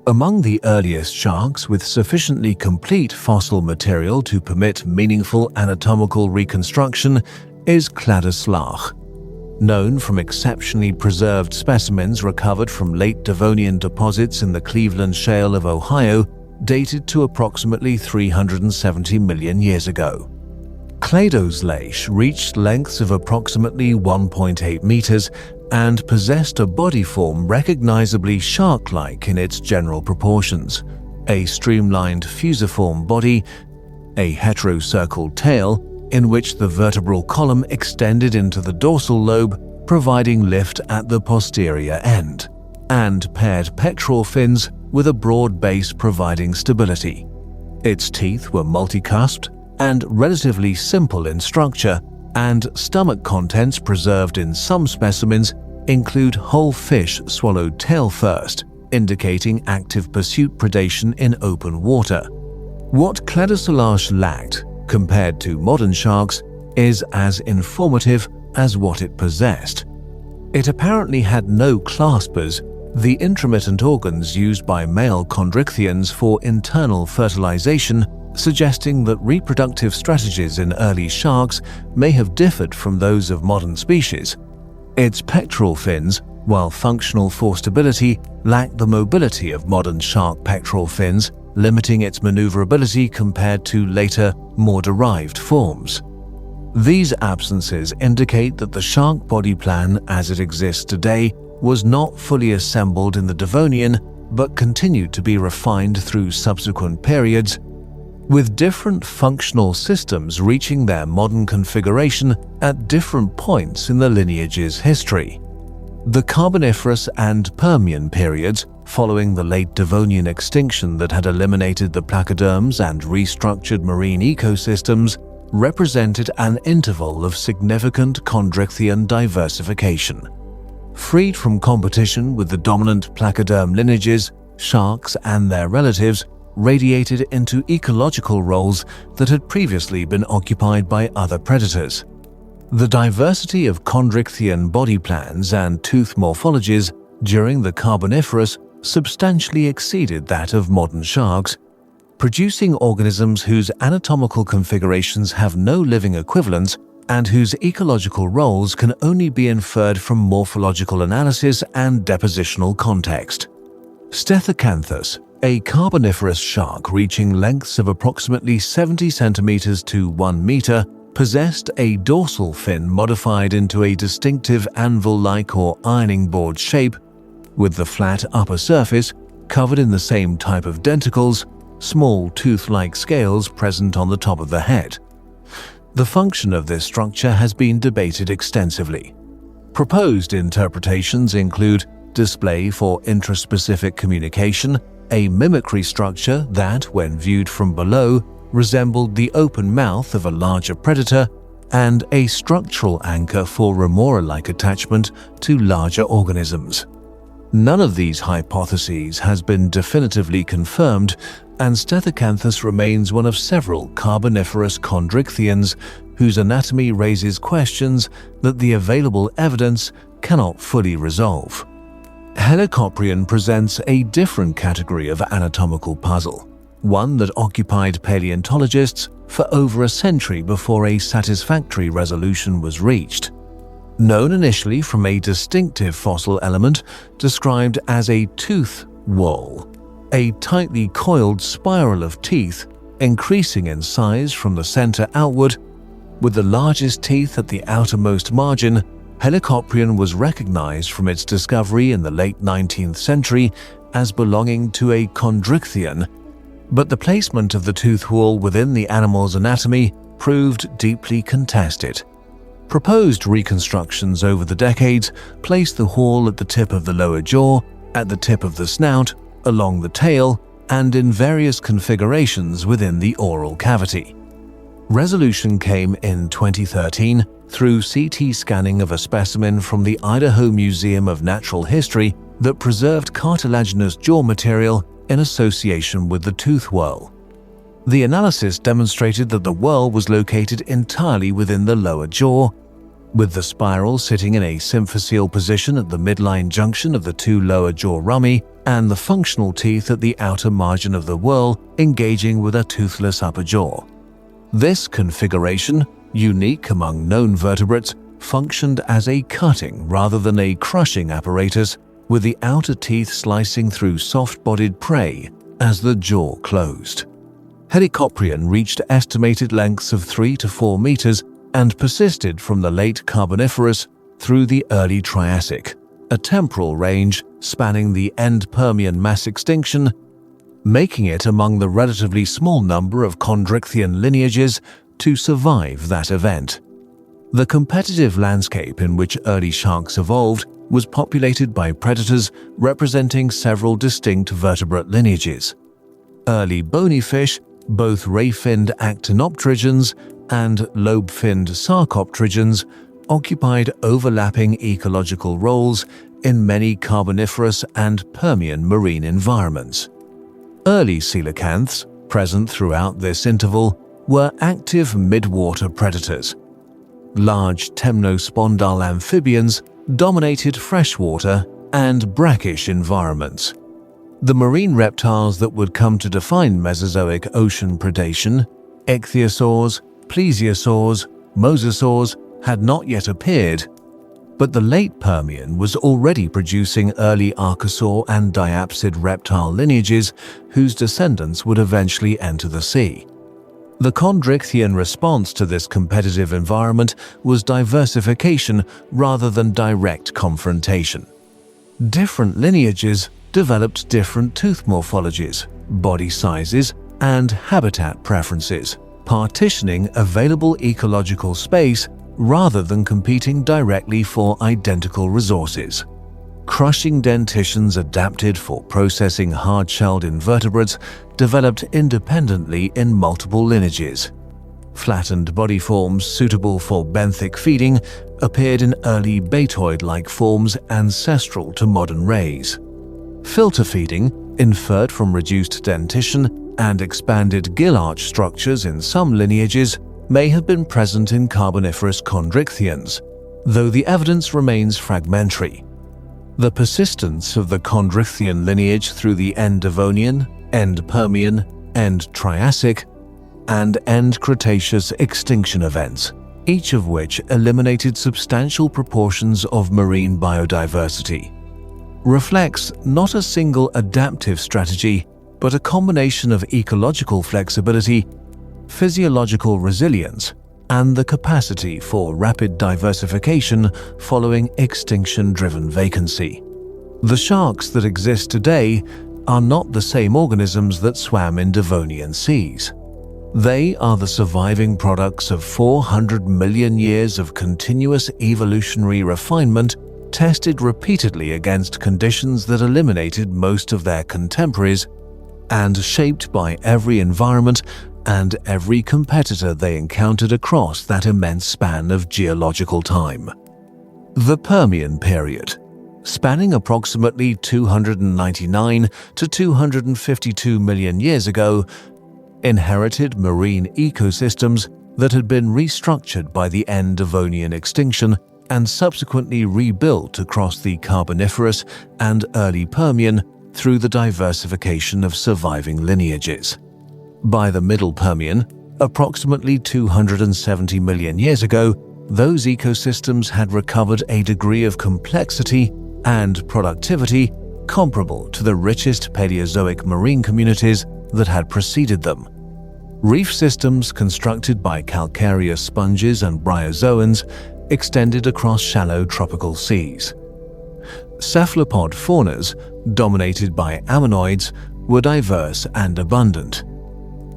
Among the earliest sharks with sufficiently complete fossil material to permit meaningful anatomical reconstruction is Cladoslach. Known from exceptionally preserved specimens recovered from late Devonian deposits in the Cleveland Shale of Ohio, dated to approximately 370 million years ago. Cladoslach reached lengths of approximately 1.8 meters and possessed a body form recognizably shark-like in its general proportions: a streamlined fusiform body, a heterocircled tail, in which the vertebral column extended into the dorsal lobe, providing lift at the posterior end, and paired pectoral fins with a broad base providing stability. Its teeth were multicusped and relatively simple in structure, and stomach contents preserved in some specimens include whole fish swallowed tail first, indicating active pursuit predation in open water. What Cladocelage lacked, compared to modern sharks, is as informative as what it possessed. It apparently had no claspers, the intromittent organs used by male chondrichthyans for internal fertilization, suggesting that reproductive strategies in early sharks may have differed from those of modern species. Its pectoral fins, while functional for stability, lacked the mobility of modern shark pectoral fins, limiting its maneuverability compared to later, more derived forms. These absences indicate that the shark body plan as it exists today was not fully assembled in the Devonian, but continued to be refined through subsequent periods, with different functional systems reaching their modern configuration at different points in the lineage's history. The Carboniferous and Permian periods, following the late Devonian extinction that had eliminated the placoderms and restructured marine ecosystems, represented an interval of significant chondrichthyan diversification. Freed from competition with the dominant placoderm lineages, sharks and their relatives radiated into ecological roles that had previously been occupied by other predators. The diversity of chondrichthyan body plans and tooth morphologies during the Carboniferous substantially exceeded that of modern sharks, producing organisms whose anatomical configurations have no living equivalents and whose ecological roles can only be inferred from morphological analysis and depositional context. Stethocanthus, a Carboniferous shark reaching lengths of approximately 70 centimeters to 1 meter, possessed a dorsal fin modified into a distinctive anvil-like or ironing board shape, with the flat upper surface covered in the same type of denticles, small tooth-like scales present on the top of the head. The function of this structure has been debated extensively. Proposed interpretations include display for intraspecific communication, a mimicry structure that, when viewed from below, resembled the open mouth of a larger predator, and a structural anchor for remora-like attachment to larger organisms. None of these hypotheses has been definitively confirmed, and Stethocanthus remains one of several Carboniferous chondrichthyans whose anatomy raises questions that the available evidence cannot fully resolve. Helicoprion presents a different category of anatomical puzzle, one that occupied paleontologists for over a century before a satisfactory resolution was reached. Known initially from a distinctive fossil element described as a tooth whorl, a tightly coiled spiral of teeth increasing in size from the center outward, with the largest teeth at the outermost margin, Helicoprion was recognized from its discovery in the late 19th century as belonging to a chondrichthyan, but the placement of the tooth whorl within the animal's anatomy proved deeply contested. Proposed reconstructions over the decades placed the whorl at the tip of the lower jaw, at the tip of the snout, along the tail, and in various configurations within the oral cavity. Resolution came in 2013 through CT scanning of a specimen from the Idaho Museum of Natural History that preserved cartilaginous jaw material in association with the tooth whorl. The analysis demonstrated that the whorl was located entirely within the lower jaw, with the spiral sitting in a symphyseal position at the midline junction of the two lower jaw rami and the functional teeth at the outer margin of the whorl engaging with a toothless upper jaw. This configuration, unique among known vertebrates, functioned as a cutting rather than a crushing apparatus, with the outer teeth slicing through soft-bodied prey as the jaw closed. Helicoprion reached estimated lengths of 3 to 4 meters and persisted from the late Carboniferous through the early Triassic, a temporal range spanning the end Permian mass extinction, making it among the relatively small number of chondrichthyan lineages to survive that event. The competitive landscape in which early sharks evolved was populated by predators representing several distinct vertebrate lineages. Early bony fish, both ray-finned actinopterygians and lobe-finned sarcopterygians, occupied overlapping ecological roles in many Carboniferous and Permian marine environments. Early coelacanths, present throughout this interval, were active midwater predators. Large temnospondyle amphibians dominated freshwater and brackish environments. The marine reptiles that would come to define Mesozoic ocean predation, ichthyosaurs, plesiosaurs, mosasaurs, had not yet appeared, but the late Permian was already producing early archosaur and diapsid reptile lineages whose descendants would eventually enter the sea. The Chondrichthian response to this competitive environment was diversification rather than direct confrontation. Different lineages developed different tooth morphologies, body sizes, and habitat preferences, partitioning available ecological space rather than competing directly for identical resources. Crushing dentitions adapted for processing hard-shelled invertebrates developed independently in multiple lineages. Flattened body forms suitable for benthic feeding appeared in early batoid-like forms ancestral to modern rays. Filter feeding, inferred from reduced dentition and expanded gill arch structures in some lineages, may have been present in Carboniferous Chondrichthians, though the evidence remains fragmentary. The persistence of the Chondrichthian lineage through the end Devonian, end Permian, end Triassic, and end Cretaceous extinction events, each of which eliminated substantial proportions of marine biodiversity, reflects not a single adaptive strategy, but a combination of ecological flexibility, physiological resilience, and the capacity for rapid diversification following extinction-driven vacancy. The sharks that exist today are not the same organisms that swam in Devonian seas. They are the surviving products of 400 million years of continuous evolutionary refinement tested repeatedly against conditions that eliminated most of their contemporaries and shaped by every environment and every competitor they encountered across that immense span of geological time. The Permian period, spanning approximately 299 to 252 million years ago, inherited marine ecosystems that had been restructured by the end Devonian extinction and subsequently rebuilt across the Carboniferous and early Permian through the diversification of surviving lineages. By the Middle Permian, approximately 270 million years ago, those ecosystems had recovered a degree of complexity and productivity comparable to the richest Paleozoic marine communities that had preceded them. Reef systems constructed by calcareous sponges and bryozoans extended across shallow tropical seas. Cephalopod faunas, dominated by ammonoids, were diverse and abundant.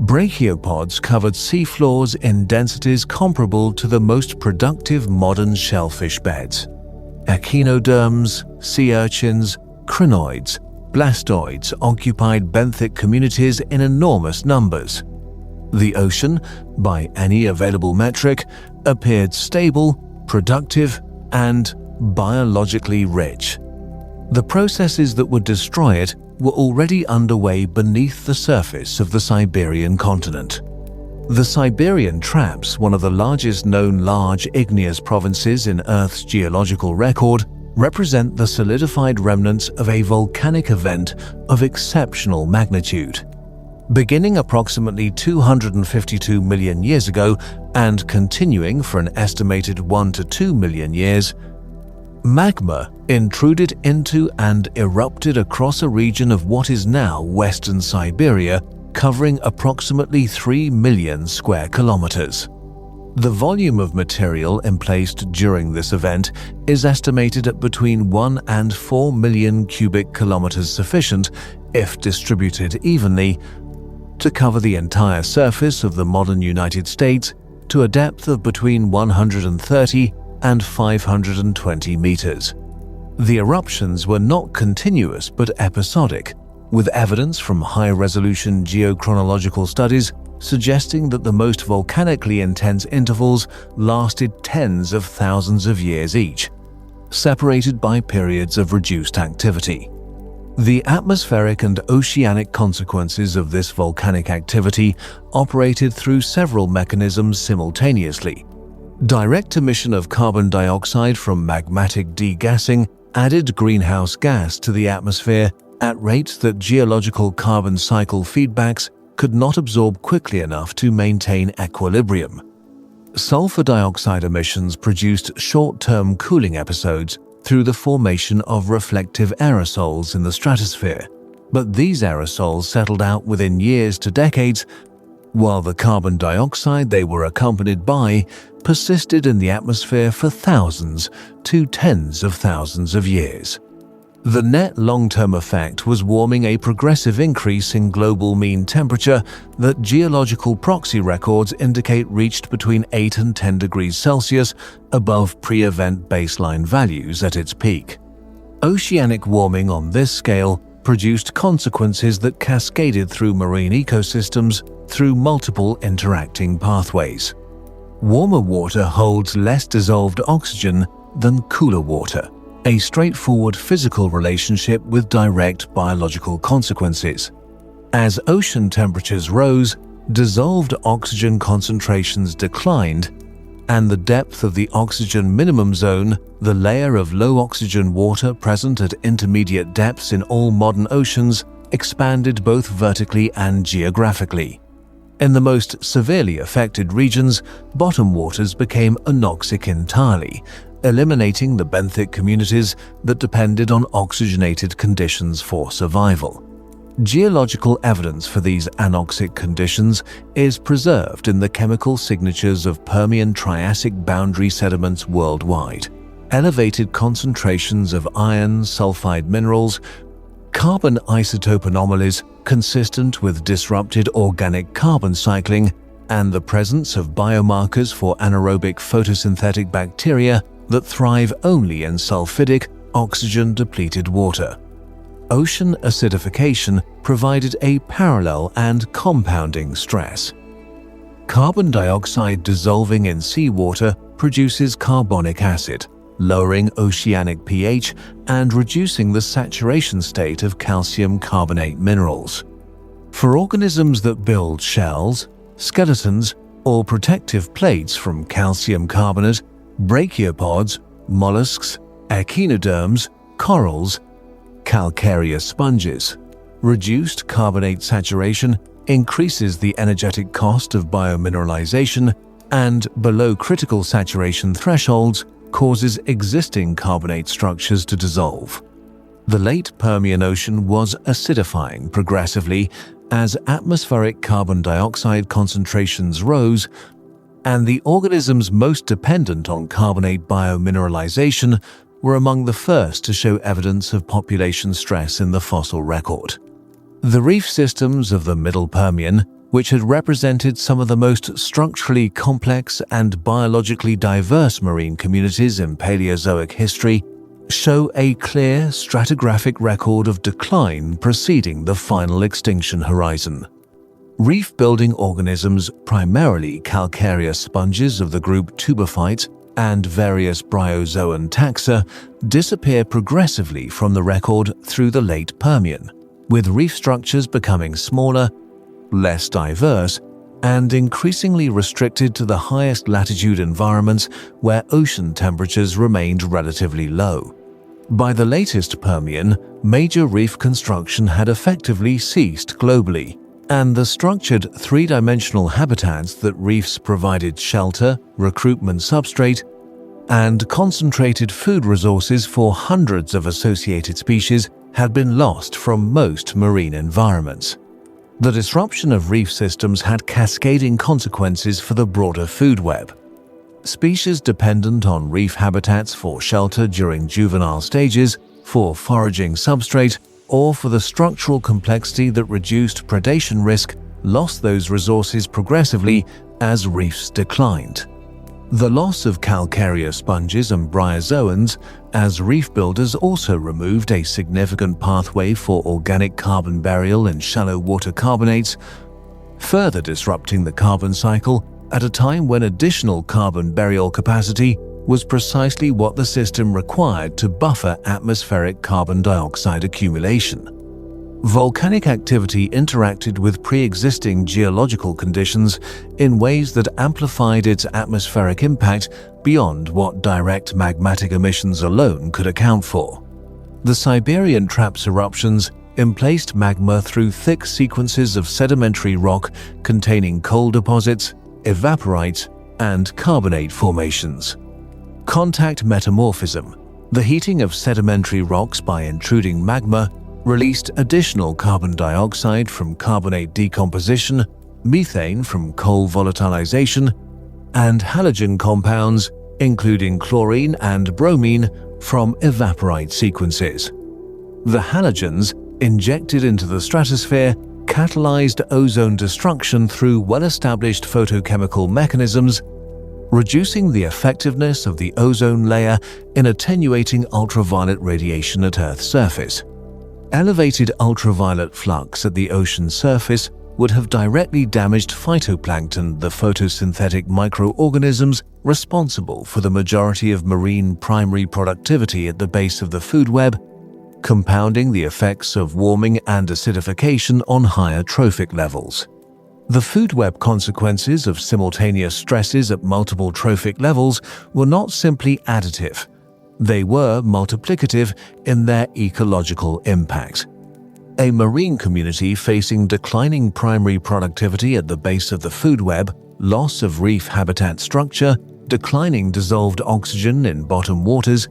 Brachiopods covered seafloors in densities comparable to the most productive modern shellfish beds. Echinoderms, sea urchins, crinoids, blastoids occupied benthic communities in enormous numbers. The ocean, by any available metric, appeared stable, productive, and biologically rich. The processes that would destroy it were already underway beneath the surface of the Siberian continent. The Siberian Traps, one of the largest known large igneous provinces in Earth's geological record, represent the solidified remnants of a volcanic event of exceptional magnitude. Beginning approximately 252 million years ago and continuing for an estimated 1 to 2 million years, magma intruded into and erupted across a region of what is now western Siberia, covering approximately 3 million square kilometers. The volume of material emplaced during this event is estimated at between 1 and 4 million cubic kilometers, sufficient, if distributed evenly, to cover the entire surface of the modern United States to a depth of between 130 and 520 meters. The eruptions were not continuous but episodic, with evidence from high-resolution geochronological studies suggesting that the most volcanically intense intervals lasted tens of thousands of years each, separated by periods of reduced activity. The atmospheric and oceanic consequences of this volcanic activity operated through several mechanisms simultaneously. Direct emission of carbon dioxide from magmatic degassing added greenhouse gas to the atmosphere at rates that geological carbon cycle feedbacks could not absorb quickly enough to maintain equilibrium. Sulfur dioxide emissions produced short-term cooling episodes through the formation of reflective aerosols in the stratosphere, but these aerosols settled out within years to decades, while the carbon dioxide they were accompanied by persisted in the atmosphere for thousands to tens of thousands of years. The net long-term effect was warming, a progressive increase in global mean temperature that geological proxy records indicate reached between 8 and 10 degrees Celsius above pre-event baseline values at its peak. Oceanic warming on this scale produced consequences that cascaded through marine ecosystems through multiple interacting pathways. Warmer water holds less dissolved oxygen than cooler water, a straightforward physical relationship with direct biological consequences. As ocean temperatures rose, dissolved oxygen concentrations declined, and the depth of the oxygen minimum zone, the layer of low oxygen water present at intermediate depths in all modern oceans, expanded both vertically and geographically. In the most severely affected regions, bottom waters became anoxic entirely, eliminating the benthic communities that depended on oxygenated conditions for survival. Geological evidence for these anoxic conditions is preserved in the chemical signatures of Permian-Triassic boundary sediments worldwide. Elevated concentrations of iron sulfide minerals, carbon isotope anomalies consistent with disrupted organic carbon cycling, and the presence of biomarkers for anaerobic photosynthetic bacteria that thrive only in sulfidic, oxygen-depleted water. Ocean acidification provided a parallel and compounding stress. Carbon dioxide dissolving in seawater produces carbonic acid, lowering oceanic pH and reducing the saturation state of calcium carbonate minerals. For organisms that build shells, skeletons, or protective plates from calcium carbonate, brachiopods, mollusks, echinoderms, corals, calcareous sponges, reduced carbonate saturation increases the energetic cost of biomineralization, and below critical saturation thresholds causes existing carbonate structures to dissolve. The late Permian Ocean was acidifying progressively as atmospheric carbon dioxide concentrations rose, and the organisms most dependent on carbonate biomineralization were among the first to show evidence of population stress in the fossil record. The reef systems of the Middle Permian, which had represented some of the most structurally complex and biologically diverse marine communities in Paleozoic history, show a clear stratigraphic record of decline preceding the final extinction horizon. Reef-building organisms, primarily calcareous sponges of the group Tuberphytes and various bryozoan taxa, disappear progressively from the record through the late Permian, with reef structures becoming smaller, less diverse, and increasingly restricted to the highest latitude environments where ocean temperatures remained relatively low. By the latest Permian, major reef construction had effectively ceased globally, and the structured three-dimensional habitats that reefs provided shelter, recruitment substrate, and concentrated food resources for hundreds of associated species had been lost from most marine environments. The disruption of reef systems had cascading consequences for the broader food web. Species dependent on reef habitats for shelter during juvenile stages, for foraging substrate, or for the structural complexity that reduced predation risk lost those resources progressively as reefs declined. The loss of calcareous sponges and bryozoans as reef builders also removed a significant pathway for organic carbon burial in shallow water carbonates, further disrupting the carbon cycle at a time when additional carbon burial capacity was precisely what the system required to buffer atmospheric carbon dioxide accumulation. Volcanic activity interacted with pre-existing geological conditions in ways that amplified its atmospheric impact beyond what direct magmatic emissions alone could account for. The Siberian Traps eruptions emplaced magma through thick sequences of sedimentary rock containing coal deposits, evaporites, and carbonate formations. Contact metamorphism, the heating of sedimentary rocks by intruding magma, released additional carbon dioxide from carbonate decomposition, methane from coal volatilization, and halogen compounds, including chlorine and bromine, from evaporite sequences. The halogens, injected into the stratosphere, catalyzed ozone destruction through well-established photochemical mechanisms, reducing the effectiveness of the ozone layer in attenuating ultraviolet radiation at Earth's surface. Elevated ultraviolet flux at the ocean surface would have directly damaged phytoplankton, the photosynthetic microorganisms responsible for the majority of marine primary productivity at the base of the food web, compounding the effects of warming and acidification on higher trophic levels. The food web consequences of simultaneous stresses at multiple trophic levels were not simply additive. They were multiplicative in their ecological impact. A marine community facing declining primary productivity at the base of the food web, loss of reef habitat structure, declining dissolved oxygen in bottom waters,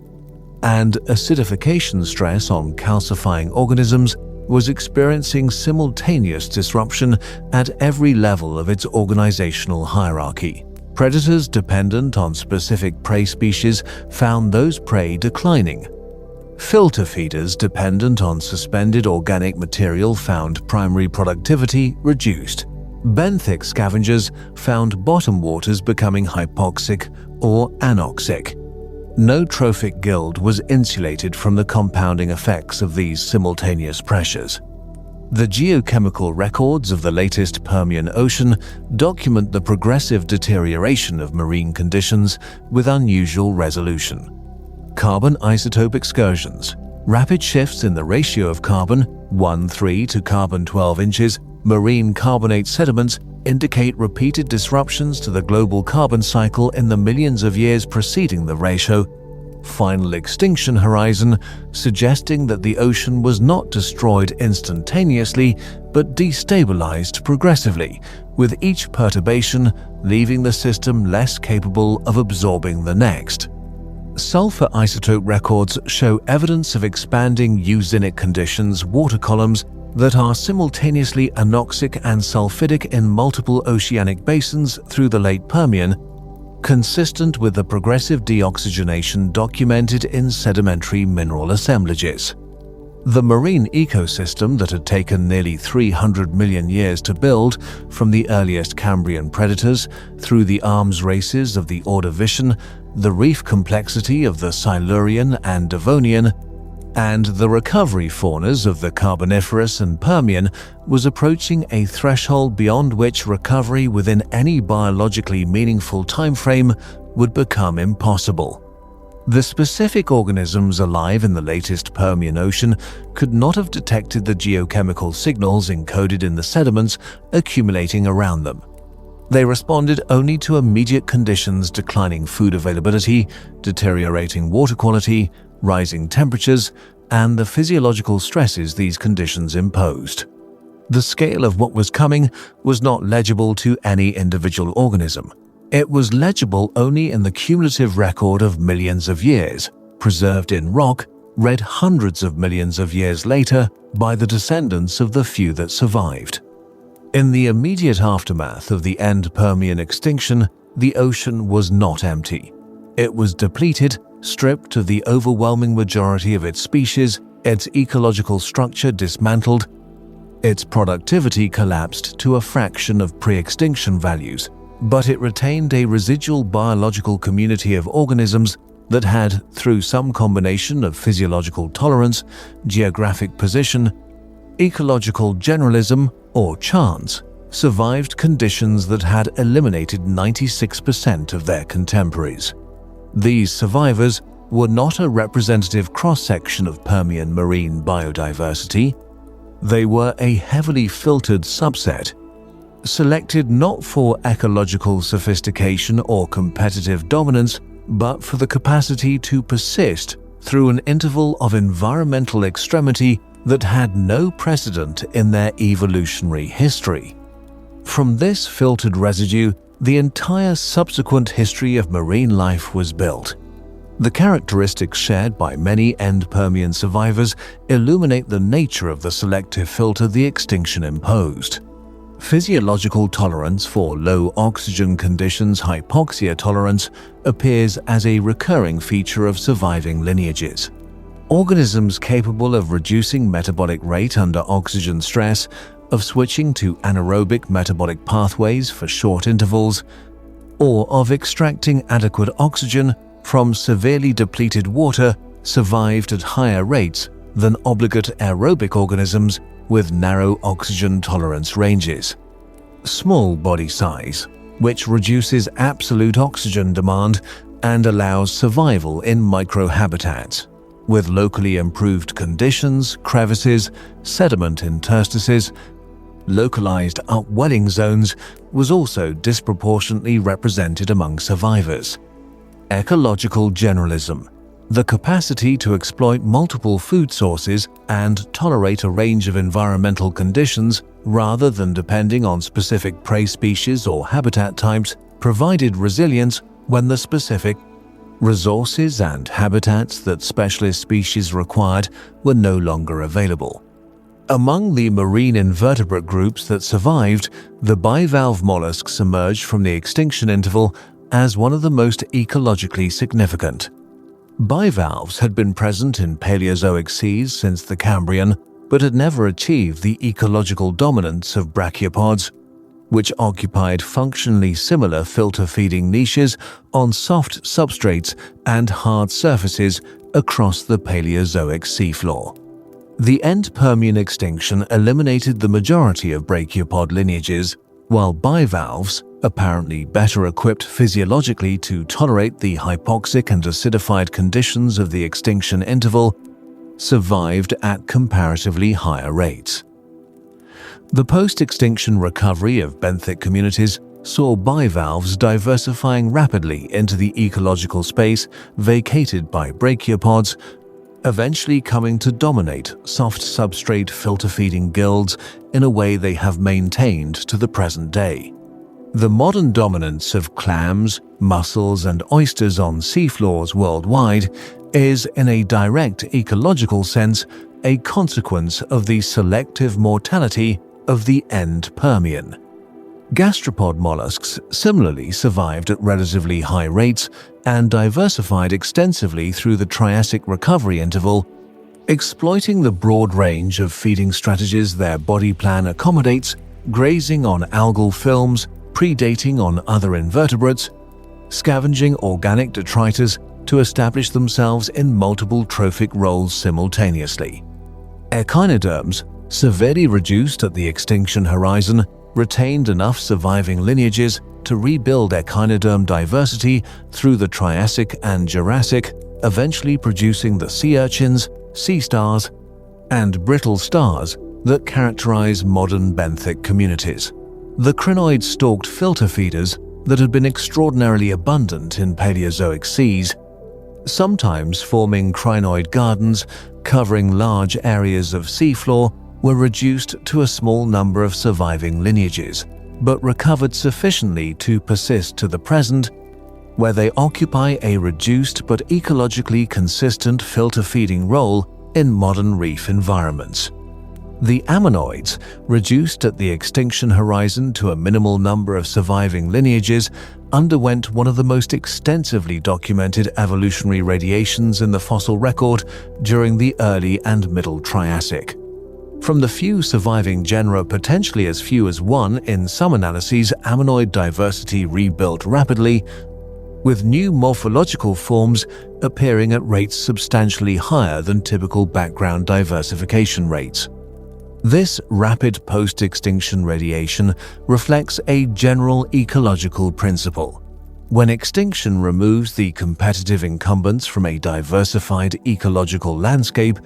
and acidification stress on calcifying organisms was experiencing simultaneous disruption at every level of its organizational hierarchy. Predators dependent on specific prey species found those prey declining. Filter feeders dependent on suspended organic material found primary productivity reduced. Benthic scavengers found bottom waters becoming hypoxic or anoxic. No trophic guild was insulated from the compounding effects of these simultaneous pressures. The geochemical records of the latest Permian Ocean document the progressive deterioration of marine conditions with unusual resolution. Carbon isotope excursions, rapid shifts in the ratio of carbon 1:3 to carbon 12 inches, marine carbonate sediments indicate repeated disruptions to the global carbon cycle in the millions of years preceding the ratio. Final extinction horizon, suggesting that the ocean was not destroyed instantaneously but destabilized progressively, with each perturbation leaving the system less capable of absorbing the next. Sulfur isotope records show evidence of expanding euthymic conditions water columns that are simultaneously anoxic and sulfidic in multiple oceanic basins through the late Permian, consistent with the progressive deoxygenation documented in sedimentary mineral assemblages. The marine ecosystem that had taken nearly 300 million years to build, from the earliest Cambrian predators through the arms races of the Ordovician, the reef complexity of the Silurian and Devonian, and the recovery faunas of the Carboniferous and Permian, was approaching a threshold beyond which recovery within any biologically meaningful timeframe would become impossible. The specific organisms alive in the latest Permian Ocean could not have detected the geochemical signals encoded in the sediments accumulating around them. They responded only to immediate conditions: declining food availability, deteriorating water quality, rising temperatures, and the physiological stresses these conditions imposed. The scale of what was coming was not legible to any individual organism. It was legible only in the cumulative record of millions of years, preserved in rock, read hundreds of millions of years later by the descendants of the few that survived. In the immediate aftermath of the end Permian extinction, the ocean was not empty. It was depleted, stripped of the overwhelming majority of its species, its ecological structure dismantled, its productivity collapsed to a fraction of pre-extinction values, but it retained a residual biological community of organisms that had, through some combination of physiological tolerance, geographic position, ecological generalism, or chance, survived conditions that had eliminated 96% of their contemporaries. These survivors were not a representative cross-section of Permian marine biodiversity. They were a heavily filtered subset, selected not for ecological sophistication or competitive dominance, but for the capacity to persist through an interval of environmental extremity that had no precedent in their evolutionary history. From this filtered residue, the entire subsequent history of marine life was built. The characteristics shared by many end-Permian survivors illuminate the nature of the selective filter the extinction imposed. Physiological tolerance for low oxygen conditions, hypoxia tolerance, appears as a recurring feature of surviving lineages. Organisms capable of reducing metabolic rate under oxygen stress, of switching to anaerobic metabolic pathways for short intervals, or of extracting adequate oxygen from severely depleted water survived at higher rates than obligate aerobic organisms with narrow oxygen tolerance ranges. Small body size, which reduces absolute oxygen demand and allows survival in microhabitats, with locally improved conditions, crevices, sediment interstices, localized upwelling zones, was also disproportionately represented among survivors. Ecological generalism, the capacity to exploit multiple food sources and tolerate a range of environmental conditions rather than depending on specific prey species or habitat types, provided resilience when the specific resources and habitats that specialist species required were no longer available. Among the marine invertebrate groups that survived, the bivalve mollusks emerged from the extinction interval as one of the most ecologically significant. Bivalves had been present in Paleozoic seas since the Cambrian, but had never achieved the ecological dominance of brachiopods, which occupied functionally similar filter-feeding niches on soft substrates and hard surfaces across the Paleozoic seafloor. The end-Permian extinction eliminated the majority of brachiopod lineages, while bivalves, apparently better equipped physiologically to tolerate the hypoxic and acidified conditions of the extinction interval, survived at comparatively higher rates. The post-extinction recovery of benthic communities saw bivalves diversifying rapidly into the ecological space vacated by brachiopods, eventually coming to dominate soft substrate filter-feeding gills in a way they have maintained to the present day. The modern dominance of clams, mussels, and oysters on seafloors worldwide is, in a direct ecological sense, a consequence of the selective mortality of the end Permian. Gastropod mollusks similarly survived at relatively high rates and diversified extensively through the Triassic recovery interval, exploiting the broad range of feeding strategies their body plan accommodates, grazing on algal films, predating on other invertebrates, scavenging organic detritus to establish themselves in multiple trophic roles simultaneously. Echinoderms, severely reduced at the extinction horizon, retained enough surviving lineages to rebuild echinoderm diversity through the Triassic and Jurassic, eventually producing the sea urchins, sea stars, and brittle stars that characterize modern benthic communities. The crinoid stalked filter feeders that had been extraordinarily abundant in Paleozoic seas, sometimes forming crinoid gardens covering large areas of seafloor, were reduced to a small number of surviving lineages, but recovered sufficiently to persist to the present, where they occupy a reduced but ecologically consistent filter-feeding role in modern reef environments. The ammonoids, reduced at the extinction horizon to a minimal number of surviving lineages, underwent one of the most extensively documented evolutionary radiations in the fossil record during the early and middle Triassic. From the few surviving genera, potentially as few as one in some analyses, ammonoid diversity rebuilt rapidly, with new morphological forms appearing at rates substantially higher than typical background diversification rates. This rapid post-extinction radiation reflects a general ecological principle. When extinction removes the competitive incumbents from a diversified ecological landscape,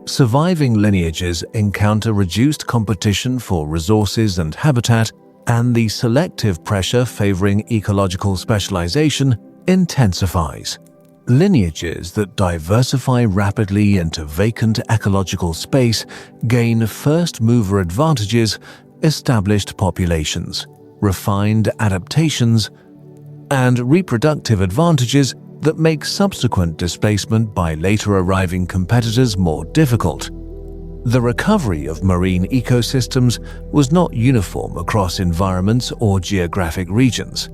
surviving lineages encounter reduced competition for resources and habitat, and the selective pressure favoring ecological specialization intensifies. Lineages that diversify rapidly into vacant ecological space gain first-mover advantages, established populations, refined adaptations, and reproductive advantages that make subsequent displacement by later arriving competitors more difficult. The recovery of marine ecosystems was not uniform across environments or geographic regions.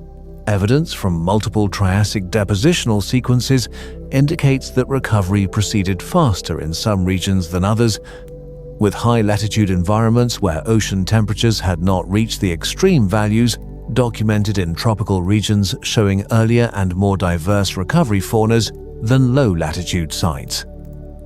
Evidence from multiple Triassic depositional sequences indicates that recovery proceeded faster in some regions than others, with high-latitude environments where ocean temperatures had not reached the extreme values documented in tropical regions showing earlier and more diverse recovery faunas than low-latitude sites.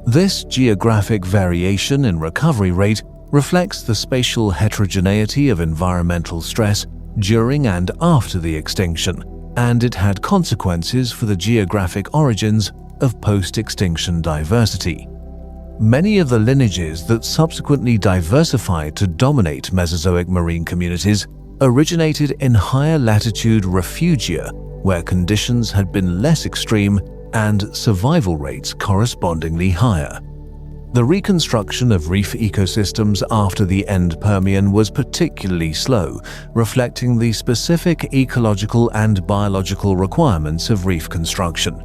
This geographic variation in recovery rate reflects the spatial heterogeneity of environmental stress during and after the extinction, and it had consequences for the geographic origins of post-extinction diversity. Many of the lineages that subsequently diversified to dominate Mesozoic marine communities originated in higher latitude refugia, where conditions had been less extreme and survival rates correspondingly higher. The reconstruction of reef ecosystems after the end Permian was particularly slow, reflecting the specific ecological and biological requirements of reef construction.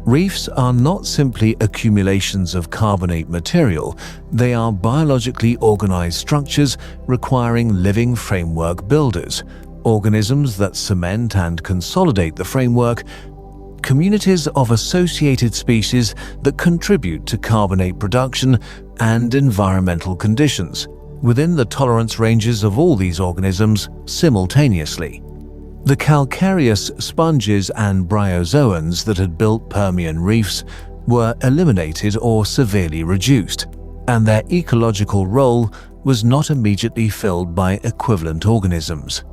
Reefs are not simply accumulations of carbonate material, they are biologically organized structures requiring living framework builders, organisms that cement and consolidate the framework, communities of associated species that contribute to carbonate production, and environmental conditions within the tolerance ranges of all these organisms simultaneously. The calcareous sponges and bryozoans that had built Permian reefs were eliminated or severely reduced, and their ecological role was not immediately filled by equivalent organisms.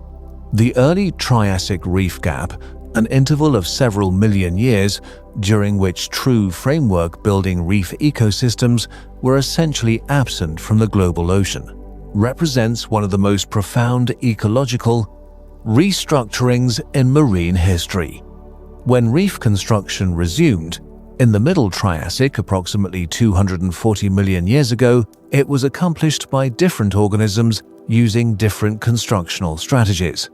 The early Triassic reef gap, an interval of several million years during which true framework-building reef ecosystems were essentially absent from the global ocean, represents one of the most profound ecological restructurings in marine history. When reef construction resumed, in the Middle Triassic approximately 240 million years ago, it was accomplished by different organisms using different constructional strategies.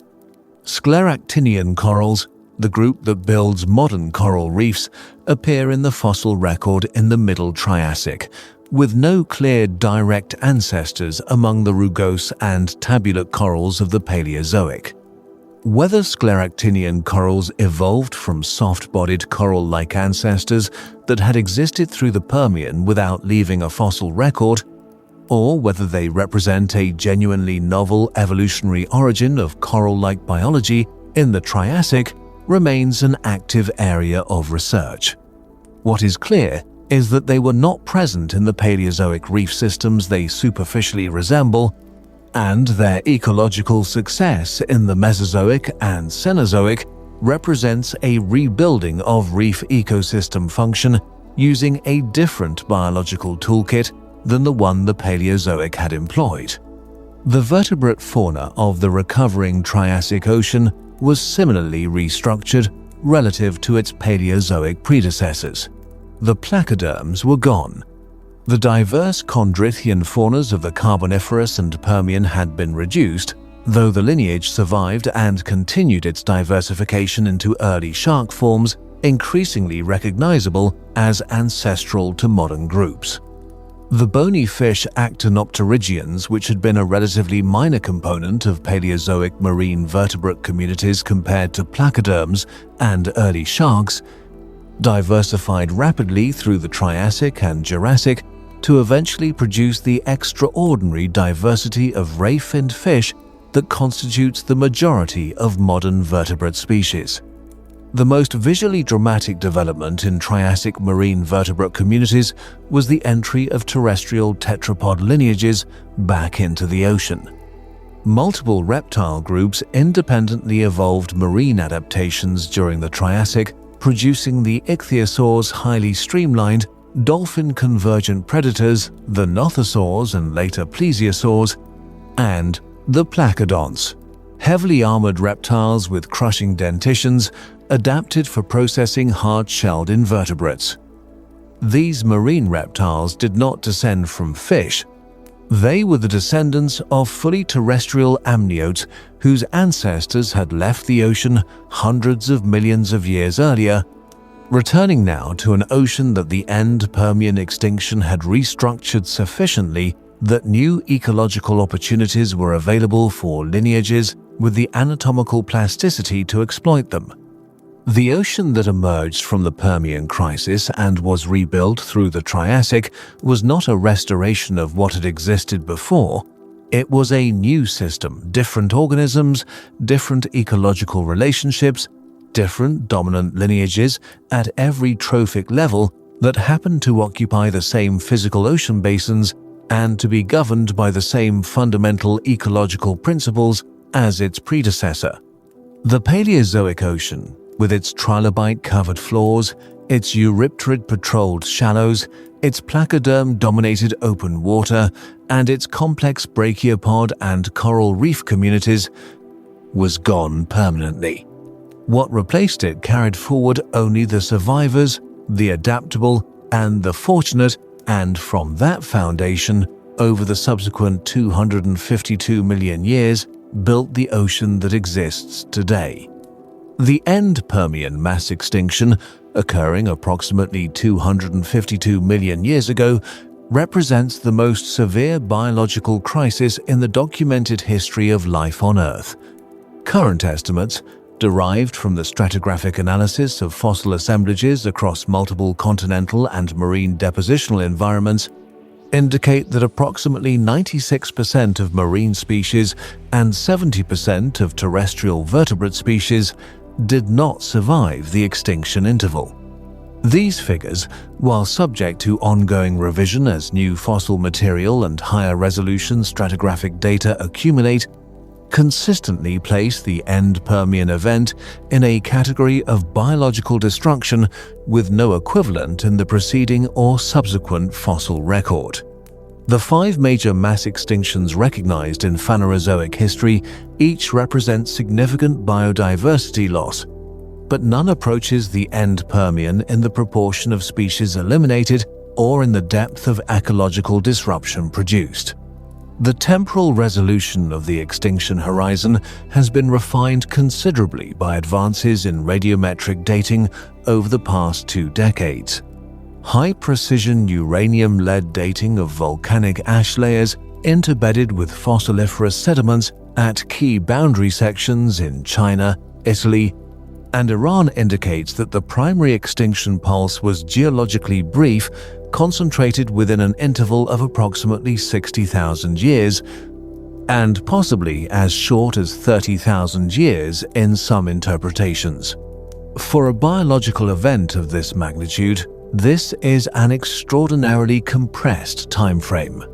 Scleractinian corals, the group that builds modern coral reefs, appear in the fossil record in the Middle Triassic, with no clear direct ancestors among the rugose and tabulate corals of the Paleozoic. Whether Scleractinian corals evolved from soft-bodied coral-like ancestors that had existed through the Permian without leaving a fossil record, or whether they represent a genuinely novel evolutionary origin of coral-like biology in the Triassic, remains an active area of research. What is clear is that they were not present in the Paleozoic reef systems they superficially resemble, and their ecological success in the Mesozoic and Cenozoic represents a rebuilding of reef ecosystem function using a different biological toolkit than the one the Paleozoic had employed. The vertebrate fauna of the recovering Triassic Ocean was similarly restructured relative to its Paleozoic predecessors. The placoderms were gone. The diverse chondrithian faunas of the Carboniferous and Permian had been reduced, though the lineage survived and continued its diversification into early shark forms, increasingly recognizable as ancestral to modern groups. The bony fish actinopterygians, which had been a relatively minor component of Paleozoic marine vertebrate communities compared to placoderms and early sharks, diversified rapidly through the Triassic and Jurassic to eventually produce the extraordinary diversity of ray-finned fish that constitutes the majority of modern vertebrate species. The most visually dramatic development in Triassic marine vertebrate communities was the entry of terrestrial tetrapod lineages back into the ocean. Multiple reptile groups independently evolved marine adaptations during the Triassic, producing the ichthyosaurs' highly streamlined, dolphin-convergent predators, the nothosaurs and later plesiosaurs, and the placodonts, heavily armored reptiles with crushing dentitions adapted for processing hard-shelled invertebrates. These marine reptiles did not descend from fish. They were the descendants of fully terrestrial amniotes whose ancestors had left the ocean hundreds of millions of years earlier, returning now to an ocean that the end Permian extinction had restructured sufficiently that new ecological opportunities were available for lineages with the anatomical plasticity to exploit them. The ocean that emerged from the Permian crisis and was rebuilt through the Triassic was not a restoration of what had existed before. It was a new system, different organisms, different ecological relationships, different dominant lineages at every trophic level that happened to occupy the same physical ocean basins and to be governed by the same fundamental ecological principles as its predecessor. The Paleozoic Ocean, with its trilobite-covered floors, its eurypterid-patrolled shallows, its placoderm-dominated open water, and its complex brachiopod and coral reef communities, was gone permanently. What replaced it carried forward only the survivors, the adaptable, and the fortunate, and from that foundation, over the subsequent 252 million years, built the ocean that exists today. The end Permian mass extinction, occurring approximately 252 million years ago, represents the most severe biological crisis in the documented history of life on Earth. Current estimates, derived from the stratigraphic analysis of fossil assemblages across multiple continental and marine depositional environments, indicate that approximately 96% of marine species and 70% of terrestrial vertebrate species did not survive the extinction interval. These figures, while subject to ongoing revision as new fossil material and higher resolution stratigraphic data accumulate, consistently place the end Permian event in a category of biological destruction with no equivalent in the preceding or subsequent fossil record. The 5 major mass extinctions recognized in Phanerozoic history each represent significant biodiversity loss, but none approaches the end Permian in the proportion of species eliminated or in the depth of ecological disruption produced. The temporal resolution of the extinction horizon has been refined considerably by advances in radiometric dating over the past 2 decades. High-precision uranium-lead dating of volcanic ash layers interbedded with fossiliferous sediments at key boundary sections in China, Italy, and Iran indicates that the primary extinction pulse was geologically brief, concentrated within an interval of approximately 60,000 years, and possibly as short as 30,000 years in some interpretations. For a biological event of this magnitude, this is an extraordinarily compressed timeframe.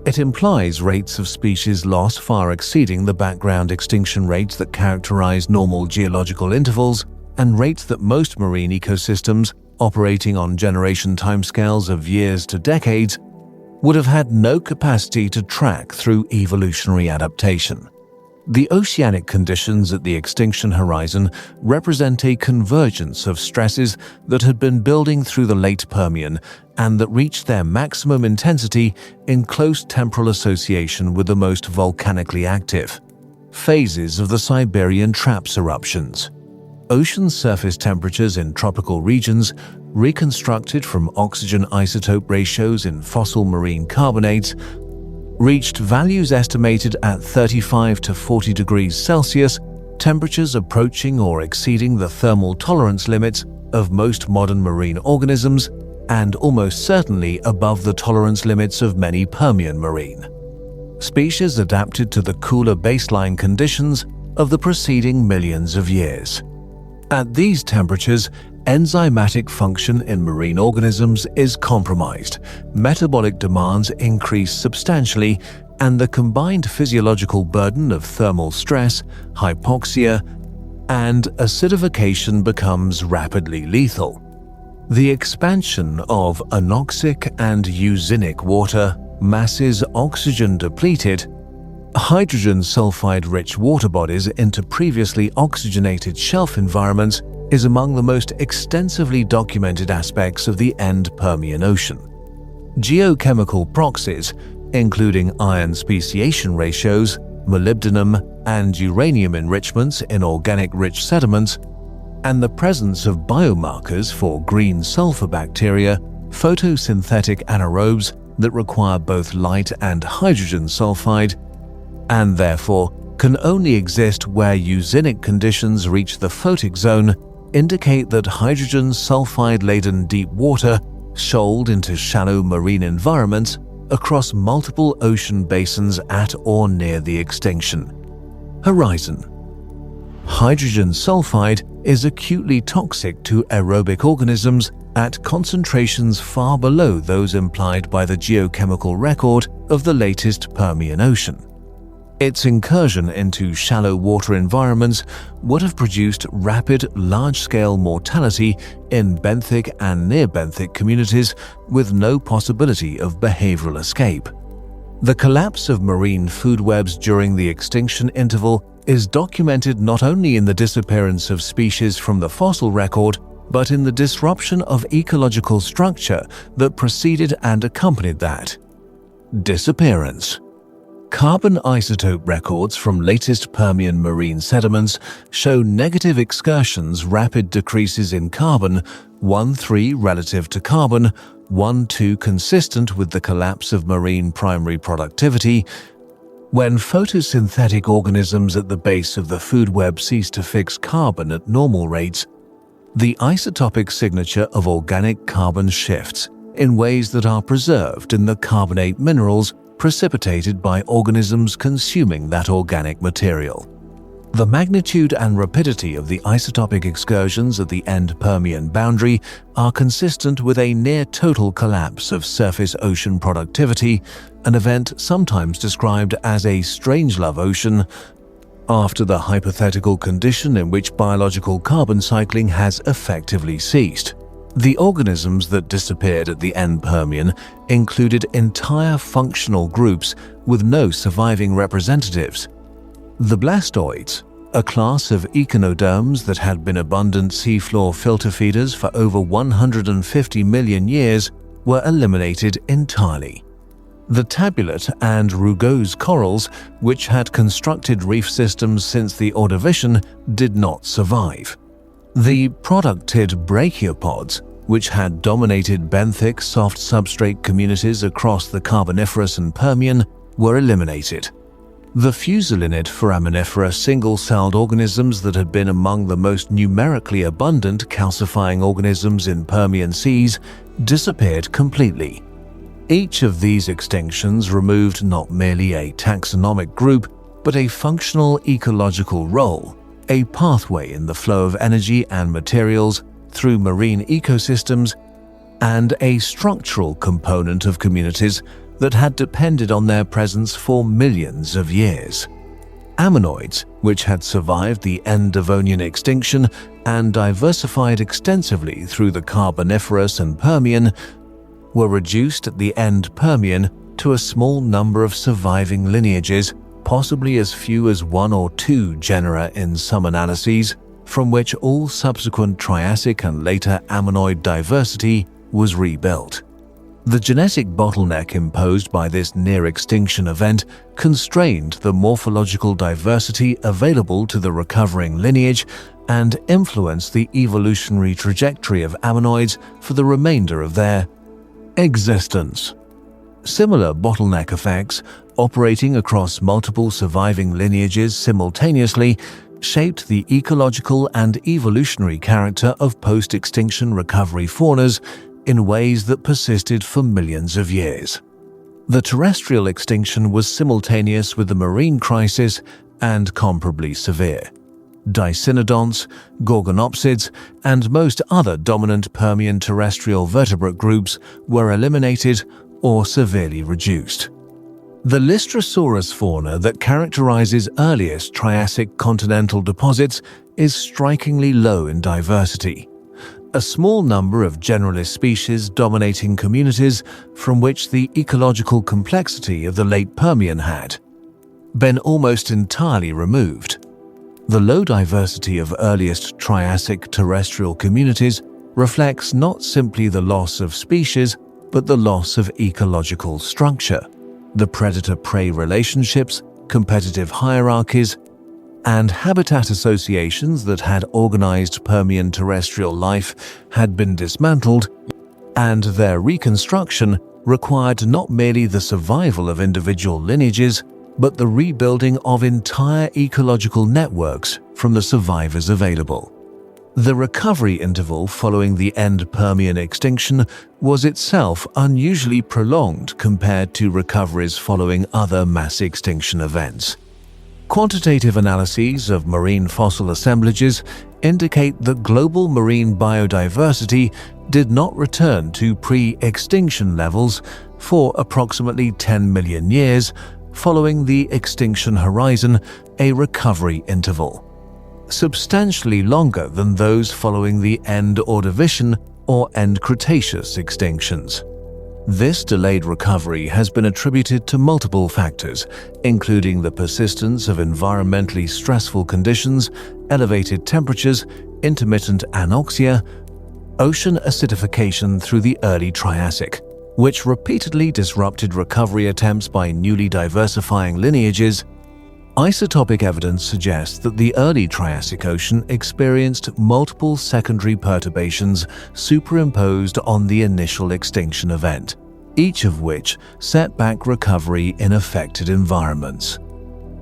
It implies rates of species loss far exceeding the background extinction rates that characterize normal geological intervals and rates that most marine ecosystems, operating on generation timescales of years to decades, would have had no capacity to track through evolutionary adaptation. The oceanic conditions at the extinction horizon represent a convergence of stresses that had been building through the late Permian and that reached their maximum intensity in close temporal association with the most volcanically active phases of the Siberian Traps eruptions. Ocean surface temperatures in tropical regions, reconstructed from oxygen isotope ratios in fossil marine carbonates, reached values estimated at 35 to 40 degrees Celsius, temperatures approaching or exceeding the thermal tolerance limits of most modern marine organisms, and almost certainly above the tolerance limits of many Permian marine. Species adapted to the cooler baseline conditions of the preceding millions of years. At these temperatures, enzymatic function in marine organisms is compromised, metabolic demands increase substantially, and the combined physiological burden of thermal stress, hypoxia, and acidification becomes rapidly lethal. The expansion of anoxic and eosinic water masses oxygen-depleted, hydrogen sulfide-rich water bodies into previously oxygenated shelf environments is among the most extensively documented aspects of the end Permian Ocean. Geochemical proxies, including iron speciation ratios, molybdenum and uranium enrichments in organic-rich sediments, and the presence of biomarkers for green sulfur bacteria, photosynthetic anaerobes that require both light and hydrogen sulfide, and therefore can only exist where eosinic conditions reach the photic zone, indicate that hydrogen sulfide-laden deep water shoaled into shallow marine environments across multiple ocean basins at or near the extinction horizon. Hydrogen sulfide is acutely toxic to aerobic organisms at concentrations far below those implied by the geochemical record of the latest Permian Ocean. Its incursion into shallow water environments would have produced rapid, large-scale mortality in benthic and near-benthic communities with no possibility of behavioral escape. The collapse of marine food webs during the extinction interval is documented not only in the disappearance of species from the fossil record, but in the disruption of ecological structure that preceded and accompanied that disappearance. Carbon isotope records from latest Permian marine sediments show negative excursions, rapid decreases in carbon 1,3 relative to carbon 1,2 consistent with the collapse of marine primary productivity. When photosynthetic organisms at the base of the food web cease to fix carbon at normal rates, the isotopic signature of organic carbon shifts in ways that are preserved in the carbonate minerals precipitated by organisms consuming that organic material. The magnitude and rapidity of the isotopic excursions at the end Permian boundary are consistent with a near-total collapse of surface ocean productivity, an event sometimes described as a Strangelove ocean, after the hypothetical condition in which biological carbon cycling has effectively ceased. The organisms that disappeared at the end Permian included entire functional groups with no surviving representatives. The blastoids, a class of echinoderms that had been abundant seafloor filter feeders for over 150 million years, were eliminated entirely. The tabulate and rugose corals, which had constructed reef systems since the Ordovician, did not survive. The productid brachiopods, which had dominated benthic soft substrate communities across the Carboniferous and Permian, were eliminated. The fusulinid foraminifera single-celled organisms that had been among the most numerically abundant calcifying organisms in Permian seas disappeared completely. Each of these extinctions removed not merely a taxonomic group, but a functional ecological role, a pathway in the flow of energy and materials through marine ecosystems, and a structural component of communities that had depended on their presence for millions of years. Ammonoids, which had survived the end-Devonian extinction and diversified extensively through the Carboniferous and Permian, were reduced at the end Permian to a small number of surviving lineages, possibly as few as 1 or 2 genera in some analyses, from which all subsequent Triassic and later ammonoid diversity was rebuilt. The genetic bottleneck imposed by this near-extinction event constrained the morphological diversity available to the recovering lineage and influenced the evolutionary trajectory of ammonoids for the remainder of their existence. Similar bottleneck effects, operating across multiple surviving lineages simultaneously, shaped the ecological and evolutionary character of post-extinction recovery faunas in ways that persisted for millions of years. The terrestrial extinction was simultaneous with the marine crisis and comparably severe. Dicynodonts, gorgonopsids, and most other dominant Permian terrestrial vertebrate groups were eliminated or severely reduced. The Lystrosaurus fauna that characterizes earliest Triassic continental deposits is strikingly low in diversity. A small number of generalist species dominating communities from which the ecological complexity of the late Permian had been almost entirely removed. The low diversity of earliest Triassic terrestrial communities reflects not simply the loss of species, but the loss of ecological structure. The predator-prey relationships, competitive hierarchies, and habitat associations that had organized Permian terrestrial life had been dismantled, and their reconstruction required not merely the survival of individual lineages, but the rebuilding of entire ecological networks from the survivors available. The recovery interval following the end Permian extinction was itself unusually prolonged compared to recoveries following other mass extinction events. Quantitative analyses of marine fossil assemblages indicate that global marine biodiversity did not return to pre-extinction levels for approximately 10 million years following the extinction horizon, a recovery interval substantially longer than those following the end Ordovician or end Cretaceous extinctions. This delayed recovery has been attributed to multiple factors, including the persistence of environmentally stressful conditions, elevated temperatures, intermittent anoxia, ocean acidification through the early Triassic, which repeatedly disrupted recovery attempts by newly diversifying lineages. Isotopic evidence suggests that the early Triassic Ocean experienced multiple secondary perturbations superimposed on the initial extinction event, each of which set back recovery in affected environments.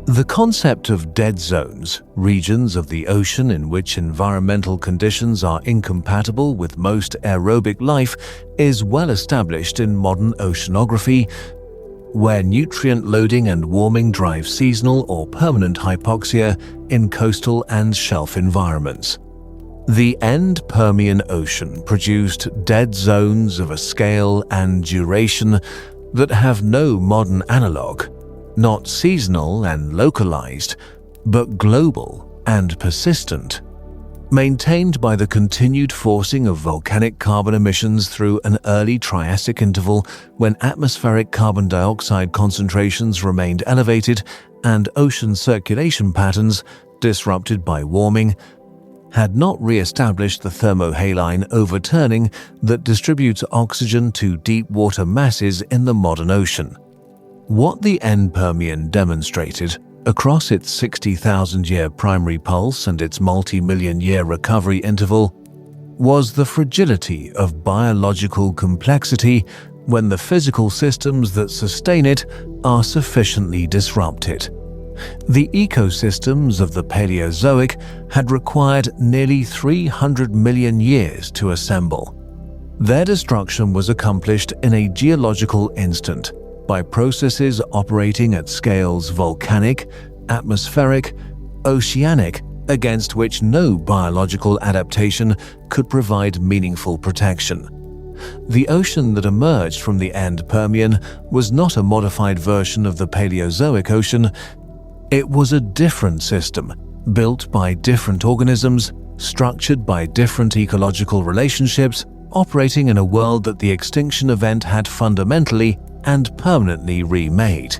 The concept of dead zones, regions of the ocean in which environmental conditions are incompatible with most aerobic life, is well established in modern oceanography, where nutrient loading and warming drive seasonal or permanent hypoxia in coastal and shelf environments. The end Permian Ocean produced dead zones of a scale and duration that have no modern analog, not seasonal and localized, but global and persistent, maintained by the continued forcing of volcanic carbon emissions through an early Triassic interval when atmospheric carbon dioxide concentrations remained elevated and ocean circulation patterns, disrupted by warming, had not re-established the thermohaline overturning that distributes oxygen to deep water masses in the modern ocean. What the end Permian demonstrated across its 60,000-year primary pulse and its multi-million-year recovery interval was the fragility of biological complexity when the physical systems that sustain it are sufficiently disrupted. The ecosystems of the Paleozoic had required nearly 300 million years to assemble. Their destruction was accomplished in a geological instant, by processes operating at scales volcanic, atmospheric, oceanic, against which no biological adaptation could provide meaningful protection. The ocean that emerged from the end Permian was not a modified version of the Paleozoic ocean. It was a different system, built by different organisms, structured by different ecological relationships, operating in a world that the extinction event had fundamentally and permanently remade.